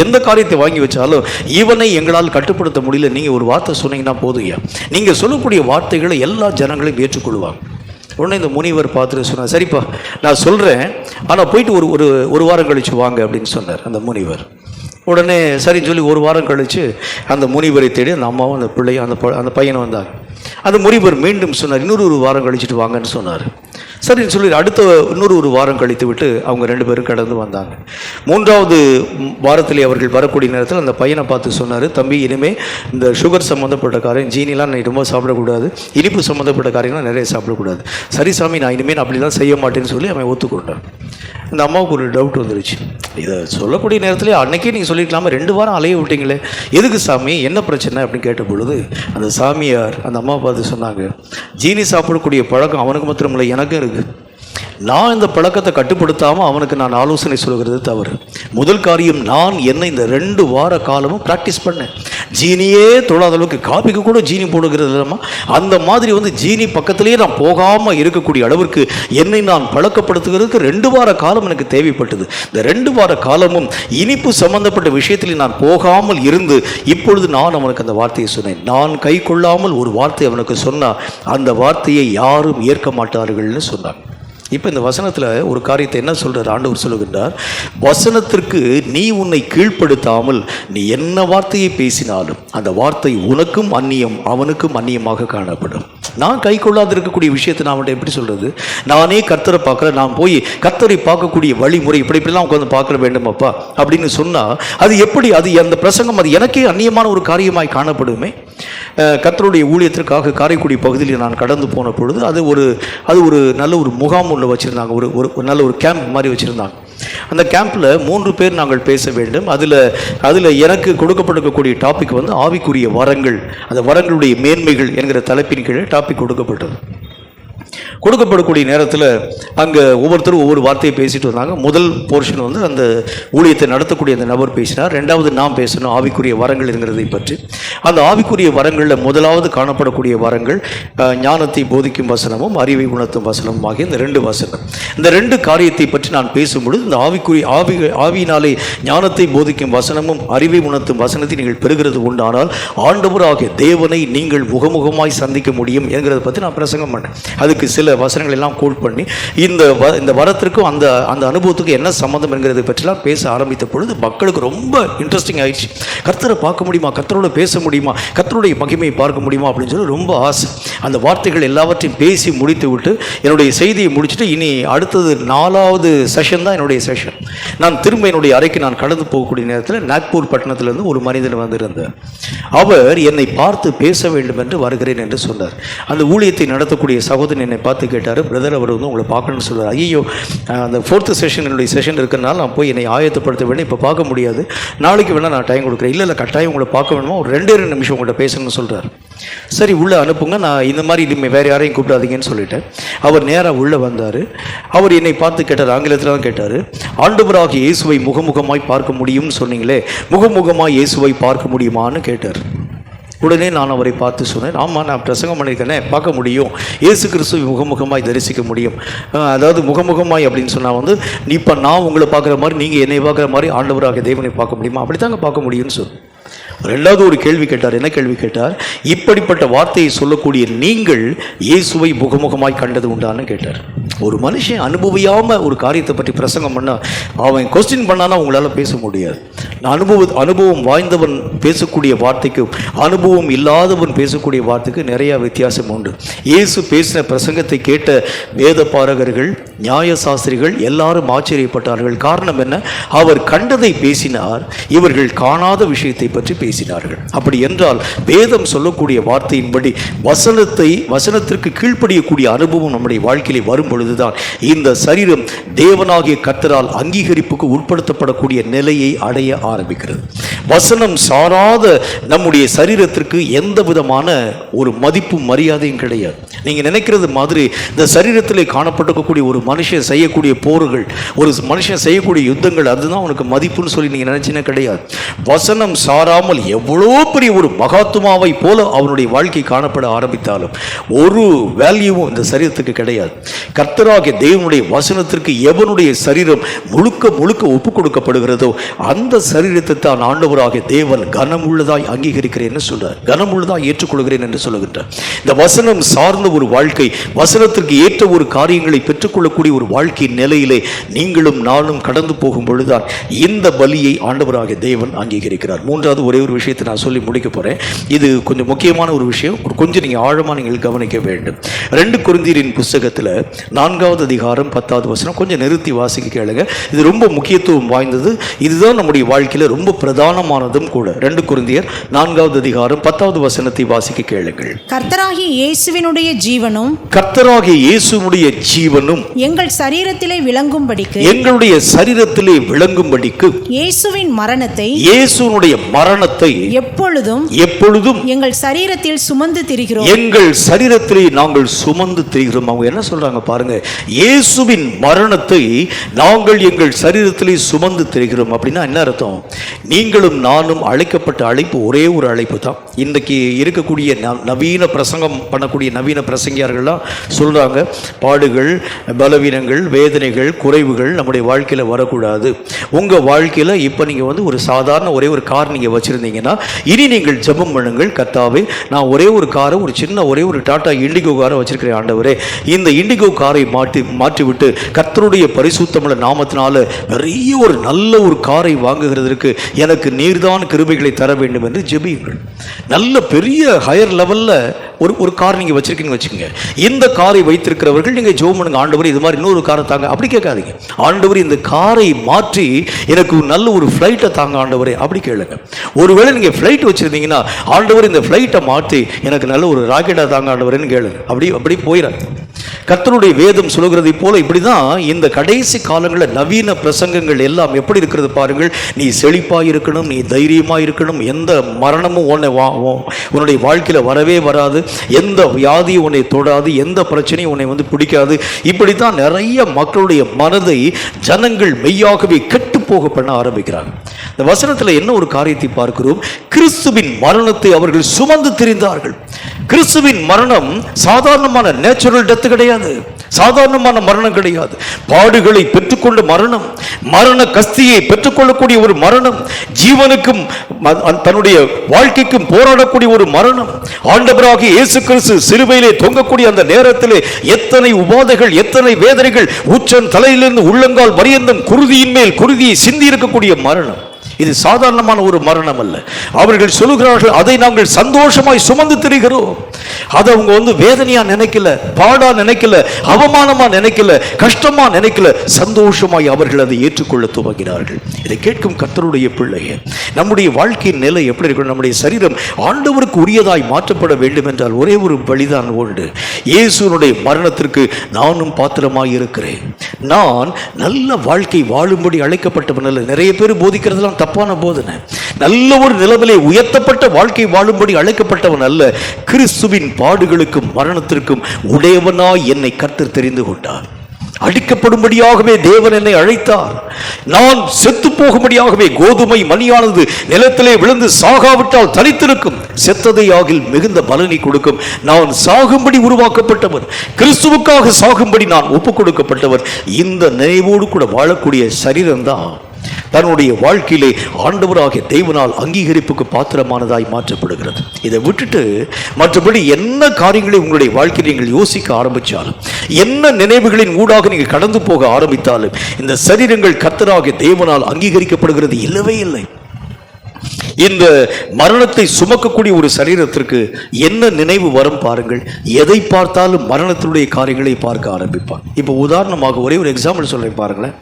எந்த காரியத்தை வாங்கி வச்சாலும் இவனை எங்களால் கட்டுப்படுத்த முடியல. நீங்கள் ஒரு வார்த்தை சொன்னீங்கன்னா போதும், நீங்கள் சொல்லக்கூடிய வார்த்தைகளை எல்லா ஜனங்களையும் ஏற்றுக்கொள்வாங்க. உடனே இந்த முனிவர் பார்த்துட்டு சொன்னார், சரிப்பா நான் சொல்கிறேன், ஆனால் போயிட்டு ஒரு வாரம் கழித்து வாங்க அப்படின்னு சொன்னார் அந்த முனிவர். உடனே சரின்னு சொல்லி 1 வாரம் கழித்து அந்த முனிவரை தேடி அந்த அம்மாவும் அந்த பிள்ளையும் அந்த பையனை வந்தாங்க. அந்த முனிவர் மீண்டும் சொன்னார், இன்னொரு வாரம் கழிச்சுட்டு வாங்கன்னு சொன்னார். சரின்னு சொல்லி அடுத்த இன்னொரு வாரம் கழித்து விட்டு அவங்க 2 பேரும் கடந்து வந்தாங்க. 3வது வாரத்திலே அவர்கள் வரக்கூடிய நேரத்தில் அந்த பையனை பார்த்து சொன்னார், தம்பி இனிமேல் இந்த சுகர் சம்மந்தப்பட்ட காரியம், ஜீனிலாம் நீ ரொம்ப சாப்பிடக்கூடாது, இனிப்பு சம்மந்தப்பட்ட காரியம்லாம் நிறைய சாப்பிடக்கூடாது. சரி சாமி நான் இனிமேல் அப்படிலாம் செய்ய மாட்டேன்னு சொல்லி அவன் ஒத்துக்கொண்டான். இந்த அம்மாவுக்கு ஒரு டவுட் வந்துருச்சு. இதை சொல்லக்கூடிய நேரத்திலே அன்னைக்கே நீங்கள் சொல்லிக்கலாமா, 2 வாரம் அலைய விட்டீங்களே, எதுக்கு சாமி, என்ன பிரச்சனை அப்படின்னு கேட்ட பொழுது அந்த சாமியார் அந்த அம்மா பார்த்து சொன்னாங்க, ஜீனி சாப்பிடக்கூடிய பழக்கம் அவனுக்கு மாத்திரம் இல்லை, எனக்கும் இருக்குது. நான் இந்த பழக்கத்தை கட்டுப்படுத்தாமல் அவனுக்கு நான் ஆலோசனை சொல்கிறது தவறு. முதல் காரியம், நான் என்ன இந்த 2 வார காலமும் ப்ராக்டிஸ் பண்ணேன். ஜீனியே தொடாத அளவுக்கு, காபிக்கு கூட ஜீனி போடுகிறது இல்லாமல் அந்த மாதிரி ஜீனி பக்கத்திலேயே நான் போகாமல் இருக்கக்கூடிய அளவிற்கு என்னை நான் பழக்கப்படுத்துகிறதுக்கு 2 வார காலம் எனக்கு தேவைப்பட்டது. இந்த 2 வார காலமும் இனிப்பு சம்பந்தப்பட்ட விஷயத்தில் நான் போகாமல் இருந்து இப்பொழுது நான் அவனுக்கு அந்த வார்த்தையை சொன்னேன். நான் கை கொள்ளாமல் ஒரு வார்த்தை அவனுக்கு சொன்னால் அந்த வார்த்தையை யாரும் ஏற்க மாட்டார்கள்னு சொன்னான். இப்போ இந்த வசனத்தில் ஒரு காரியத்தை என்ன சொல்கிறார் ஆண்டவர் சொல்லுகின்றார், வசனத்திற்கு நீ உன்னை கீழ்ப்படுத்தாமல் நீ என்ன வார்த்தையை பேசினாலும் அந்த வார்த்தை உனக்கும் அந்நியம் அவனுக்கும் அந்நியமாக காணப்படும். நான் கை கொள்ளாது இருக்கக்கூடிய விஷயத்தை நான் அவன்கிட்ட எப்படி சொல்கிறது? நானே கர்த்தரை பார்க்குறேன், நான் போய் கர்த்தரை பார்க்கக்கூடிய வழிமுறை இப்படிலாம் உட்காந்து பார்க்க வேண்டும் அப்பா அப்படின்னு சொன்னால் அது எப்படி, அது அந்த பிரசங்கம் அது எனக்கே அந்நியமான ஒரு காரியமாய் காணப்படுமே. கர்த்தருடைய ஊழியத்திற்காக காரைக்குடி பகுதியில் நான் கடந்து போன பொழுது அது ஒரு நல்ல ஒரு முகாம் ஒன்று வச்சுருந்தாங்க, ஒரு நல்ல ஒரு கேம்ப் மாதிரி வச்சுருந்தாங்க. அந்த கேம்பில் 3 பேர் நாங்கள் பேச வேண்டும். அதில் எனக்கு கொடுக்கப்பட்டிருக்கக்கூடிய டாபிக் ஆவிக்குரிய வரங்கள், அந்த வரங்களுடைய மேன்மைகள் என்கிற தலைப்பின் கீழே டாபிக் கொடுக்கப்படக்கூடிய நேரத்தில் அங்கே ஒவ்வொருத்தரும் ஒவ்வொரு வார்த்தையை பேசிட்டு வந்தாங்க. முதல் போர்ஷன் அந்த ஊழியத்தை நடத்தக்கூடிய அந்த நபர் பேசினார். 2வது நான் பேசணும் ஆவிக்குரிய வரங்கள் என்கிறதை பற்றி. அந்த ஆவிக்குரிய வரங்களில் முதலாவது காணப்படக்கூடிய வரங்கள் ஞானத்தை போதிக்கும் வசனமும் அறிவை உணர்த்தும் வசனமும் ஆகிய இந்த 2 வசனம். இந்த 2 காரியத்தை பற்றி நான் பேசும்பொழுது இந்த ஆவியினாலே ஞானத்தை போதிக்கும் வசனமும் அறிவை உணர்த்தும் வசனத்தை நீங்கள் பெறுகிறது உண்டானால் ஆண்டவராகிய தேவனை நீங்கள் முகமுகமாய் சந்திக்க முடியும் என்கிறத பற்றி நான் பிரசங்கம் பண்ணேன். அதுக்கு சில வசனங்கள் எல்லாம் கோட் பண்ணி இந்த வரத்திற்கும் அந்த அனுபவத்துக்கு என்ன சம்பந்தம் என்கிறதை பற்றிலாம் பேச ஆரம்பித்த பொழுது மக்களுக்கு ரொம்ப இன்ட்ரெஸ்டிங் ஆயிடுச்சு. கர்த்தரை பார்க்க முடியுமா, கர்த்தரோட பேச முடியுமா, கர்த்தருடைய மகிமையை பார்க்க முடியுமா அப்படின்னு சொல்லி ரொம்ப ஆசை. அந்த வார்த்தைகள் எல்லாவற்றையும் பேசி முடித்து விட்டு என்னுடைய செய்தியை முடிச்சுட்டு இனி அடுத்தது 4வது செஷன் தான் என்னுடைய செஷன். நான் திரும்ப என்னுடைய அறைக்கு நான் கடந்து போகக்கூடிய நேரத்தில் நாக்பூர் பட்டணத்திலிருந்து ஒரு மனிதன் வந்திருந்தார். அவர் என்னை பார்த்து பேச வேண்டும் என்று வருகிறேன் என்று சொன்னார். அந்த ஊழியத்தை நடத்தக்கூடிய சகோதரன் என்னை பார்த்து பார்த்து கேட்டார், பிரதர் அவர் வந்து உங்களை பார்க்கணும்னு சொல்கிறார். ஐயோ, அந்த 4th செஷன் என்னுடைய செஷன் இருக்கிறனால நான் போய் என்னை ஆயத்தப்படுத்த வேணும், இப்போ பார்க்க முடியாது, நாளைக்கு வேணால் நான் டைம் கொடுக்குறேன். இல்லை கட்டாயம் உங்களை பார்க்க வேணுமா, ஒரு 2 நிமிஷம் உங்கள்கிட்ட பேசணும்னு சொல்கிறார். சரி உள்ளே அனுப்புங்க, நான் இந்த மாதிரி இனிமேல் வேறு யாரையும் கூப்பிடாதீங்கன்னு சொல்லிட்டேன். அவர் நேராக உள்ளே வந்தார். அவர் என்னை பார்த்து கேட்டார், ஆங்கிலத்தில் தான் கேட்டார், ஆண்டவராகிய இயேசுவை முகமுகமாய் பார்க்க முடியும்னு சொன்னீங்களே, முகமுகமாய் இயேசுவை பார்க்க முடியுமான்னு கேட்டார். உடனே நான் அவரை பார்த்து சொன்னேன், ஆமாம் நான் பிரசங்கம் பண்ணியிருக்கேனே, பார்க்க முடியும், இயேசு கிறிஸ்துவை முகமுகமாய் தரிசிக்க முடியும். அதாவது முகமுகமாய் அப்படின்னு சொன்னால் வந்து இப்போ நான் உங்களை பார்க்குற மாதிரி நீங்கள் என்னை பார்க்குற மாதிரி ஆண்டவராக தேவனை பார்க்க முடியுமா, அப்படி தாங்க பார்க்க முடியும்னு சொன்னேன். 2வது ஒரு கேள்வி கேட்டார். என்ன கேள்வி கேட்டார்? இப்படிப்பட்ட வார்த்தையை சொல்லக்கூடிய நீங்கள் இயேசுவை முகமுகமாய் கண்டது உண்டான்னு கேட்டார். ஒரு மனுஷன் அனுபவியாமல் ஒரு காரியத்தை பற்றி பிரசங்கம் பண்ணால் அவன் கொஸ்டின் பண்ணானா உங்களால் பேச முடியாது. அனுபவம் வாய்ந்தவன் பேசக்கூடிய வார்த்தைக்கும் அனுபவம் இல்லாதவன் பேசக்கூடிய வார்த்தைக்கு நிறையா வித்தியாசம் உண்டு. இயேசு பேசின பிரசங்கத்தை கேட்ட வேத பாரகர்கள், நியாயசாஸ்திரிகள் எல்லாரும் ஆச்சரியப்பட்டார்கள். காரணம் என்ன? அவர் கண்டதை பேசினார், இவர்கள் காணாத விஷயத்தை பற்றி பேசினார்கள். அப்படி என்றால் வேதம் சொல்லக்கூடிய வார்த்தையின்படி வசனத்திற்கு கீழ்ப்படியக்கூடிய அனுபவம் நம்முடைய வாழ்க்கையிலே வரும் பொழுதுதான் இந்த சரீரம் தேவனாகிய கர்த்தரால் அங்கீகரிப்புக்கு உட்படுத்தப்படக்கூடிய நிலையை அடைய ஆரம்பிக்கிறது. வசனம் சாராத நம்முடைய சரீரத்திற்கு எந்த விதமான ஒரு மதிப்பும் மரியாதையும் கிடையாது. நீங்க நினைக்கிறது மாதிரி இந்த சரீரத்திலே காணப்பட்டிருக்கக்கூடிய ஒரு மனுஷன் செய்யக்கூடிய போர்கள், ஒரு மனுஷன் செய்யக்கூடிய யுத்தங்கள், அதுதான் உனக்கு மதிப்புன்னு சொல்லி நீங்க நினைச்சினா கிடையாது. வசனம் சாராமல் எவ்வளோ பெரிய ஒரு மகாத்மாவை போல அவனுடைய வாழ்க்கை காணப்பட ஆரம்பித்தாலும் ஒரு வேல்யூவும் இந்த சரீரத்துக்கு கிடையாது. கர்த்தராகிய தேவனுடைய வசனத்திற்கு எவனுடைய சரீரம் முழுக்க முழுக்க ஒப்பு கொடுக்கப்படுகிறதோ அந்த சரீரத்தை தான் ஆண்டவராகிய தேவன் கனமுள்ளதாய் அங்கீகரிக்கிறேன் சொல்றார், கனமுள்ளதாய் ஏற்றுக்கொள்கிறேன் என்று சொல்லுகின்றார். இந்த வசனம் சார்ந்த ஒரு வாழ்க்கை, வசனத்திற்கு ஏற்ற ஒரு காரியங்களை பெற்றுக்கொள்ளக்கூடிய ஒரு வாழ்க்கை நிலையிலே நீங்களும் நானும் கடந்து போகும் பொழுதுதான் இந்த பலியை ஆண்டவராகிய தேவன் அங்கீகரிக்கிறார். 3வது ஒரே ஒரு விஷயத்தை நான் சொல்லி முடிக்க போறேன். இது கொஞ்சம் முக்கியமான ஒரு விஷயம், கொஞ்சம் நீங்க ஆழமா நீங்கள் கவனிக்க வேண்டும். 2 கொரிந்தியரின் புஸ்தகத்தில் 4வது அதிகாரம் 10வது வசனம் கொஞ்சம் நிறுத்தி வாசிக்க கேளுங்க. இது ரொம்ப முக்கியத்துவம் வாய்ந்தது, இதுதான் நம்முடைய வாழ்க்கையில ரொம்ப பிரதானமானதும் கூட. 2 கொரிந்தியர் 4வது அதிகாரம் 10வது வசனத்தை வாசிக்க கேளுங்கள். கர்த்தராகிய இயேசுவினுடைய ஜீவனும் எங்கள் சரீரத்திலே விளங்கும்படிக்கு இயேசுவின் மரணத்தை எப்பொழுதும் எங்கள் சரீரத்தில் சுமந்து திரிகிறோம். அவங்க என்ன சொல்றாங்க பாருங்க, இயேசுவின் மரணத்தை நாங்கள் எங்கள் சரீரத்திலே சுமந்து திரிகிறோம். அப்படின்னா என்ன அர்த்தம்? நீங்களும் நானும் அழைக்கப்பட்ட அழைப்பு ஒரே ஒரு அழைப்பு தான். இன்றைக்கு இருக்கக்கூடிய நவீன பிரசங்கம் பண்ணக்கூடிய நவீன பிரசங்கியார்கள்லாம் சொல்றாங்க, பாடுகள், பலவீனங்கள், வேதனைகள், குறைவுகள் நம்முடைய வாழ்க்கையில வரக்கூடாது. உங்க வாழ்க்கையில இப்ப நீங்க வந்து ஒரு சாதாரண ஒரே ஒரு கார் நீங்க வச்சிருந்தீங்கன்னா இனி நீங்கள் ஜெபம் பண்ணுங்கள், கர்த்தாவே நான் ஒரே ஒரு காரை, ஒரு சின்ன ஒரே ஒரு டாடா இண்டிகோ காரை வச்சிருக்கிறேன் ஆண்டவரே, இந்த இண்டிகோ காரை மாற்றிவிட்டு கர்த்தருடைய பரிசுத்தமுள்ள நாமத்தினால நிறைய ஒரு நல்ல ஒரு காரை வாங்குகிறதற்கு எனக்கு நீர்தான் கிருபைகளை தர வேண்டும் என்று ஜெபியுங்கள். நல்ல பெரிய ஹையர் லெவல்ல ஒரு கார் நீங்க வச்சிருக்கீங்கன்னு வச்சுக்கோங்க. இந்த காரை வைத்திருக்கிறவர்கள் நீங்க ஜெபம் பண்ணுங்க, ஆண்டவர் இது மாதிரி இன்னொரு காரை தாங்க, அப்படி கேட்காதீங்க. ஆண்டவர் இந்த காரை மாற்றி எனக்கு நல்ல ஒரு ஃப்ளைட்டை தாங்க ஆண்டவரே, அப்படி கேளுங்க. ஒருவேளை நீங்க ஃப்ளைட் வச்சிருந்தீங்கன்னா ஆண்டவர் இந்த ஃப்ளைட்டை மாற்றி எனக்கு நல்ல ஒரு ராக்கெட்டை தாங்க ஆண்டவரேன்னு கேளுங்க. அப்படி போயிடாது. கர்த்தருடைய வேதம் சொல்லுகிறதை போல இப்படிதான் இந்த கடைசி காலங்களில் நவீன பிரசங்கங்கள் எல்லாம் எப்படி இருக்கிறது பாருங்கள். நீ செழிப்பாக இருக்கணும், நீ தைரியமாக இருக்கணும், எந்த மரணமும் உன்னுடைய வாழ்க்கையில் வரவே வராது, எந்த வியாதியும் உன்னை தொடாது, எந்த பிரச்சனையும் உன்னை வந்து பிடிக்காது. இப்படித்தான் நிறைய மக்களுடைய மனதை ஜனங்கள் மெய்யாகவே கெட்டு போக பண்ண ஆரம்பிக்கிறாங்க. இந்த வசனத்தில் என்ன ஒரு காரியத்தை பார்க்கிறோம்? கிறிஸ்துவின் மரணத்தை அவர்கள் சுமந்து திரிந்தார்கள். கிறிஸ்துவின் மரணம் சாதாரணமான நேச்சுரல் டெத் கிடையாது, சாதாரணமான மரணம் கிடையாது. பாடுகளை பெற்றுக்கொண்ட மரணம், மரண கஸ்தியை பெற்றுக்கொள்ளக்கூடிய ஒரு மரணம், ஜீவனுக்கும் தன்னுடைய வாழ்க்கைக்கும் போராடக்கூடிய ஒரு மரணம். ஆண்டவராகிய இயேசு கிறிஸ்து சிலுவையிலே தொங்கக்கூடிய அந்த நேரத்திலே எத்தனை உபாதைகள், எத்தனை வேதனைகள், உச்சன் தலையிலிருந்து உள்ளங்கால் பரியந்தம் குருதியின் மேல் குருதியை சிந்தி இருக்கக்கூடிய மரணம். இது சாதாரணமான ஒரு மரணம் அல்ல. அவர்கள் சொல்லுகிறார்கள், அதை நாங்கள் சந்தோஷமாய் சுமந்து திரிகிறோம். அதை அவங்க வேதனையா நினைக்கல, பாடா நினைக்கல, அவமானமா நினைக்கல, கஷ்டமா நினைக்கல, சந்தோஷமாய் அவர்கள் அதை ஏற்றுக்கொள்ள துவங்கினார்கள். இதை கேட்கும் கர்த்தருடைய பிள்ளையே, நம்முடைய வாழ்க்கையின் நிலை எப்படி இருக்கணும்? நம்முடைய சரீரம் ஆண்டவருக்கு உரியதாய் மாற்றப்பட வேண்டும் என்றால் ஒரே ஒரு வழிதான் உண்டு. இயேசுனுடைய மரணத்திற்கு நானும் பாத்திரமாய் இருக்கிறேன். நான் நல்ல வாழ்க்கை வாழும்படி அழைக்கப்பட்டவன் அல்ல. நிறைய பேர் போதிக்கிறதுலாம் தப்பான போதனை. நல்ல ஒரு நிலைமையிலே உயர்த்தப்பட்ட வாழ்க்கை வாழும்படி அழைக்கப்பட்டவன் அல்ல. கிறிஸ்துவின் பாடுகளுக்கும் மரணத்திற்கும் உடையவனாய் என்னை கர்த்தர் தெரிந்து கொண்டார். அடிக்கப்படும்படியாகவே தேவன் என்னை அழைத்தார். நான் செத்து போகும்படியாகவே கோதுமை மணியானது நிலத்திலே விழுந்து சாகாவிட்டால் தனித்திருக்கும், செத்ததை ஆகில் மிகுந்த பலனை கொடுக்கும். நான் சாகும்படி உருவாக்கப்பட்டவர், கிறிஸ்துவுக்காக சாகும்படி நான் ஒப்புக் கொடுக்கப்பட்டவர். இந்த நினைவோடு கூட வாழக்கூடிய சரீரம்தான் தன்னுடைய வாழ்க்கையிலே ஆண்டவராகிய தேவனால் அங்கீகரிப்புக்கு பாத்திரமானதாய் மாற்றப்படுகிறது. இதை விட்டுட்டு மற்றபடி என்ன காரியங்களை உங்களுடைய வாழ்க்கையில் நீங்கள் யோசிக்க ஆரம்பித்தாலும், என்ன நினைவுகளின் ஊடாக நீங்கள் கடந்து போக ஆரம்பித்தாலும், இந்த சரீரங்கள் கர்த்தராகிய தேவனால் அங்கீகரிக்கப்படுகிறது இல்லவே இல்லை. இந்த மரணத்தை சுமக்கக்கூடிய ஒரு சரீரத்திற்கு என்ன நினைவு வரும் பாருங்கள். எதை பார்த்தாலும் மரணத்தினுடைய காரியங்களை பார்க்க ஆரம்பிப்பான். இப்போ உதாரணமாக ஒரே ஒரு எக்ஸாம்பிள் சொல்றேன் பாருங்களேன்.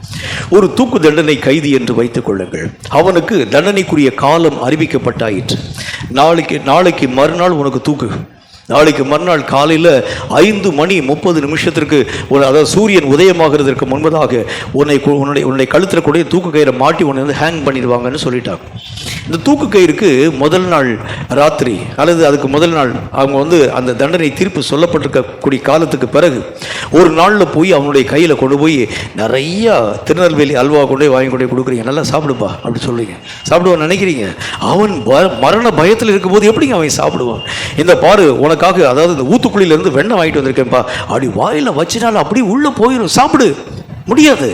ஒரு தூக்கு தண்டனை கைதி என்று வைத்துக் கொள்ளுங்கள். அவனுக்கு தண்டனைக்குரிய காலம் அறிவிக்கப்பட்டாயிற்று. நாளைக்கு மறுநாள் உனக்கு தூக்கு. நாளைக்கு மறுநாள் காலையில் 5:30 அதாவது சூரியன் உதயமாகிறதுக்கு முன்பதாக உன்னுடைய கழுத்தில் கூட தூக்கு கயிறை மாட்டி உன்னை ஹேங் பண்ணிடுவாங்கன்னு சொல்லிட்டாங்க. இந்த தூக்கு கயிறுக்கு முதல் நாள் ராத்திரி அல்லது அதுக்கு முதல் நாள் அவங்க அந்த தண்டனை தீர்ப்பு சொல்லப்பட்டிருக்கக்கூடிய காலத்துக்கு பிறகு ஒரு நாளில் போய் அவனுடைய கையில் கொண்டு போய் நிறைய திருநெல்வேலி அல்வா கொண்டு வாங்கி கொண்டு கொடுக்குறீங்க, நல்லா சாப்பிடுப்பா அப்படி சொல்லுவீங்க. சாப்பிடுவான்னு நினைக்கிறீங்க? அவன் மரண பயத்தில் இருக்கும்போது எப்படிங்க அவன் சாப்பிடுவான்? இந்த பாரு, உனக்காக அதாவது இந்த ஊத்துக்குழியிலேருந்து வெண்ணெய் வாங்கிட்டு வந்திருக்கேன்ப்பா, அப்படி வாயில் வச்சினாலும் அப்படி உள்ளே போயிடும், சாப்பிடு. முடியாது.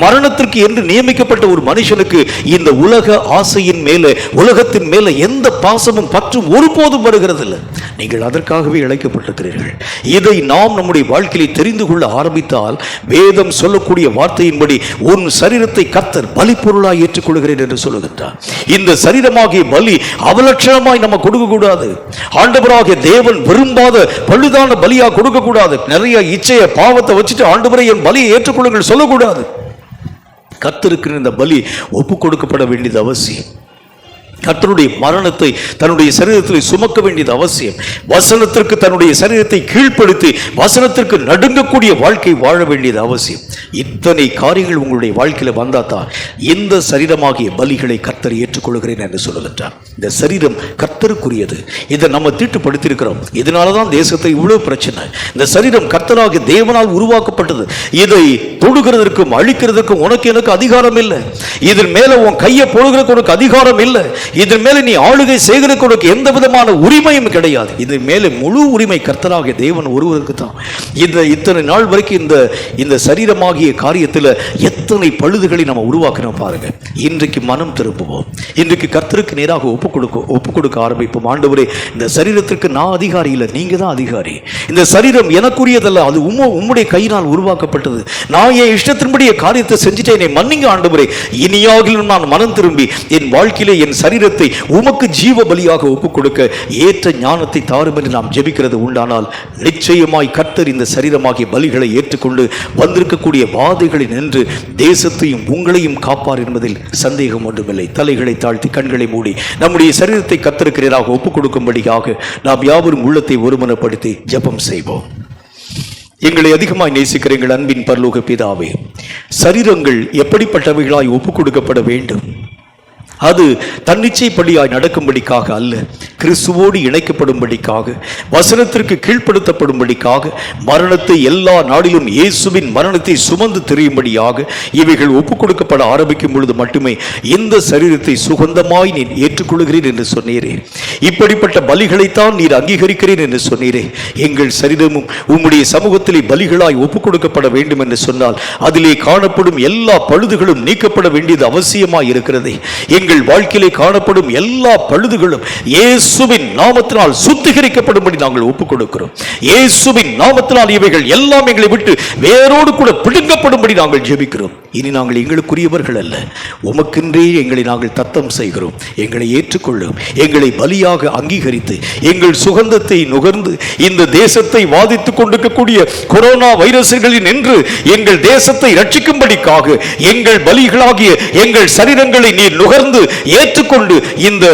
மரணத்திற்கு என்று நியமிக்கப்பட்ட ஒரு மனுஷனுக்கு இந்த உலக ஆசையின் மேல, உலகத்தின் மேல எந்த பாசமும் பற்றும் ஒருபோதும் வருகிறது இல்லை. நீங்கள் அதற்காகவே அழைக்கப்பட்டிருக்கிறீர்கள். இதை நாம் நம்முடைய வாழ்க்கையை தெரிந்து கொள்ள ஆரம்பித்தால், வேதம் சொல்லக்கூடிய வார்த்தையின்படி உன் சரீரத்தை கர்த்தர் பலி பொருளாய் ஏற்றுக்கொள்கிறேன் என்று சொல்லுகின்றார். இந்த சரீரமாகிய பலி அவலட்சணமாய் நம்ம கொடுக்க கூடாது. ஆண்டவராகிய தேவன் விரும்பாத பழுதான பலியா கொடுக்க கூடாது. நிறைய இச்சைய பாவத்தை வச்சுட்டு ஆண்டவரை என் பலியை ஏற்றுக்கொள்ளுங்கள் சொல்லக்கூடாது. கர்த்தருக்கு இந்த பலி ஒப்பு கொடுக்கப்பட வேண்டியது அவசியம். கர்த்தருடைய மரணத்தை தன்னுடைய சரீரத்தில் சுமக்க வேண்டியது அவசியம். வசனத்திற்கு தன்னுடைய சரீரத்தை கீழ்ப்படுத்தி வசனத்திற்கு நடுங்கக்கூடிய வாழ்க்கை வாழ வேண்டியது அவசியம். இத்தனை காரியங்கள் உங்களுடைய வாழ்க்கையில் வந்தாதான் இந்த சரீரமாகிய பலிகளை கர்த்தர் ஏற்றுக்கொள்கிறேன் என்று சொல்லுகின்றார். இந்த சரீரம் கர்த்தருக்குரியது. இதை நம்ம தீட்டுப்படுத்தியிருக்கிறோம். இதனாலதான் தேசத்தை இவ்வளவு பிரச்சனை. இந்த சரீரம் கர்த்தராகிய தேவனால் உருவாக்கப்பட்டது. இதை தொடுகிறதற்கும் அழிக்கிறதற்கும் உனக்கு எனக்கு அதிகாரம் இல்லை. இதன் மேல உன் கையை போடுகிறதுக்கு உனக்கு அதிகாரம் இல்லை. இதன் மேல நீ ஆளுகை செய்கிறதுக்கு உனக்கு எந்த விதமான உரிமையும் கிடையாது. இதன் மேல முழு உரிமை கர்த்தராகிய தேவன் ஒருவருக்கு தான். இத்தனை நாள் வரைக்கும் இந்த சரீரமாகிய காரியத்தில் எத்தனை பழுதுகளை நம்ம உருவாக்கணும் பாருங்க. இன்றைக்கு மனம் திரும்புவோம். இன்றைக்கு கர்த்தருக்கு நேராக ஒப்பு கொடுக்க ஆரம்பிப்போம். ஆண்டவரே, இந்த சரீரத்திற்கு நான் அதிகாரி இல்லை, நீங்க தான் அதிகாரி. இந்த சரீரம் எனக்குரியதல்ல, அது உம்முடைய கையினால் உருவாக்கப்பட்டது. நான் என் இஷ்டத்தின்படிய காரியத்தை செஞ்சுட்டேன், என்னை மன்னிங்க ஆண்டவரே. இனியாகிலும் நான் மனம் திரும்பி என் வாழ்க்கையிலே என் சரீரத்தை உமக்கு ஜீவ பலியாக ஒப்புக் கொடுக்க ஏற்ற ஞானத்தை தாரும் என்று நாம் ஜெபிக்கிறது உண்டானால், நிச்சயமாய் கர்த்தர் இந்த சரீரமாகிய பலிகளை ஏற்றுக்கொண்டு வந்திருக்கக்கூடிய வாதைகளை நின்று தேசத்தையும் உங்களையும் காப்பார் என்பதில் சந்தேகம் ஒன்றுமில்லை. தலைகளை தாழ்த்தி கண்களை மூடி நம்முடைய சரீரத்தை கர்த்தருக்கு நேராக ஒப்புக் கொடுக்கும்படியாக நாம் யாவரும் உள்ளத்தை ஒருமனப்படுத்தி ஜெபம் செய்வோம். எங்களை அதிகமாய் நேசிக்கிற எங்கள் அன்பின் பரலோக பிதாவே, சரீரங்கள் எப்படிப்பட்டவைகளாய் ஒப்புக் கொடுக்கப்பட வேண்டும்? அது தன்னிச்சைப்படியாய் நடக்கும்படிக்காக அல்ல, கிறிஸ்துவோடு இணைக்கப்படும்படிக்காக, வசனத்திற்கு கீழ்ப்படுத்தப்படும்படிக்காக, மரணத்தை எல்லா நாடிலும் இயேசுவின் மரணத்தை சுமந்து தெரியும்படியாக இவைகள் ஒப்புக் கொடுக்கப்பட ஆரம்பிக்கும் பொழுது மட்டுமே இந்த சரீரத்தை சுகந்தமாய் நீர் ஏற்றுக்கொள்கிறீர் என்று சொன்னீரே. இப்படிப்பட்ட பலிகளைத்தான் நீர் அங்கீகரிக்கிறேன் என்று சொன்னீரே. எங்கள் சரீரமும் உம்முடைய சமூகத்திலே பலிகளாய் ஒப்புக் கொடுக்கப்பட வேண்டும் என்று சொன்னால் அதிலே காணப்படும் எல்லா பழுதுகளும் நீக்கப்பட வேண்டியது அவசியமாய் இருக்கிறது. எங்கள் வாழ்க்கையிலே காணப்படும் எல்லா பழுதுகளும் இயேசுவின் நாமத்தினால் சுத்திகரிக்கப்படும்படி நாங்கள் ஒப்புக் கொடுக்கிறோம். இயேசுவின் நாமத்தினால் இவைகள் எல்லாம் எங்களை விட்டு வேரோடு கூட பிடுங்கப்படும்படி நாங்கள் ஜெபிக்கிறோம். இனி நாங்கள் எங்களுக்குரியவர்கள் அல்ல, உமக்கென்றே எங்களை நாங்கள் தத்தம் செய்கிறோம். எங்களை ஏற்றுக்கொள்ளும், எங்களை பலியாக அங்கீகரித்து எங்கள் சுகந்தத்தை நுகர்ந்து இந்த தேசத்தை வாதித்துக் கொண்டிருக்கக்கூடிய கொரோனா வைரஸ்களில் நின்று எங்கள் தேசத்தை ரட்சிக்கும்படிக்காக எங்கள் பலிகளாகிய எங்கள் சரீரங்களை நீர் நுகர்ந்து ஏற்றுக்கொண்டு இந்த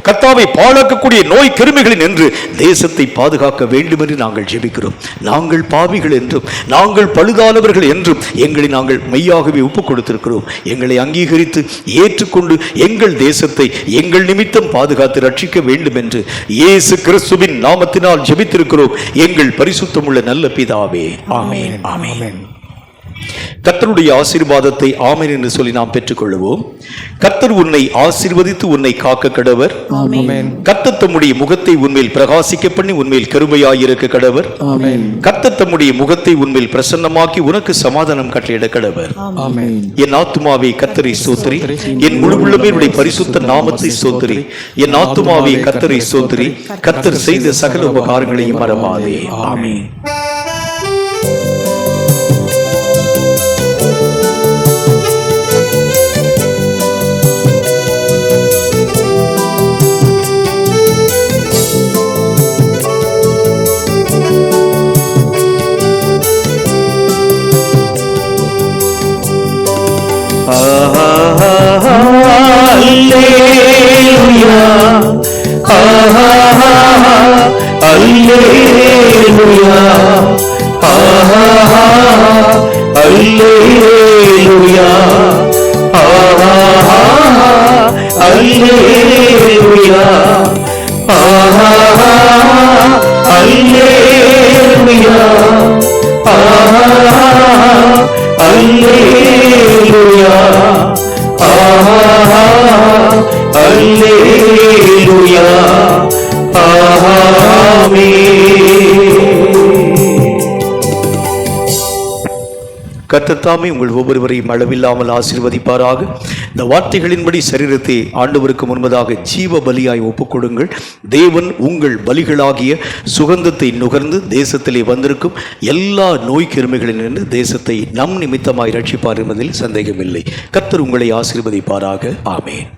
கர்த்தாவை பாழாக்கக்கூடிய நோய் கிருமிகளில் நின்று தேசத்தை பாதுகாக்க வேண்டும் என்று நாங்கள் ஜெபிக்கிறோம். நாங்கள் பாவிகள் என்றும் நாங்கள் பழுதானவர்கள் என்றும் எங்களை நாங்கள் மெய்யாகவே ஒப்புக் கொடுத்திருக்கிறோம். எங்களை அங்கீகரித்து ஏற்றுக்கொண்டு எங்கள் தேசத்தை எங்கள் நிமித்தம் பாதுகாத்து ரட்சிக்க வேண்டும் என்று இயேசு கிறிஸ்துவின் நாமத்தினால் ஜெபித்திருக்கிறோம் எங்கள் பரிசுத்தமுள்ள நல்ல பிதாவே, ஆமென், ஆமென். கர்த்தருடைய ஆசீர்வாதத்தை ஆமென் என்று சொல்லி நாம் பெற்றுக்கொள்வோம். கர்த்தர் உன்னை ஆசீர்வதித்து உன்னை காக்க கடவர். கர்த்தர் தம்முடைய முகத்தை உன்மேல் பிரகாசிக்க பண்ணி உன்மேல் கருமையாயிருக்க கடவர். கர்த்தர் தம்முடைய முகத்தை உன்மேல் பிரசன்னமாக்கி உனக்கு சமாதானம் கட்டளையிட கடவர். என் ஆத்துமாவே கர்த்தரை ஸ்தோத்திரி, என் முழு உள்ளமே உடைய பரிசுத்த நாமத்தை ஸ்தோத்திரி. என் ஆத்துமாவே கர்த்தரை ஸ்தோத்திரி, கர்த்தர் செய்த சகல உபகாரங்களையும் மறவாதே. ஆமென். கர்த்தர் தாமே உங்கள் ஒவ்வொருவரையும் அளவில்லாமல் ஆசீர்வதிப்பாராக. இந்த வார்த்தைகளின்படி சரீரத்தை ஆண்டவருக்கு முன்பதாக ஜீவ பலியாய் ஒப்புக்கொடுங்கள். தேவன் உங்கள் பலிகளாகிய சுகந்தத்தை நுகர்ந்து தேசத்திலே வந்திருக்கும் எல்லா நோய் கிருமிகளிலிருந்து தேசத்தை நம் நிமித்தமாய் ரட்சிப்பார் என்பதில் சந்தேகமில்லை. கர்த்தர் உங்களை ஆசீர்வதிப்பாராக. ஆமென்.